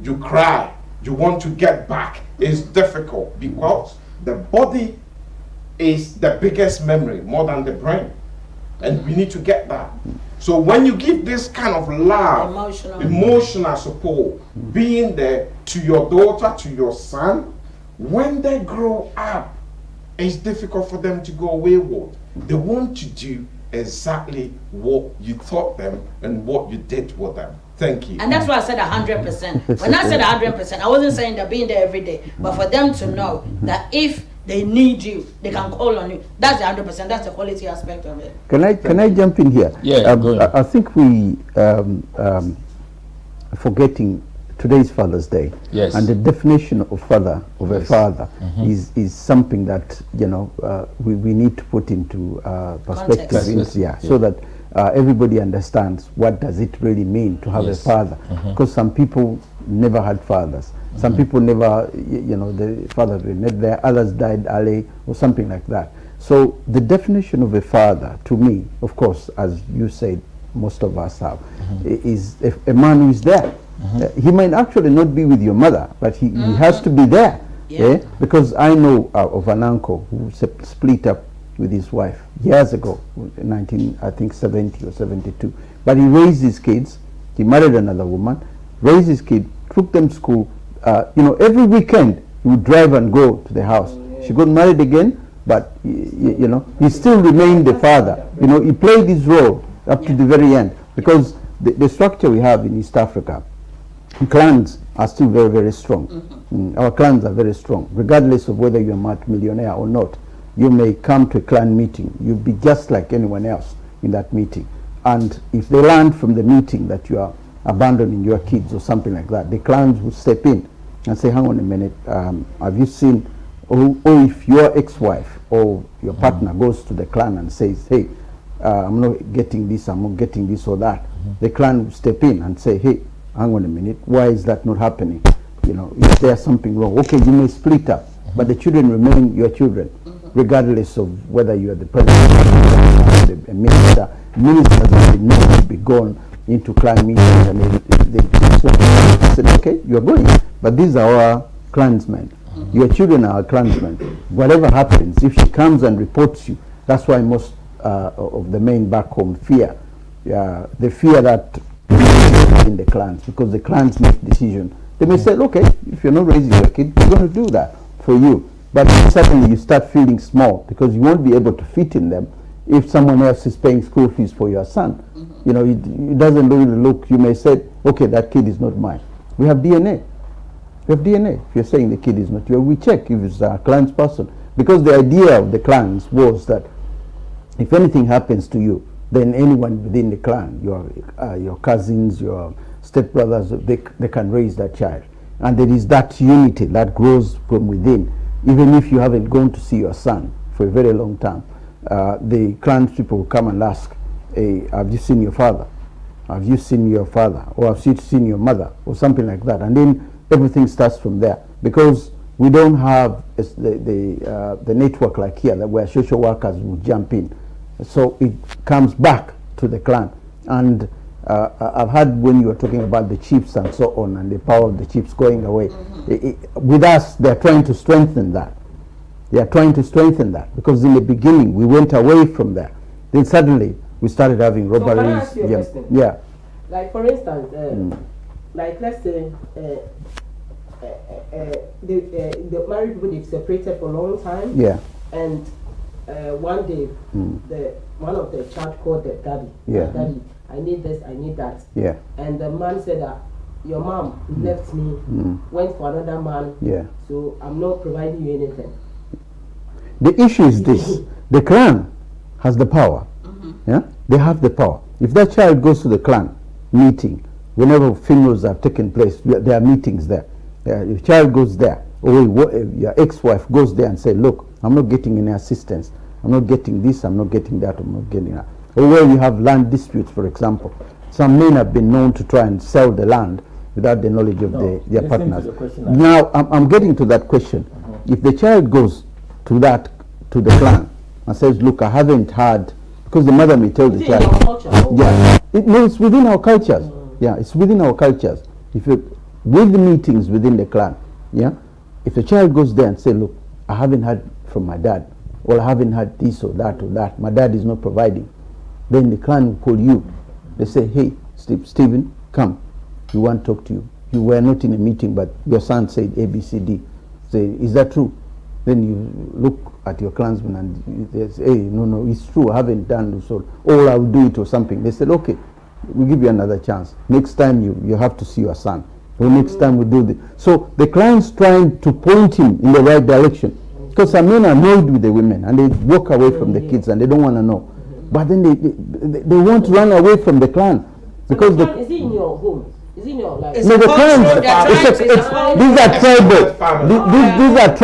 you cry, you want to get back. It's difficult because the body is the biggest memory more than the brain. And we need to get that. So when you give this kind of love, emotional support, being there to your daughter, to your son, when they grow up, it's difficult for them to go wayward. They want to do exactly what you taught them and what you did with them. Thank you. And that's why I said 100%. When I said 100%, I wasn't saying that being there every day, but for them to know that if they need you, they can call on you. That's the 100%. That's the quality aspect of it. Can I jump in here? Yeah, go ahead. I think we forgetting today's Father's Day. Yes. And the definition of father, of a father, is something that, you know, we need to put into perspective. So that everybody understands what does it really mean to have a father. Because some people never had fathers. Some people never, you know, the fathers were not there, others died early or something like that. So the definition of a father, to me, of course, as you said, most of us have, is a man who is there. He might actually not be with your mother, but he has to be there. Because I know of an uncle who split up with his wife years ago, 1970 or 72. But he raised his kids. He married another woman, raised his kid, took them to school. Every weekend he would drive and go to the house. She got married again, but he still remained the father. He played his role up to the very end, because the structure we have in East Africa, clans are still very, very strong. Our clans are very strong, regardless of whether you're a multi-millionaire or not. You may come to a clan meeting, you'll be just like anyone else in that meeting. And if they learn from the meeting that you are abandoning your kids or something like that, the clans will step in and say, hang on a minute, have you seen, or if your ex-wife or your partner goes to the clan and says, hey, I'm not getting this, I'm not getting this or that, the clan will step in and say, hey, hang on a minute, why is that not happening? Is there something wrong? Okay, you may split up, but the children remain your children, regardless of whether you are the president or a minister. Ministers have been known to be gone into clan meetings, and they said, okay, you're going, but these are our clansmen. Your children are our clansmen. Whatever happens, if she comes and reports you, that's why most of the men back home fear. They fear that in the clans, because the clans make decisions. They may say, okay, if you're not raising your kid, we're going to do that for you. But suddenly you start feeling small, because you won't be able to fit in them if someone else is paying school fees for your son. It doesn't really look, you may say, okay, that kid is not mine. We have DNA. We have DNA. If you're saying the kid is not yours, we check if it's a clan's person. Because the idea of the clans was that if anything happens to you, then anyone within the clan, your cousins, your stepbrothers, they can raise that child. And there is that unity that grows from within. Even if you haven't gone to see your son for a very long time, the clan people will come and ask, hey, have you seen your father? Have you seen your father? Or have you seen your mother? Or something like that. And then everything starts from there. Because we don't have the network like here, where social workers will jump in. So it comes back to the clan. And I've heard when you were talking about the chiefs and so on, and the power of the chiefs going away. With us, they're trying to strengthen that. They are trying to strengthen that, because in the beginning we went away from that. Then suddenly we started having robberies. So can I ask you a question? Yeah. Like for instance, like let's say the married people, they've separated for a long time. Yeah. And one day, one of the child called the daddy. Yeah. Daddy, I need this, I need that. Yeah. And the man said that your mom left me, went for another man. Yeah. So I'm not providing you anything. The issue is this: the clan has the power. Yeah, they have the power. If that child goes to the clan meeting, whenever funerals have taken place, there are meetings there. If child goes there, or your ex-wife goes there and say, look, I'm not getting any assistance. I'm not getting this, I'm not getting that, I'm not getting that. Or where you have land disputes, for example. Some men have been known to try and sell the land without the knowledge of their partners. Now, I'm getting to that question. If the child goes to the clan and says, look, I haven't had, because the mother may tell the child. Yeah, it's within our cultures. Yeah, it's within our cultures. With the meetings within the clan, yeah, if the child goes there and say, look, I haven't had from my dad, or I haven't had this or that, my dad is not providing, then the clan will call you. They say, hey, Stephen, come, we want to talk to you. You were not in a meeting, but your son said ABCD. Say, is that true? Then you look at your clansman and they say, hey, no, it's true, I haven't done so, or I'll do it or something. They said, okay, we'll give you another chance. Next time you have to see your son. Or next time we do this. So the clan's trying to point him in the right direction. Because some men are annoyed with the women and they walk away from the kids and they don't want to know. But then they want to run away from the clan. Because is it in your home? Is it in your life? No, the clans, these are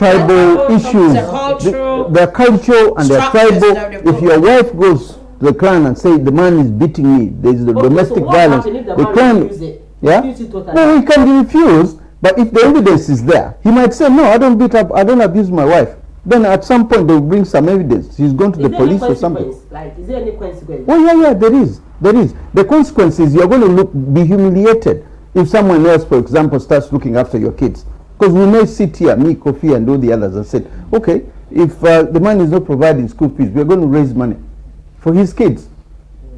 tribal issues. They're cultural and they're tribal. If your wife goes to the clan and say the man is beating me, there is the domestic violence. The clan, yeah, no, he can be refused. But if the evidence is there, he might say, no, I don't beat up, I don't abuse my wife. Then at some point they will bring some evidence. He's going to the police or something. Like, is there any consequence? Well, yeah, there is. There is. The consequences, you're going to be humiliated if someone else, for example, starts looking after your kids. Because we may sit here, me, Kofi, and all the others, and say, okay, if the man is not providing school fees, we're going to raise money for his kids.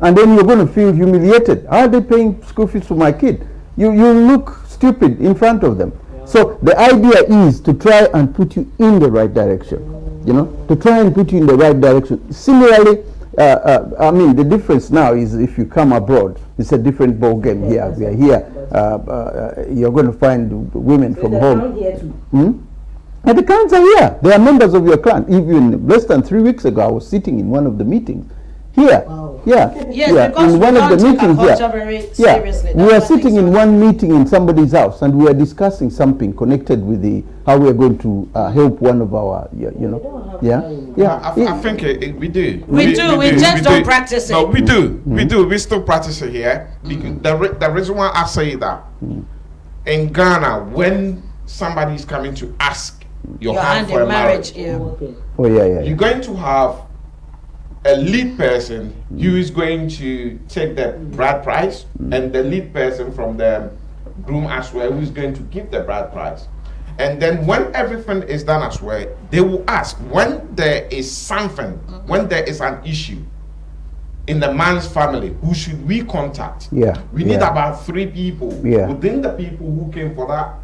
And then you're going to feel humiliated. How are they paying school fees for my kid? You look stupid in front of them. Yeah. So the idea is to try and put you in the right direction. You know, to try and put you in the right direction. Similarly, I mean, the difference now is if you come abroad, it's a different ball game here. We are here. You're going to find women from home. Here too. And the clans are here. They are members of your clan. Even less than 3 weeks ago, I was sitting in one of the meetings here. Wow. Yeah. Yes, yeah. because in one of the meetings here. Very seriously. We are sitting in one meeting in somebody's house, and we are discussing something connected with the how we are going to help one of our, you know. I think we do. We just don't practice it. No, we do. We do. We still practice it here. Because the reason why I say that, in Ghana, when somebody is coming to ask your hand for a marriage, you're going to have a lead person who is going to take the bride price, and the lead person from the groom as well who is going to give the bride price. And then when everything is done as well, they will ask when there is something, when there is an issue in the man's family, who should we contact? We need about 3 people within the people who came for that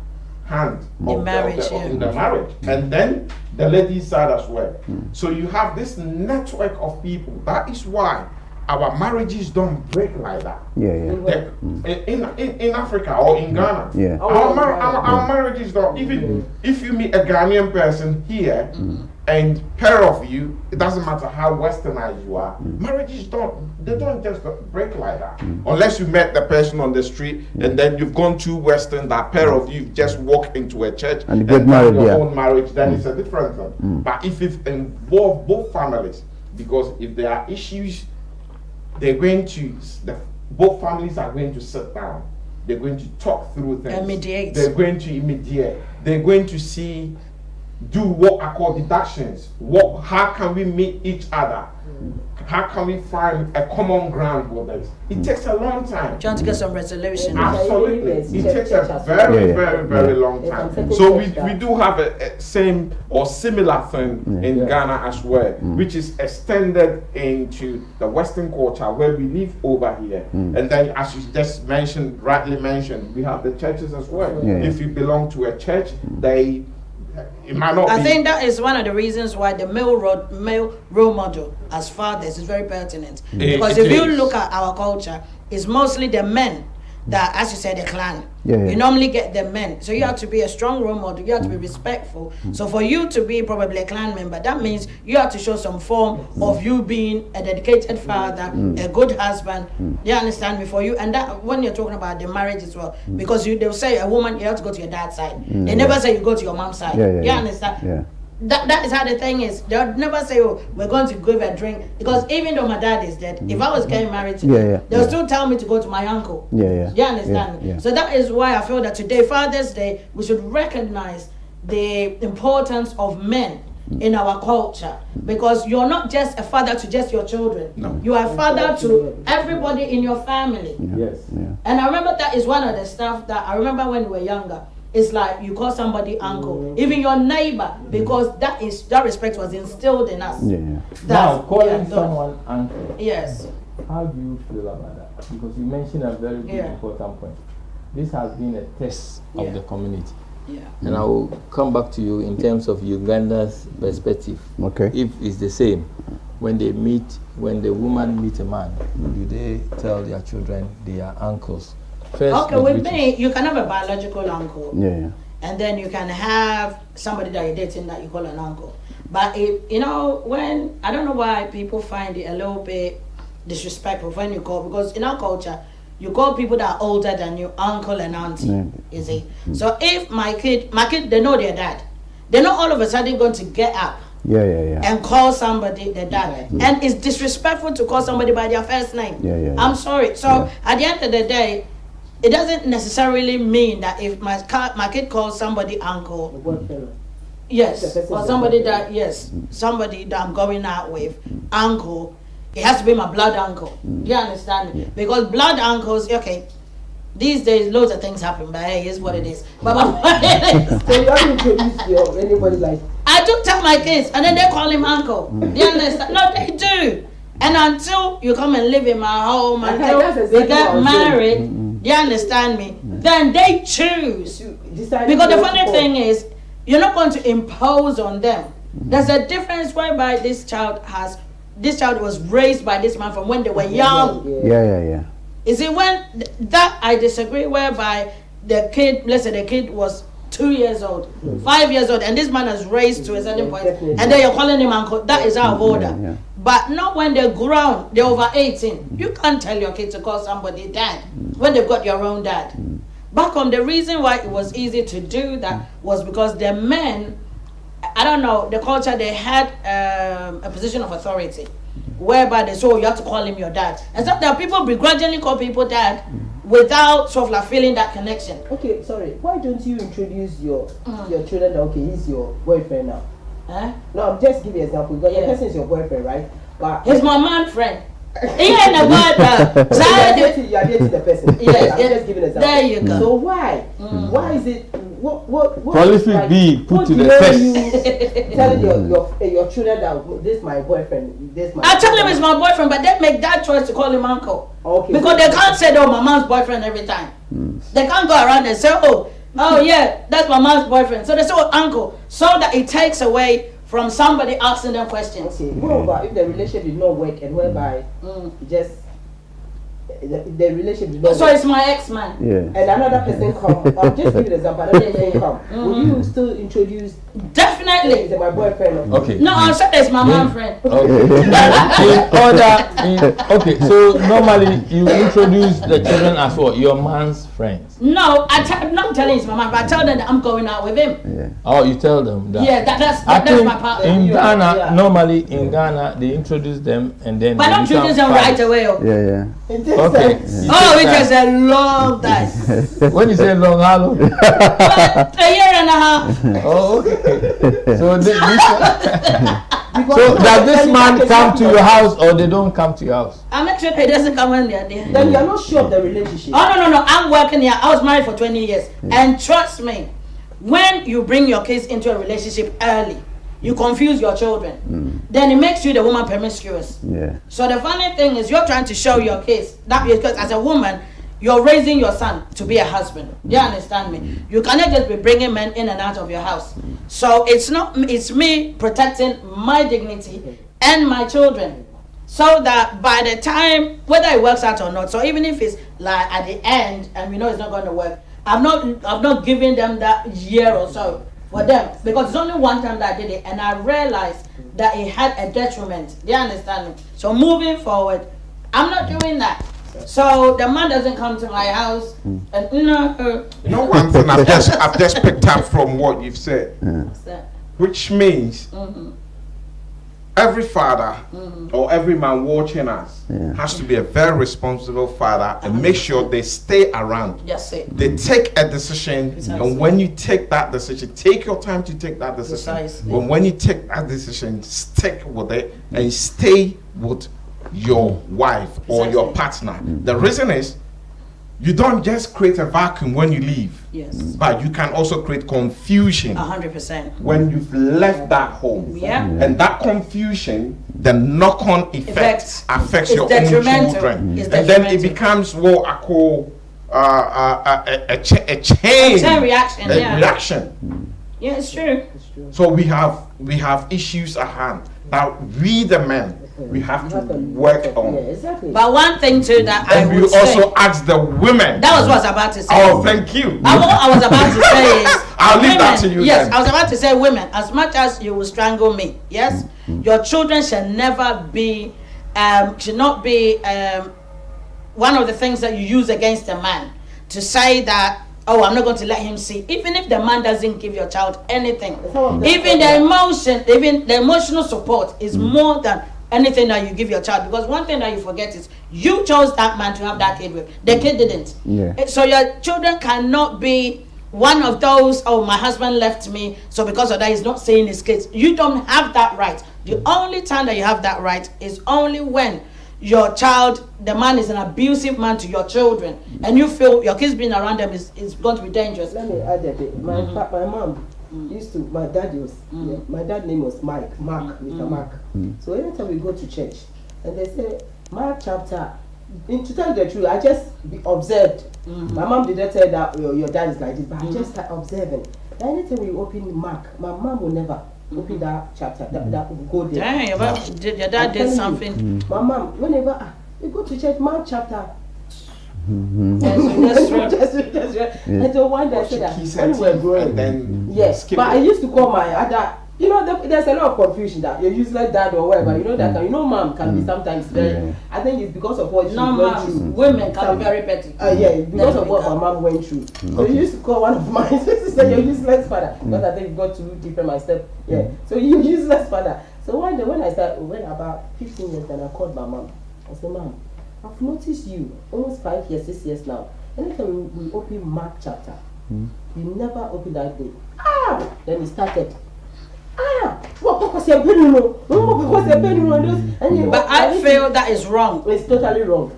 hand in the marriage, and then the ladies side as well. So you have this network of people. That is why our marriages don't break like that. In Africa or in Ghana, our marriages don't. Even if you meet a Ghanaian person here, and pair of you, it doesn't matter how westernized you are, marriages don't just break like that. Unless you met the person on the street and then you've gone too western, that pair of you just walk into a church and get married, your own marriage, then it's a different thing. But if it involves both families, because if there are issues, they're going to, both families are going to sit down, they're going to talk through things, mediate. They're going to mediate, they're going to do what I call deductions. How can we meet each other? How can we find a common ground with this? It takes a long time. Trying to get some resolution. Absolutely. It takes a very long time. So we do have a same or similar thing in Ghana as well, which is extended into the Western culture where we live over here. And then, as you just rightly mentioned, we have the churches as well. If you belong to a church, it might not I think that is one of the reasons why the male role model as fathers is very pertinent. Because if you look at our culture, it's mostly the men that, as you said, the clan. You normally get the men. So you have to be a strong role model. You have to be respectful. So for you to be probably a clan member, that means you have to show some form of you being a dedicated father, a good husband. You understand me? For you, and that when you're talking about the marriage as well, because they'll say a woman, you have to go to your dad's side. They never say you go to your mom's side. You understand? That is how the thing is. They'll never say, oh, we're going to give a drink. Because even though my dad is dead, if I was getting married today, they'll still tell me to go to my uncle. You understand me? So that is why I feel that today, Father's Day, we should recognize the importance of men in our culture. Because you're not just a father to just your children. No. You are a father to everybody in your family. And I remember that is one of the stuff that I remember when we were younger. It's like you call somebody uncle, even your neighbor, because that respect was instilled in us. Now, calling someone uncle. Yes. How do you feel about that? Because you mentioned a very important point. This has been a test of the community. And I will come back to you in terms of Uganda's perspective. If it's the same, when the woman meets a man, do they tell their children they are uncles? First, with me, you can have a biological uncle. And then you can have somebody that you're dating that you call an uncle. But when I don't know why people find it a little bit disrespectful when you call, because in our culture, you call people that are older than you uncle and auntie. You see? So if my kid, they know their dad. They're not all of a sudden going to get up and call somebody their dad. And it's disrespectful to call somebody by their first name. I'm sorry. So at the end of the day, it doesn't necessarily mean that if my kid calls somebody uncle, or somebody that I'm going out with, uncle, it has to be my blood uncle. Do you understand me? Yeah. Because blood uncles, okay, these days loads of things happen, but hey, it's what it is. But my point is, So you haven't introduced your anybody like I do tell my kids, and then they call him uncle. Do you understand? No, they do. And until you come and live in my home, Okay, until that's we exactly get what I'm saying. married, do you understand me? Then they choose. to decide? Because the who to funny call? thing is, you're not going to impose on them. There's a difference whereby this child was raised by this man from when they were young. Yeah. You see, when that I disagree, whereby the kid, let's say the kid was 2 years old, 5 years old, and this man has raised to a certain point, Definitely. and then you're calling him uncle. That is out of order. Yeah. But not when they're grown, they're over 18. You can't tell your kid to call somebody dad when they've got your own dad. Back on, the reason why it was easy to do that was because the men, I don't know, the culture, they had a position of authority whereby they say, oh, you have to call him your dad. And so there are people begrudgingly call people dad without sort of like feeling that connection. Okay, sorry. Why don't you introduce your children that okay, he's your boyfriend now? Huh? No, I'm just giving an example. Because Yeah. the person is your boyfriend, right? But He's my man friend. He ain't a word. so you are dating the person. Yes, I'm yes. just giving an example. There you go. So why? Why is it? What? Prolific like, B, put what to the made test. you telling your children that this my boyfriend, this my. I tell him it's my boyfriend, but they make that choice to call him uncle. Okay. Because they can't say, oh, my mom's boyfriend every time. They can't go around and say, oh yeah, that's my mom's boyfriend. So they say, oh, uncle, so that it takes away from somebody asking them questions. Okay. What about if the relationship did not work and whereby it just the relationship did not So work it's my ex-man. Yeah. and another person come? I'm just giving an example. Another person come. Will you still introduce? Definitely. Is my boyfriend? Okay. No, I said it's my man friend. Okay, so normally you introduce the children as what? Your man's friends. No, I'm not telling it's my man, but I tell them that I'm going out with him. Yeah. Oh, you tell them that. Yeah, that's I think my partner. in You are- Ghana, yeah. normally in Ghana, they introduce them and then But they don't become introduce them right fathers. away. Oh, Yeah. It takes Okay. sense. You oh take it takes time. a long time. When you say long, how long? A year and a half. Oh, okay. So this Because so does this then you man can come say to your house or they don't come to your house? I make sure he doesn't come when they're there. Then you are not sure of the relationship. Oh no, I'm working here. I was married for 20 years. And trust me, when you bring your kids into a relationship early, you confuse your children. Then it makes you the woman promiscuous. Yeah. So the funny thing is you're trying to show your kids that because as a woman, you're raising your son to be a husband. Do you understand me? You cannot just be bringing men in and out of your house. So it's me protecting my dignity and my children. So that by the time, whether it works out or not, so even if it's like at the end and we know it's not going to work, I'm not giving them that year or so for them, because it's only one time that I did it and I realized that it had a detriment. Do you understand me? So moving forward, I'm not doing that. So the man doesn't come to my house and You know one thing I've just picked up from what you've said, what's that? which means every father or every man watching us has to be a very responsible father and make sure they stay around. Just say They take a decision, Precisely. and when you take that decision, take your time to take that decision. Precisely. When you take that decision, stick with it and stay with your wife or your partner. The reason is you don't just create a vacuum when you leave, yes, but you can also create confusion 100%. when you've left that home. Yeah. And that confusion, the knock-on effect Effect affects is your own detrimental. children. It's And then it detrimental. becomes what I call a chain Chain reaction, yeah. reaction. Yeah, it's true. So we have issues at hand that we the men we have to work Yeah, on. exactly. But one thing too that I And we would say, also ask the women. that was what I was about to say. Oh, thank you. What I was about to say is, I'll leave that women- to you Yes, then. I was about to say, women, as much as you will strangle me, yes, your children shall never be, should not be one of the things that you use against a man to say that, oh, I'm not going to let him see. Even if the man doesn't give your child anything, even the emotional support is more than anything that you give your child. Because one thing that you forget is you chose that man to have that kid with. The kid didn't. Yeah. So your children cannot be one of those, oh, my husband left me, so because of that he's not seeing his kids. You don't have that right. The only time that you have that right is only when your child, the man is an abusive man to your children, and you feel your kids being around them is going to be dangerous. Let me add a bit. My mom used to, my dad name was Mark with a Mark. So anytime we go to church and they say Mark chapter, to tell the truth, I just observed. My mom didn't tell that your dad is like this, but I just started observing. Anytime we open Mark, my mom will never open that chapter. That will go there. Dang, your dad did something. My mom, whenever we go to church, Mark chapter. That's right. And so one day I said that when we were growing, yes, but I used to call my other. You know, there's a lot of confusion that you're useless dad or whatever. You know that mom can be sometimes very. I think it's because of what she went through. Women can be very petty. Yeah, because of what my mom went through. So you used to call one of my sisters say you're useless father, because I think you got too deep in my step. Yeah, so you useless father. So one day when about 15 years, then I called my mom. I said, Mom, I've noticed you almost 5 years, 6 years now. Anytime we open Mark chapter, you never open that day. Then he started. But I feel that is wrong. It's totally wrong.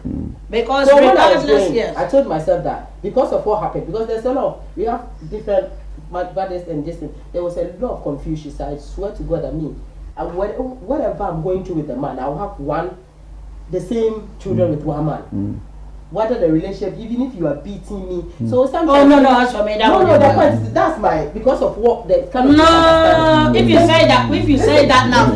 Because so regardless, I told myself that because of what happened, because there's a lot we have different fathers and this thing, there was a lot of confusion. So I swear to God, whatever I'm going through with the man, I'll have the same children with one man. Whether the relationship, even if you are beating me, so sometimes. That's for me. That's my because of what the kind of. No, if you say that now,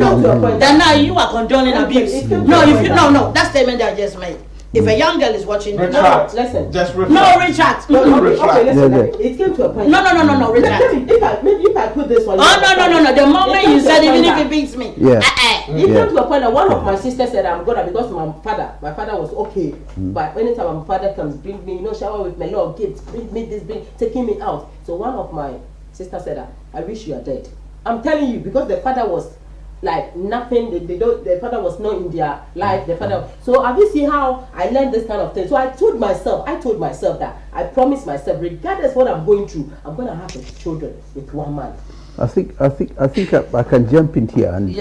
then now you are condoning abuse. No, that statement that I just made. If a young girl is watching, listen. Just retract. No, retract. Okay, listen. It came to a point. No, retract. If I put this one. No. The moment you said, even if it beats me. It came to a point that one of my sisters said, I'm gonna, because my father was okay. But anytime my father comes, bring me, shower with my Lord, gifts, bring me this, taking me out. So one of my sisters said, I wish you are dead. I'm telling you, because the father was like nothing, the father was not in their life, so have you seen how I learned this kind of thing? So I told myself that I promised myself, regardless what I'm going through, I'm gonna have children with one man. I think I can jump in here and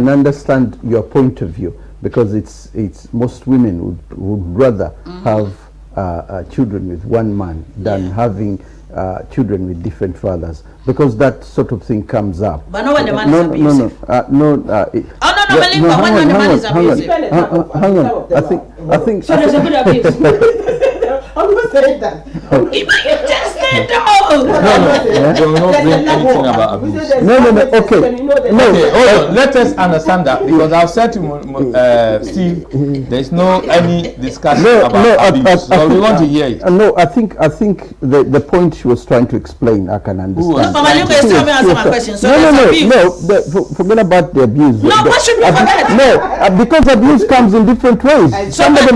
understand your point of view, because it's most women would rather have children with one man than having children with different fathers, because that sort of thing comes up. But not when the man is abusive. When the man is abusive. Hang on. I think. So there's a good abuse. I'm not saying that. You just said no. We're not doing anything about abuse. Okay. Let us understand that, because I've said to Steve, there's no any discussion about abuse. So we want to hear it. No, I think the point she was trying to explain, I can understand. Forget about the abuse. No, what should we forget? No, because abuse comes in different ways. Somebody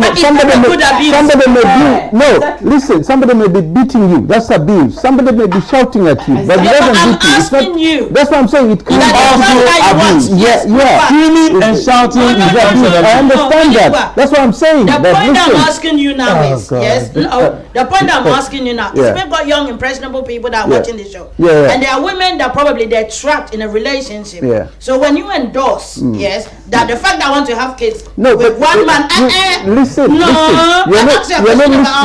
may be beating you. That's abuse. Somebody may be shouting at you, but that's what I'm saying. It can also abuse. Yeah. Screaming and shouting. I understand that. That's what I'm saying. The point I'm asking you now is the point I'm asking you now is we've got young impressionable people that are watching this show, and there are women that probably they're trapped in a relationship. So when you endorse, that the fact that I want to have kids with one man,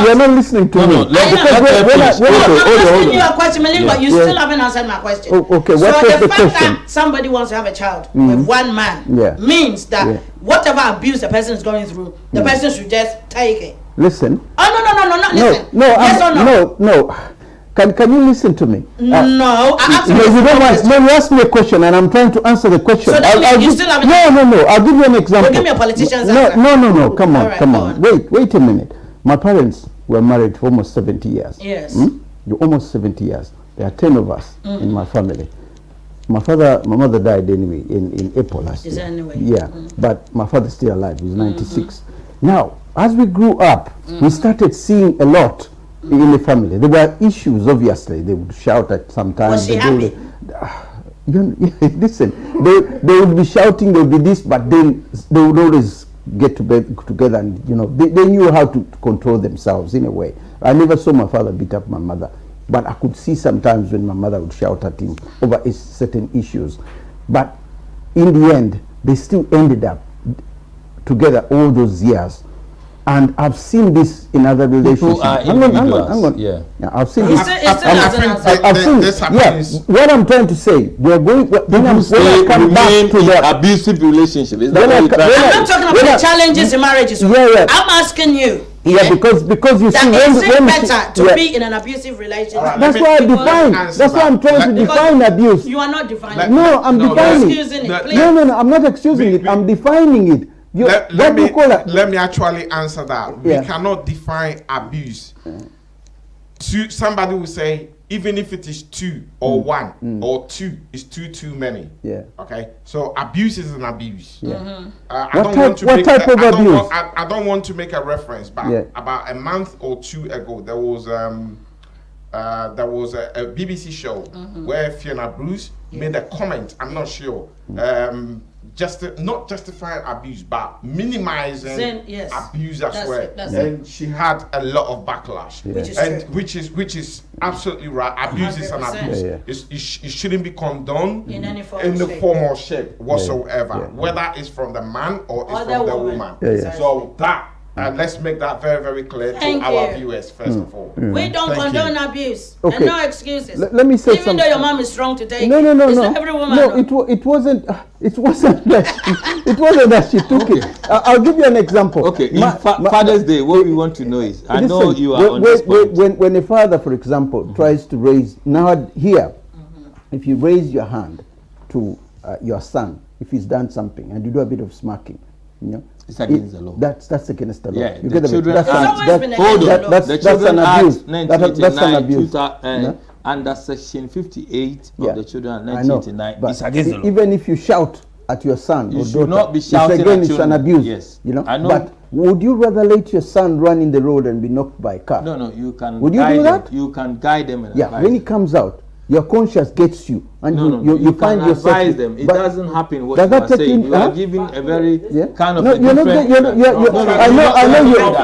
you're not listening to me. I'm asking you a question, but you still haven't answered my question. Okay, so the fact that somebody wants to have a child with one man means that whatever abuse the person is going through, the person should just take it. Listen. Not listen. No. Can you listen to me? No, I asked you. You don't want. No, you asked me a question, and I'm trying to answer the question. So you still haven't. No. I'll give you an example. Well, give me a politician's answer. No. Come on. Wait a minute. My parents were married for almost 70 years. Yes. Almost 70 years. There are 10 of us in my family. My mother died anyway in April last year. Anyway. Yeah, but my father's still alive. He's 96. Now, as we grew up, we started seeing a lot in the family. There were issues, obviously. They would shout at sometimes. Was she happy? Listen, they would be shouting, there would be this, but then they would always get together, and they knew how to control themselves in a way. I never saw my father beat up my mother. but I could see sometimes when my mother would shout at him over certain issues. But in the end, they still ended up together all those years. And I've seen this in other relationships. Hang on. Yeah. I've seen It's this. still I've seen this happens. what I'm trying to say, we're going. When I come back to the abusive relationship, is When that I what ca- you're I'm trying not talking about when the I- challenges in marriages. Yeah. I'm asking you. yeah, because you see, That is it when better to yeah. be in an abusive relationship? That's why I define. answer That's why I'm that. trying to Because define abuse. You are not defining. No, I'm defining. Excusing it, please. No, I'm not excusing it. I'm defining it. What do you call it? Let me actually answer that. Yeah. We cannot define abuse. Somebody will say, even if it is 2 or 1 or 2 is too many. Yeah. Okay. So abuse is an abuse. Yeah. What type of abuse? I don't want to make a reference, but Yeah. about a month or 2 ago, there was a BBC show where Fiona Bruce made a comment. I'm not sure. Not justifying abuse, but minimizing Yes. abuse as That's well. it, that's And she had a lot of backlash, Which is and true. which is absolutely right. Abuse is an 100%. abuse. Yeah. It shouldn't be condoned In any form in or the shape. form or shape whatsoever, Yeah. whether it's from the man or it's Or from the the woman. woman. Yeah. So that let's make that very, very clear Thank to our you. viewers first of all. We don't Thank condone you. abuse. Okay. And no excuses. Let me say Even something. though your mom is strong to take No. it. It's not every woman. No, it wasn't. It wasn't that. It wasn't that she took it. I'll give you an example. Okay, Father's Day, what we want to know is, I know Listen, you are on this point. when a father, for example, tries to raise now here, if you raise your hand to your son, if he's done something and you do a bit of smacking, you know, It's against the law. That's against the law. Yeah, You the get it? Children That's Act- an- It's always that- been that- against the that- law. that's The that's an Children Act abuse. That's an 1989, abuse. 2000, you know? under section 58 Yeah. of the Children Act I know, 1989, but it's against the law. even if you shout at your son You or should daughter, not be it's shouting again, at it's an children. abuse. Yes. You know? I know. But would you rather let your son run in the road and be knocked by a car? No, you can Would you guide do them. that? You can guide them and Yeah, advise when he them. comes out, your conscience gets you, and No, you you find can yourself. advise them. It but doesn't happen what does you that are take saying. in- You are huh? giving a very Yeah. kind of No, a you're not different... get- you're- I know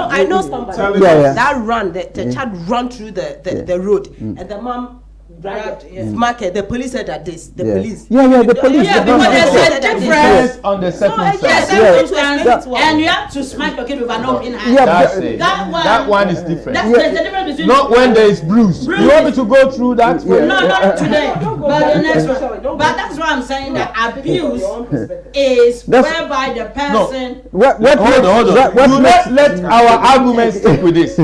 I know somebody Yeah. that run the child run through the road and the mom grabbed market. The police said that this. The Yeah. police. Yeah, the police. Yeah, the because police. there's a difference. on the circumstance. Yes, Yeah. circumstance, and you have to smack your kid with an open hand. Yeah, That's but- it. That one is different. There's a difference between Not when there is bruise. You want me to go through that? Yeah. No, not today, but the next one. But that's why I'm saying that abuse is That's- whereby the person. What Hold on. what Do makes- not let our arguments stick with this.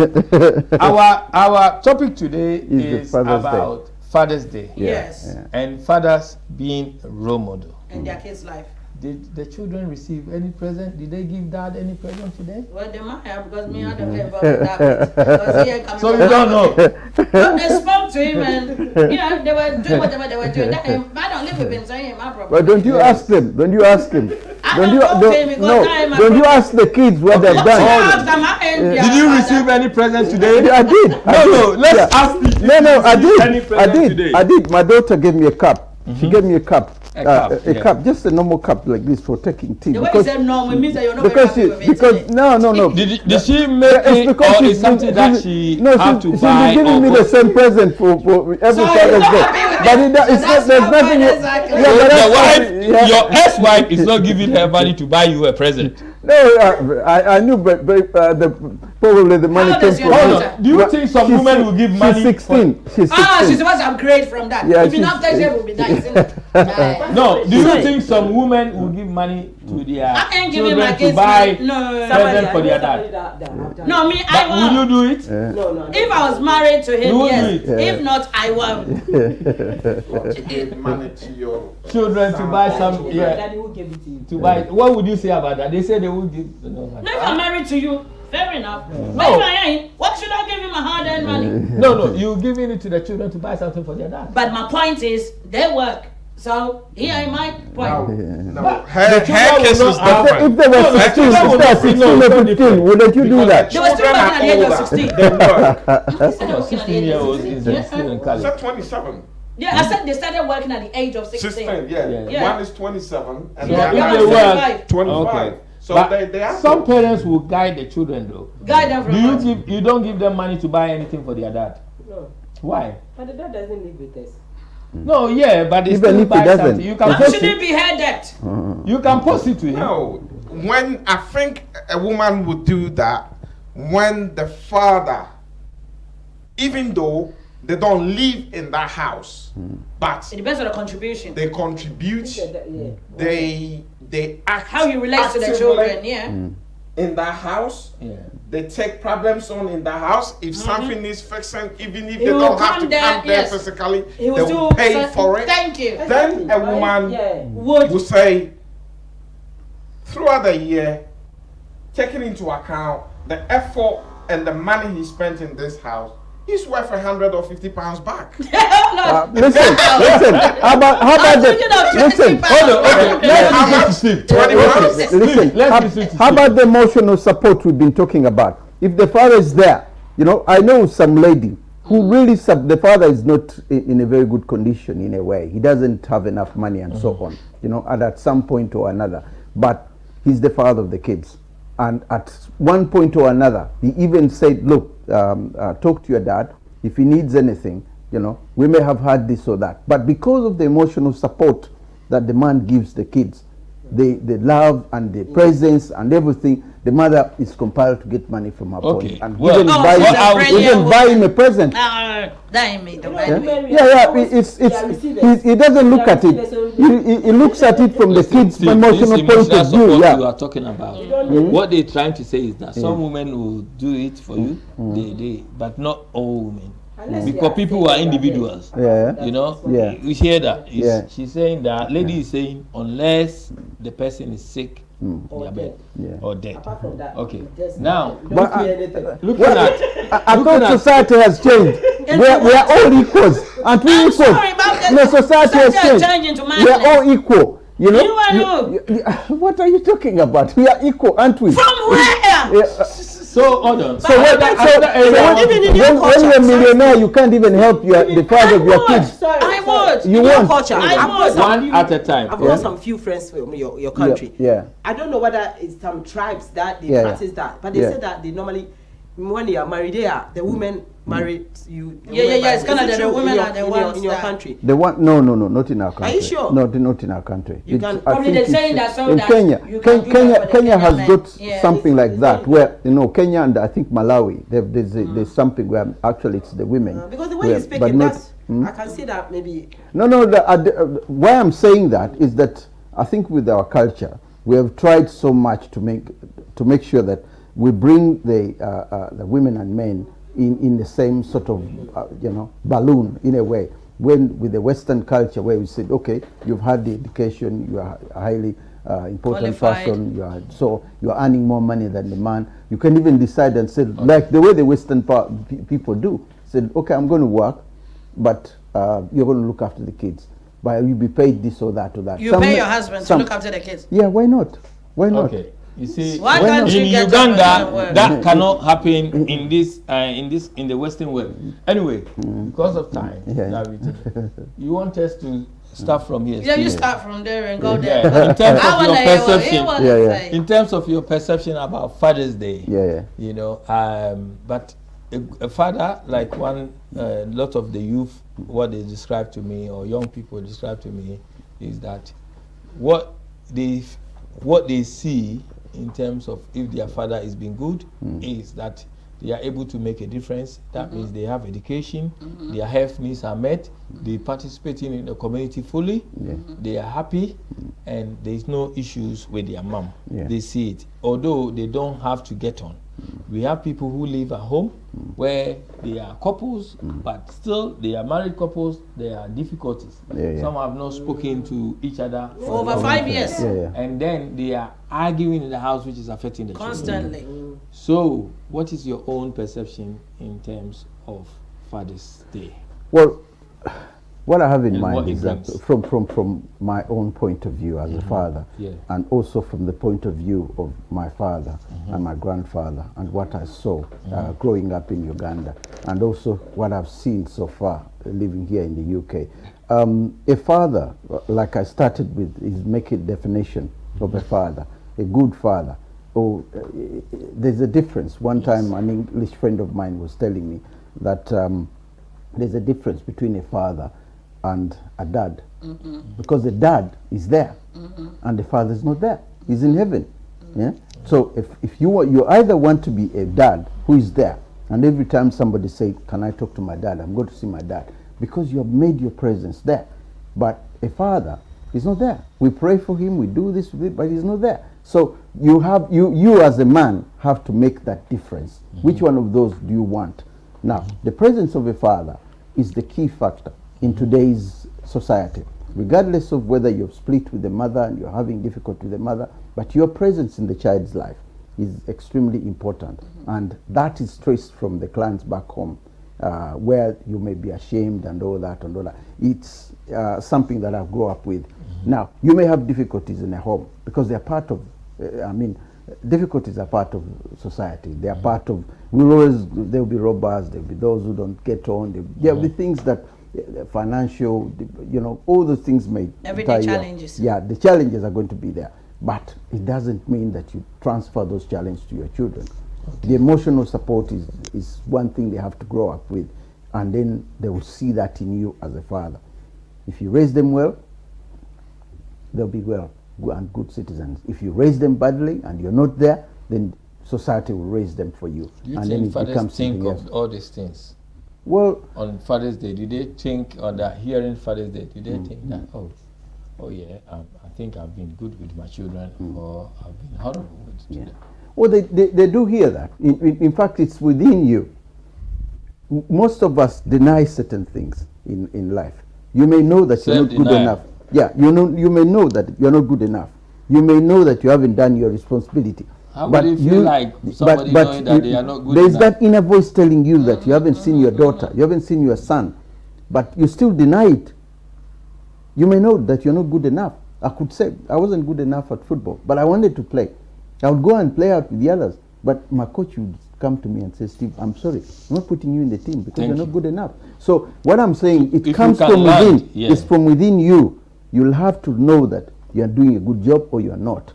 Our topic today Is is the Father's about Father's Day. Yes, And fathers being a role model. in their kid's life. Did the children receive any present? Did they give dad any present today? Well, they might have because me, I don't get involved in that bit. Because he ain't coming So from you don't my know. pocket. But they spoke to him and, you know, they were doing whatever they were doing. That ain't, I don't live with him, so it ain't my problem. But don't you ask them? Don't you ask him? I Don't don't you? know him because No. I am a Don't you problem. ask the kids what they've What done? you ask them, I ain't their Did you father. receive any present today? Yeah, I did. No, let's ask the No, I Any did. present today? I did. My daughter gave me a cup. She gave me a cup. A cup, A yeah. cup, just a normal cup like this for taking tea. The way you said no, it means that you're not very because happy she, with it. because isn't it? no. Did she make It's it, because or she's is something been- that she no, have to she's buy? been giving me or the same present for every So Father's you're not Day. happy with But it. it's So not, that's there's not nothing. fine, exactly. Yeah, but your that's wife, yeah. your ex-wife is not giving her money to buy you a present. No, I knew, but probably the money How came does your from. Hold daughter- on. Do you think some She's women will give money? She's 16. She's 16. Ah, she's supposed to upgrade from that. Yeah, Even she's- after she will be nice, isn't it? Aye. No. Do you think some women will give money to their I ain't giving my children to kids buy money. No. present for their dad? No, me, But I will you won't. do it? No. If I was married to him, You would yes. do If not, I won't. To give money to your Children to buy some, yeah, Daddy who gave it to you. to buy. What would you say about that? They say they will give. No, if I'm married to you, fair enough. But if I ain't, what should I give him my hard-earned money? No, you giving it to the children to buy something for their dad. But my point is, they work. So here is my point. No, her children case will is not have- If they were No, 16, the children will not be- 16 no, or it's not 15, different. wouldn't you do Because that? They were still children working at the age of are 16. older. They work. They started working at the age 16-year-old of is 16. still in Is college. that 27? Yeah, I said they started working at the age of 16. 16, yeah. Yeah. One is 27 and So the Yeah, if yeah, other they is work, 25. 25. Okay. So But they have some to. parents will guide the children though. Guide them from Do what? you don't give them money to buy anything for their dad? Why? But the dad doesn't live with us. No, yeah, but it's Even still if he buy doesn't. something. You can Why post should it it. be headed? You can post it to him. No, when I think a woman would do that, when the father, even though they don't live in that house, but It depends on the contribution. they contribute, Yeah. they act How he relates to the actively children, yeah. in that house. Yeah. They take problems on in the house. If something needs fixing, even if He they will don't have come to there, come there yes. physically, He they will will do pay so- for it. Thank you. Then a woman Yeah. will say, throughout the year, taking into account the effort and the money he spent in this house, he's worth £150 back. Listen. How about thinking of the listen? 20 pounds. Okay, How much? let's listen. 20 pounds? Listen. Let's listen to How about the emotional support we've been talking about? If the father is there, you know, I know some lady who really the father is not in a very good condition in a way. He doesn't have enough money and so on, you know, and at some point or another. But he's the father of the kids. And at one point or another, he even said, look, talk to your dad. If he needs anything, you know, we may have had this or that. But because of the emotional support that the man gives the kids, the love and the presence and everything, the mother is compelled to get money from her Okay. pocket and Well, even Oh, buy, she's a him, friend, even yeah, buy him a present. That ain't me. Don't Yeah, mind me. He doesn't look at it. He looks at it from the kids' emotional point of view. You Yeah. are talking about. What they're trying to say is that some women will do it for you, but not all women. Unless you Because are people are saying that, individuals. Yeah. You know, Yeah. we hear that. Yeah. She's saying that, lady is saying, unless the person is sick, in their bed, Yeah. or dead. Apart from that, Okay. you just Now, don't But see anything. looking at, I thought society has changed. We are all equals. Aren't we I'm equal? sorry about that. No, society has changed. Changing to We are all equal. You know? You and What are you talking about? We are equal, aren't we? From where? Yeah, so, hold on. So when you're a millionaire, you can't even help the father of your kids. Sorry, I would. You in your won't. culture, I I've got would. some One few- at a time. I've Yeah. got some few friends from your country. Yeah. I don't know whether it's some tribes that they Yeah. practice that, but they Yeah. say that they normally, when they are married, the women marry you. the Yeah, women yeah, it's marry- Canada, Is it the true women in your- are the in your- ones in your that- country. The one, no, not in our country. sure? Not in our country. You It's- can- I Probably think they're saying it's- that so in that Kenya, you can do that Kenya, for the Kenya Kenyan has men. got Yeah. something like It's that, not- where Kenya and I think Malawi, there's something where actually it's the women. Because the way where- you speak but it, not- that's, I can see that maybe. No, why I'm saying that is that I think with our culture, we have tried so much to make sure that we bring the women and men in the same sort of balloon in a way. When with the Western culture, where we said, okay, you've had the education, you are a highly important Qualified. person, you are earning more money than the man. You can even decide and say, like the way the Western people do, said, okay, I'm going to work, but you're going to look after the kids. But you'll be paid this or that or that. You pay your husband to look after the kids. Yeah, why not? Why not? Okay. You see, Why Why can't not? you in get up and Uganda, work? that cannot happen in the Western world. Anyway, because of time, Yeah. David, you want us to start from here. Yeah, you Steve? start from there and go Yeah, there. in terms I of your wanna hear what perception, he wanna Yeah. say. in terms of your perception about Father's Day, Yeah. you know, but a father, like a lot of the youth, what they describe to me, or young people describe to me, is that what they see in terms of if their father is being good is that they are able to make a difference. That means they have education, their health needs are met, they participating in the community fully, they are happy, and there is no issues with their mom. Yeah. They see it, although they don't have to get on. We have people who live at home where they are couples, but still they are married couples. There are difficulties. Yeah. Some have not spoken to each other For over 5 years. Yeah. and then they are arguing in the house, which is affecting the children. Constantly. So, what is your own perception in terms of Father's Day? Well, what I have in And what mind it is that brings. from my own point of view as a father, Yeah. and also from the point of view of my father and my grandfather, and what I saw growing up in Uganda, and also what I've seen so far living here in the UK. A father, like I started with, is make a definition of a father, a good father. There's a difference. One time an English friend of mine was telling me that there's a difference between a father and a dad. Because the dad is there and the father is not there. He's in heaven. Yeah. So if you either want to be a dad who is there, and every time somebody say, "Can I talk to my dad?" I'm going to see my dad, because you have made your presence there. But a father is not there. We pray for him, we do this, but he's not there. So you as a man have to make that difference. Which one of those do you want? Now, the presence of a father is the key factor in today's society, regardless of whether you've split with the mother and you're having difficulty with the mother, but your presence in the child's life is extremely important. And that is traced from the clans back home, where you may be ashamed and all that and all that. It's something that I've grown up with. Now, you may have difficulties in a home because they're part of, difficulties are part of society. They are part of, there'll be robbers, there'll be those who don't get on, there'll be things that, financial, all those things may everyday challenges. Yeah, the challenges are going to be there. But it doesn't mean that you transfer those challenges to your children. The emotional support is one thing they have to grow up with, and then they will see that in you as a father. If you raise them well, they'll be well and good citizens. If you raise them badly and you're not there, then society will raise them for you. Do you and think then it fathers becomes think something of all these things? Well, on Father's Day, do they think, on that hearing Father's Day, do they think that, oh yeah, I think I've been good with my children, or I've been horrible with children? Well, they do hear that. In fact, it's within you. Most of us deny certain things in life. You may know that you're not good enough. Yeah, you may know that you're not good enough. You may know that you haven't done your responsibility. How would you feel like somebody knowing that they are not good there's enough? that inner voice telling you that you haven't seen your daughter, you haven't seen your son, but you still deny it. You may know that you're not good enough. I could say I wasn't good enough at football, but I wanted to play. I would go and play out with the others, but my coach would come to me and say, "Steve, I'm sorry, I'm not putting you in the team because you're not good enough." So what I'm saying, it comes from within. It's from within you. You'll have to know that you're doing a good job or you're not.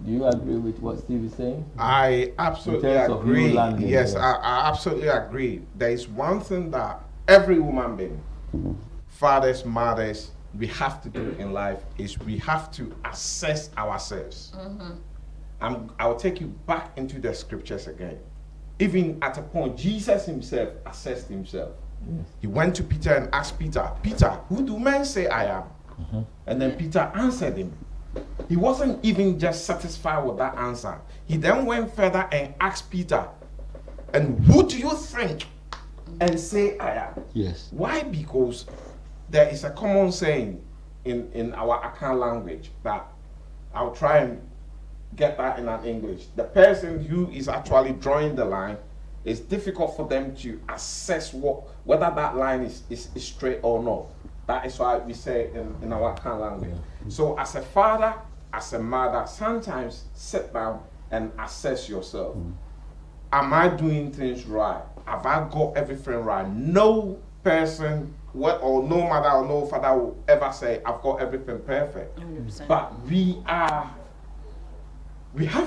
Do you agree with what Steve is saying? I absolutely agree. Yes, I absolutely agree. There is one thing that every woman being, fathers, mothers, we have to do in life is we have to assess ourselves. I'll take you back into the scriptures again. Even at a point, Jesus himself assessed himself. He went to Peter and asked Peter, "Peter, who do men say I am?" And then Peter answered him. He wasn't even just satisfied with that answer. He then went further and asked Peter, "And who do you think and say I am?" Yes. Why? Because there is a common saying in our Akan language that I'll try and get that in an English. The person who is actually drawing the line, it's difficult for them to assess whether that line is straight or not. That is why we say in our Akan language. So as a father, as a mother, sometimes sit down and assess yourself. Am I doing things right? Have I got everything right? No person, or no mother or no father will ever say, "I've got everything perfect." 100%. But we have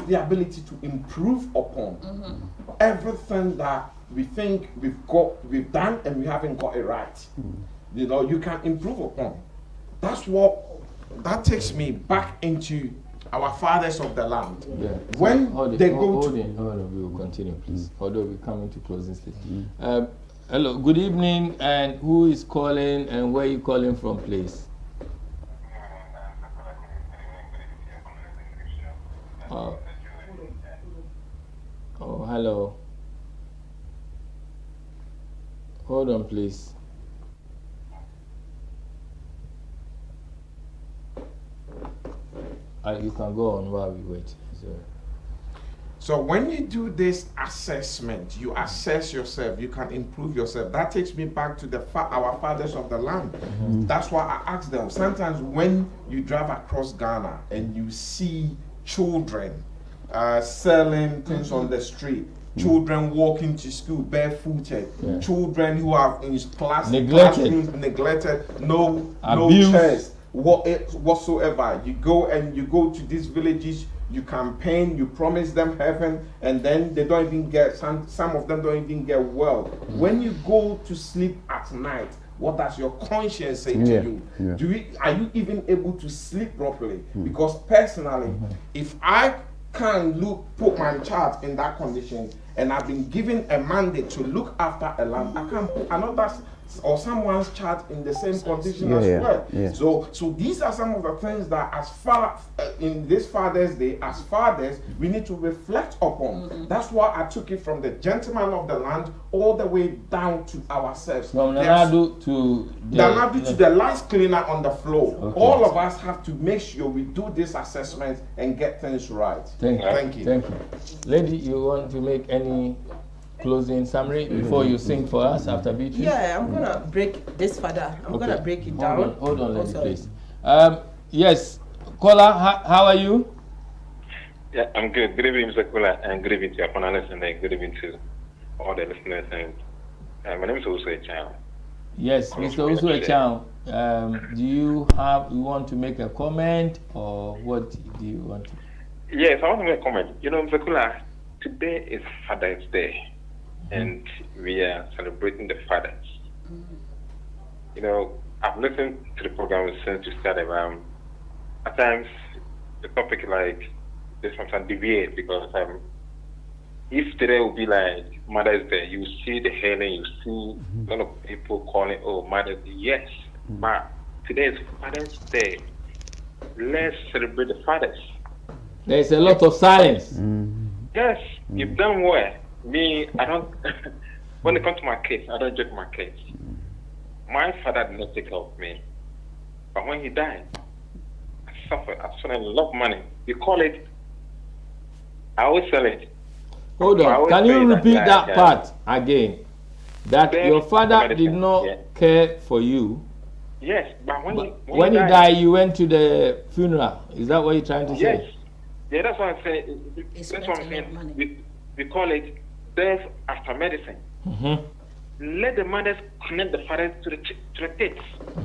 the ability to improve upon everything that we think we've done and we haven't got it right. You can improve upon. That takes me back into our fathers of the land. Yeah. When hold on, we will continue, please. Although we're coming to closing stage. Hello, good evening, and who is calling and where are you calling from, please? Oh, hello. Hold on, please. You can go on while we wait. So when you do this assessment, you assess yourself, you can improve yourself. That takes me back to our fathers of the land. That's why I ask them, sometimes when you drive across Ghana and you see children selling things on the street, children walking to school barefooted, children who are in classrooms neglected, no chairs whatsoever. You go to these villages, you campaign, you promise them heaven, and then they don't even get, some of them don't even get well. When you go to sleep at night, what does your conscience say to you? Are you even able to sleep properly? Because personally, if I can't put my child in that condition, and I've been given a mandate to look after a lamb, I can't put another or someone's child in the same condition as well. So these are some of the things that, as far in this Father's Day, as fathers, we need to reflect upon. That's why I took it from the gentleman of the land all the way down to ourselves. From Nanadu to the last cleaner on the floor. All of us have to make sure we do this assessment and get things right. Thank you. Lady, you want to make any closing summary before you sing for us after Beatrice? Yeah, I'm gonna break this further. I'm gonna break it down. Hold on, lady, please. Yes, Kola, how are you? Yeah, I'm good. Good evening, Mr. Kola, and good evening to your panelists, and good evening to all the listeners. And my name is Osu Echan. Yes, Mr. Osu Echan. Do you want to make a comment, or what do you want to? Yes, I want to make a comment. You know, Mr. Kola, today is Father's Day. And we are celebrating the fathers. You know, I've listened to the program since we started. At times, the topic like this sometimes deviate because if today will be like Mother's Day, you see the hailing, you see a lot of people calling, oh, Mother's Day. Yes, but today is Father's Day. Let's celebrate the fathers. There's a lot of silence. Yes, you've done well. Me, I don't, when it comes to my kids, I don't judge my kids. My father did not take care of me. But when he died, I suffered. I spent a lot of money. You call it, I always sell it. Hold on, can you repeat that part again? That your father did not care for you? Yes, but when he died, you went to the funeral. Is that what you're trying to say? Yes. Yeah, that's what I'm saying. That's what I'm saying. We call it death after medicine. Let the mothers connect the fathers to the kids.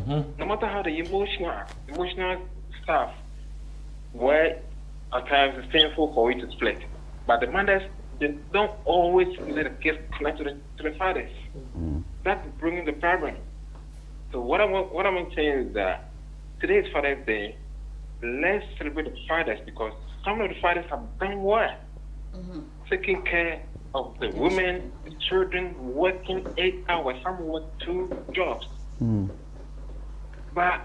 No matter how the emotional stuff, where at times it's painful for you to split, but the mothers, they don't always let the kids connect to the fathers. That's bringing the problem. So what I'm saying is that today is Father's Day. Let's celebrate the fathers because some of the fathers have done well. Taking care of the women, the children, working 8 hours, some work 2 jobs. But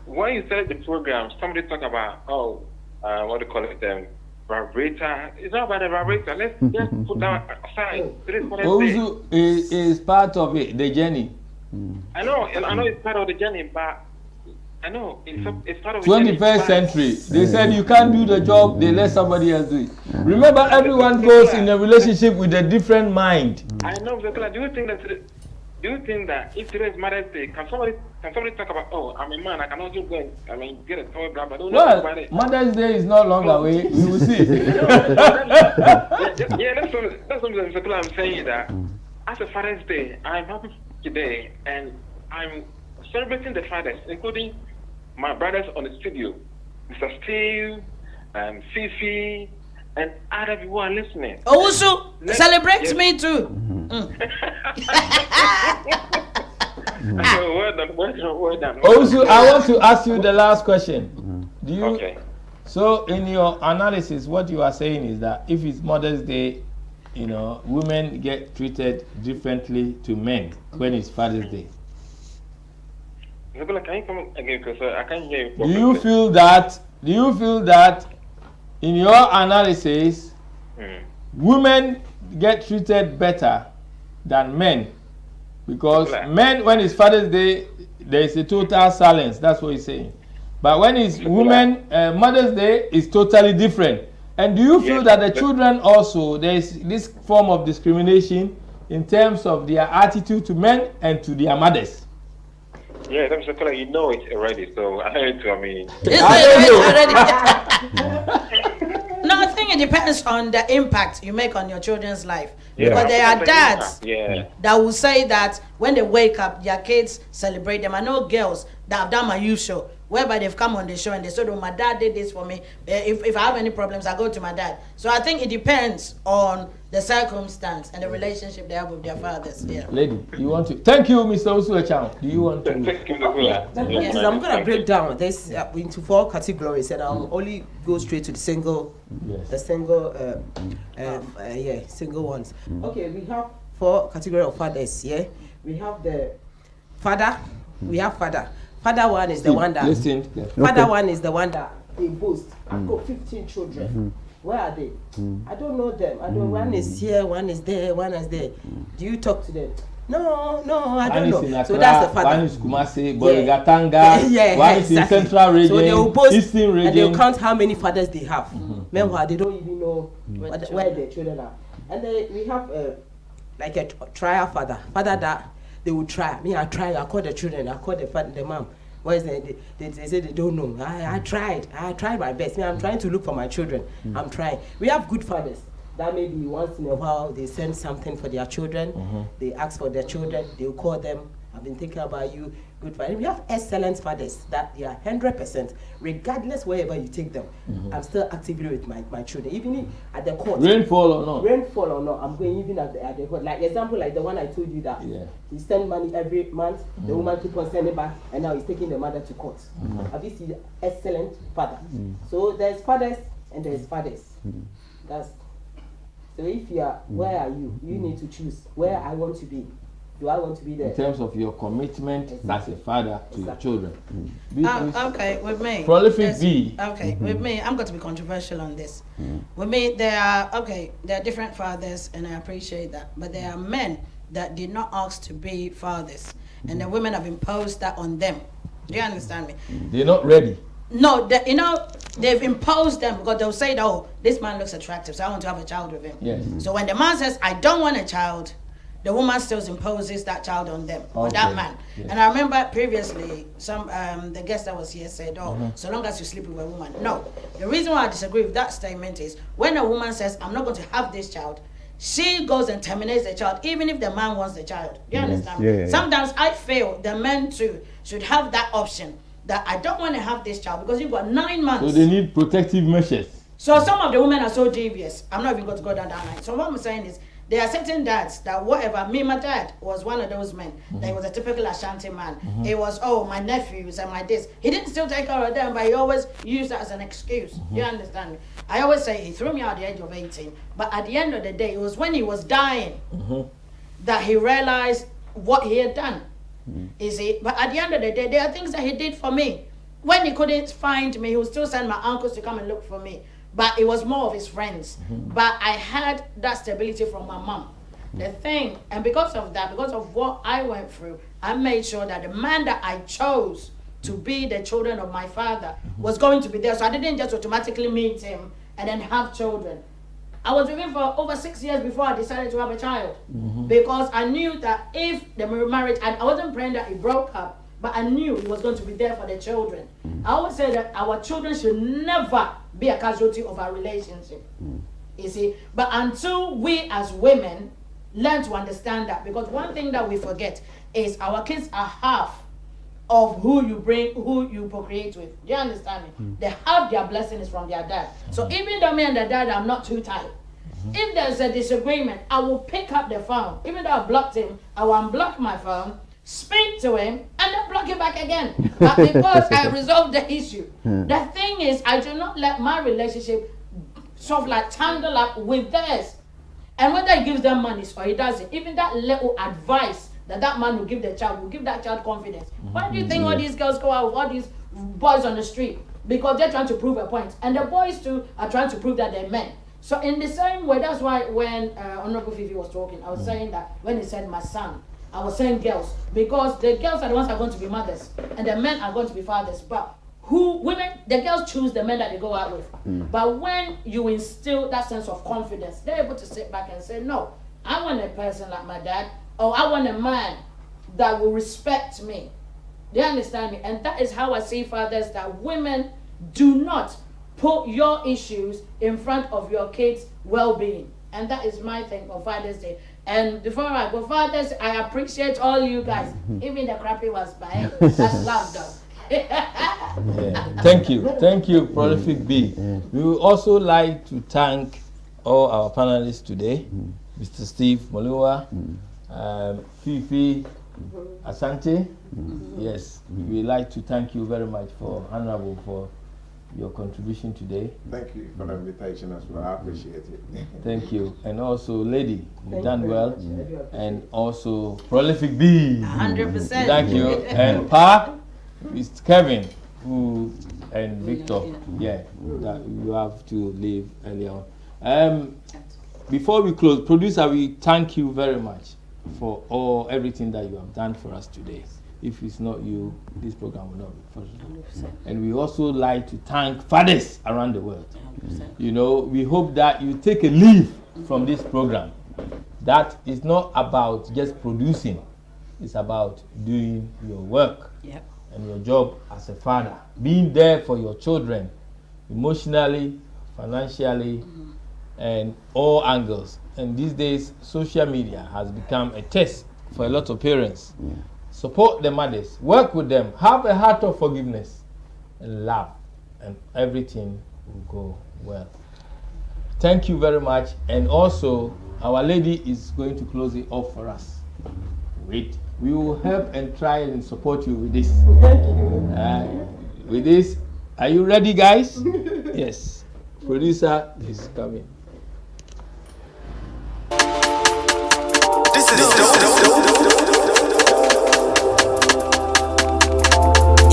when you started the program, somebody talk about, what do you call it, vibrator. It's not about the vibrator. Let's put that aside. Osu is part of it, the journey. I know it's part of the journey, but I know it's part of the 21st century. They said you can't do the job, they let somebody else do it. Remember, everyone goes in a relationship with a different mind. I know, Zekula. Do you think that if today is Mother's Day, can somebody talk about, oh, I'm a man, I can also go and get a toy, blah, blah, don't know about it. Mother's Day is not long away. We will see. That's something Zekula, I'm saying that as a Father's Day, I'm happy today, and I'm celebrating the fathers, including my brothers on the studio, Mr. Steve, Fifi, and other people are listening. Also, celebrate me too. Well done. Also, I want to ask you the last question. Do you? Okay. So, in your analysis, what you are saying is that if it's Mother's Day, you know, women get treated differently to men when it's Father's Day. Can you come again? Because I can't hear you. Do you feel that in your analysis, women get treated better than men? Because men, when it's Father's Day, there is a total silence. That's what he's saying. But when it's women, Mother's Day is totally different. And do you feel that the children also, there is this form of discrimination in terms of their attitude to men and to their mothers? Yeah, that's Mr. You know it already, so I heard it. I mean, no, I think it depends on the impact you make on your children's life. Because there are dads that will say that when they wake up, their kids celebrate them. I know girls that have done my usual whereby they've come on the show and they said, oh, my dad did this for me. If I have any problems, I go to my dad. So I think it depends on the circumstance and the relationship they have with their fathers. Yeah. Lady, you want to? Thank you, Mr. Osuechan. Do you want to? Yes. I'm going to break down this into 4 categories, and I'll only go straight to the single, single ones. Okay, we have 4 categories of fathers. Yeah, we have the father. We have father. Father one is the one that. Listen. Father one is the one that they boast. I've got 15 children. Where are they? I don't know them. I don't. One is here. One is there. One is there. Do you talk to them? No, I don't know. So that's the father. One is Kumasi, Borigatanga. One is in Central Region. So they will boast, Eastern Region, and they'll count how many fathers they have. Meanwhile, they don't even know where their children are. And then we have like a trial father that they will try. Me, I try. I call the children. I call the mom. What is they say they don't know. I tried my best. Me, I'm trying to look for my children. I'm trying. We have good fathers that maybe once in a while they send something for their children. They ask for their children. They'll call them. I've been thinking about you. Good father. We have excellent fathers that they are 100%, regardless wherever you take them. I'm still actively with my children, even at the court. Rainfall or not, I'm going even at the court. Like example, like the one I told you that he send money every month. The woman keep on sending back, and now he's taking the mother to court. Have you seen excellent father? So there's fathers and there's fathers. That's so. If you are, where are you? You need to choose where I want to be. Do I want to be there? In terms of your commitment as a father to your children. Okay, with me. Prolific B. Okay, with me, I'm going to be controversial on this. With me, there are different fathers, and I appreciate that. But there are men that did not ask to be fathers, and the women have imposed that on them. Do you understand me? They're not ready. No, they've imposed them because they'll say, oh, this man looks attractive, so I want to have a child with him. Yes. So when the man says, I don't want a child, the woman still imposes that child on them, or that man. Yes. And I remember previously, the guest that was here said, so long as you sleep with a woman. No. The reason why I disagree with that statement is when a woman says, I'm not going to have this child, she goes and terminates the child, even if the man wants the child. You understand? Yeah. Sometimes I feel the men too should have that option, that I don't want to have this child because you've got 9 months. So they need protective measures. So some of the women are so devious. I'm not even going to go down that line. So what I'm saying is, there are certain dads that whatever, my dad was one of those men. That he was a typical Ashanti man. It was, my nephews and my this. He didn't still take care of them, but he always used that as an excuse. You understand me? I always say he threw me out at the age of 18. But at the end of the day, it was when he was dying that he realized what he had done. You see? But at the end of the day, there are things that he did for me. When he couldn't find me, he would still send my uncles to come and look for me. But it was more of his friends. But I had that stability from my mom. The thing, and because of that, because of what I went through, I made sure that the man that I chose to be the children of my father was going to be there. So I didn't just automatically meet him and then have children. I was with him for over 6 years before I decided to have a child. Because I knew that if the marriage, and I wasn't praying that it broke up, but I knew he was going to be there for the children. I always say that our children should never be a casualty of our relationship. You see? But until we as women learn to understand that, because one thing that we forget is our kids are half of who you procreate with. Do you understand me? They have their blessings from their dad. So even though me and the dad are not too tight, if there's a disagreement, I will pick up the phone. Even though I blocked him, I will unblock my phone, speak to him, and then block him back again. Because I resolved the issue. The thing is, I do not let my relationship sort of like tangle up with theirs. And whether he gives them money or he doesn't, even that little advice that man will give the child will give that child confidence. Why do you think all these girls go out with all these boys on the street? Because they're trying to prove a point. And the boys too are trying to prove that they're men. So in the same way, that's why when Honorable Fifi was talking, I was saying that when he said my son, I was saying girls, because the girls are the ones that are going to be mothers, and the men are going to be fathers. But the girls choose the men that they go out with. But when you instill that sense of confidence, they're able to sit back and say, no, I want a person like my dad, or I want a man that will respect me. Do you understand me? And that is how I see fathers, that women do not put your issues in front of your kids' well-being. And that is my thing for Father's Day. And before I go, fathers, I appreciate all you guys. Even the crappy was by that's love though. Thank you, Prolific B. We would also like to thank all our panelists today, Mr. Steve Moliwa, Fifi Asante. Yes, we'd like to thank you very much for Honorable for your contribution today. Thank you for the invitation as well. I appreciate it. Thank you. And also, Lady, you've done well. And also, Prolific B. 100%. Thank you. And Pa, Mr. Kevin, and Victor. Yeah, that you have to leave earlier on. Before we close, producer, we thank you very much for everything that you have done for us today. If it's not you, this program will not be possible. And we also like to thank fathers around the world. 100%. You know, we hope that you take a leave from this program. That is not about just producing. It's about doing your work and your job as a father. Being there for your children, emotionally, financially, and all angles. And these days, social media has become a test for a lot of parents. Support the mothers, work with them, have a heart of forgiveness and love, and everything will go well. Thank you very much. And also, Our Lady is going to close it off for us. Wait, we will help and try and support you with this. With this, are you ready, guys? Yes. Producer is coming. This is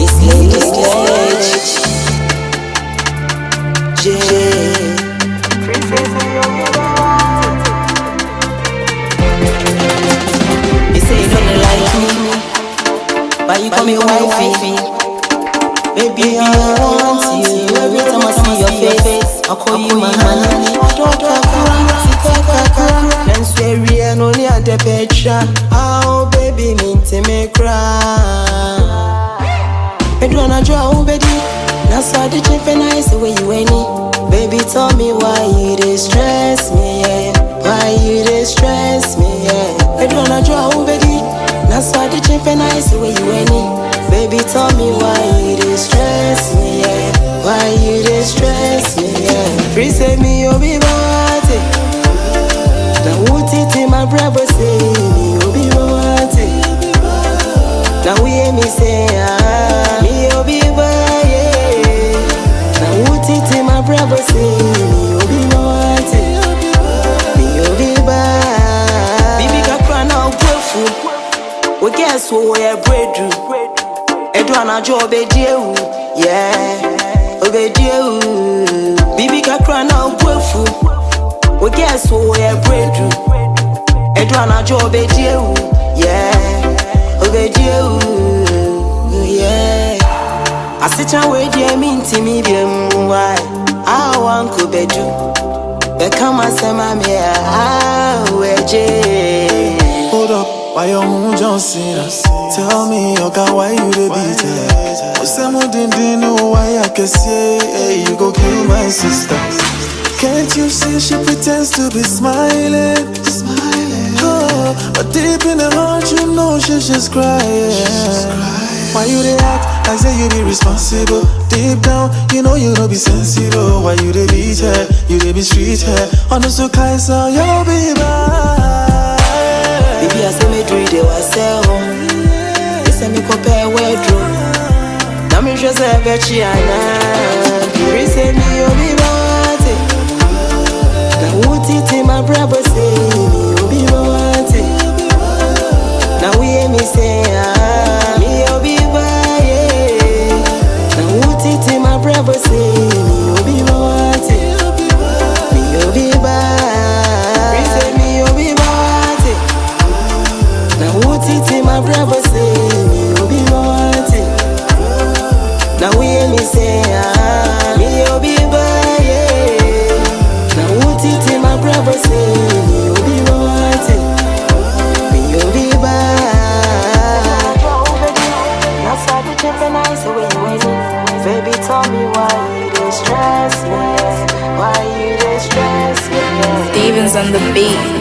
It's Lady Sledge. You say you don't like me, but you call me wifey. Baby, I want you. Every time I see your face, I call you my honey. And swear we are only at the picture. Oh, baby, mean to me cry. I don't know how baby. That's why the chief and I say where you any. Baby, tell me why you distress me, yeah. Why you distress me, yeah. I don't know how baby. That's why the chief and I say where you any. Baby, tell me why you distress me, yeah. Why you distress me, yeah. Free say me, you'll be bad. Now what it in my brother say me, you'll be bad. Now we hear me say, me, you'll be bad, yeah. Now what it in my brother say me, you'll be bad. Me, you'll be bad. Baby, can cry now, grateful. We guess what we're breakthrough. Edwana job you, yeah, obey you. Bibi kakra na grateful. We guess what we're breakthrough. Edwana job you, yeah, obey you, yeah. I sit and wait, dear, mean to me, be why I want to be do. Become a semi, hold up. Why you moon Johnson? Tell me, okay, why you the beat? Someone didn't know why I can say, hey, you go kill my sister. Can't you see she pretends to be smiling? Oh, but deep in her heart, you know she's just crying. Why you they act like say you be responsible? Deep down, you know you don't be sensible. Why you they beat her? You they be street her? Honest to Kaiser, you'll be bad. Baby, I say me do it, they was sell home. They say me compare wardrobe. Now me just a betchy and you say me you be bad. Now what it in my brother say me you be bad. Now we hear me say me you be bad, yeah. Now what it in my brother say me you be bad. Me you be bad. We say me you be bad. Now what it in my brother say me you be wanting. Now we hear me say me you be bad, yeah. Now what it in my brother say me you be wanting. Me you be bad. That's why the chip and I say when you win. Baby, tell me why you distress me, why you distress me. Stevens on the beat.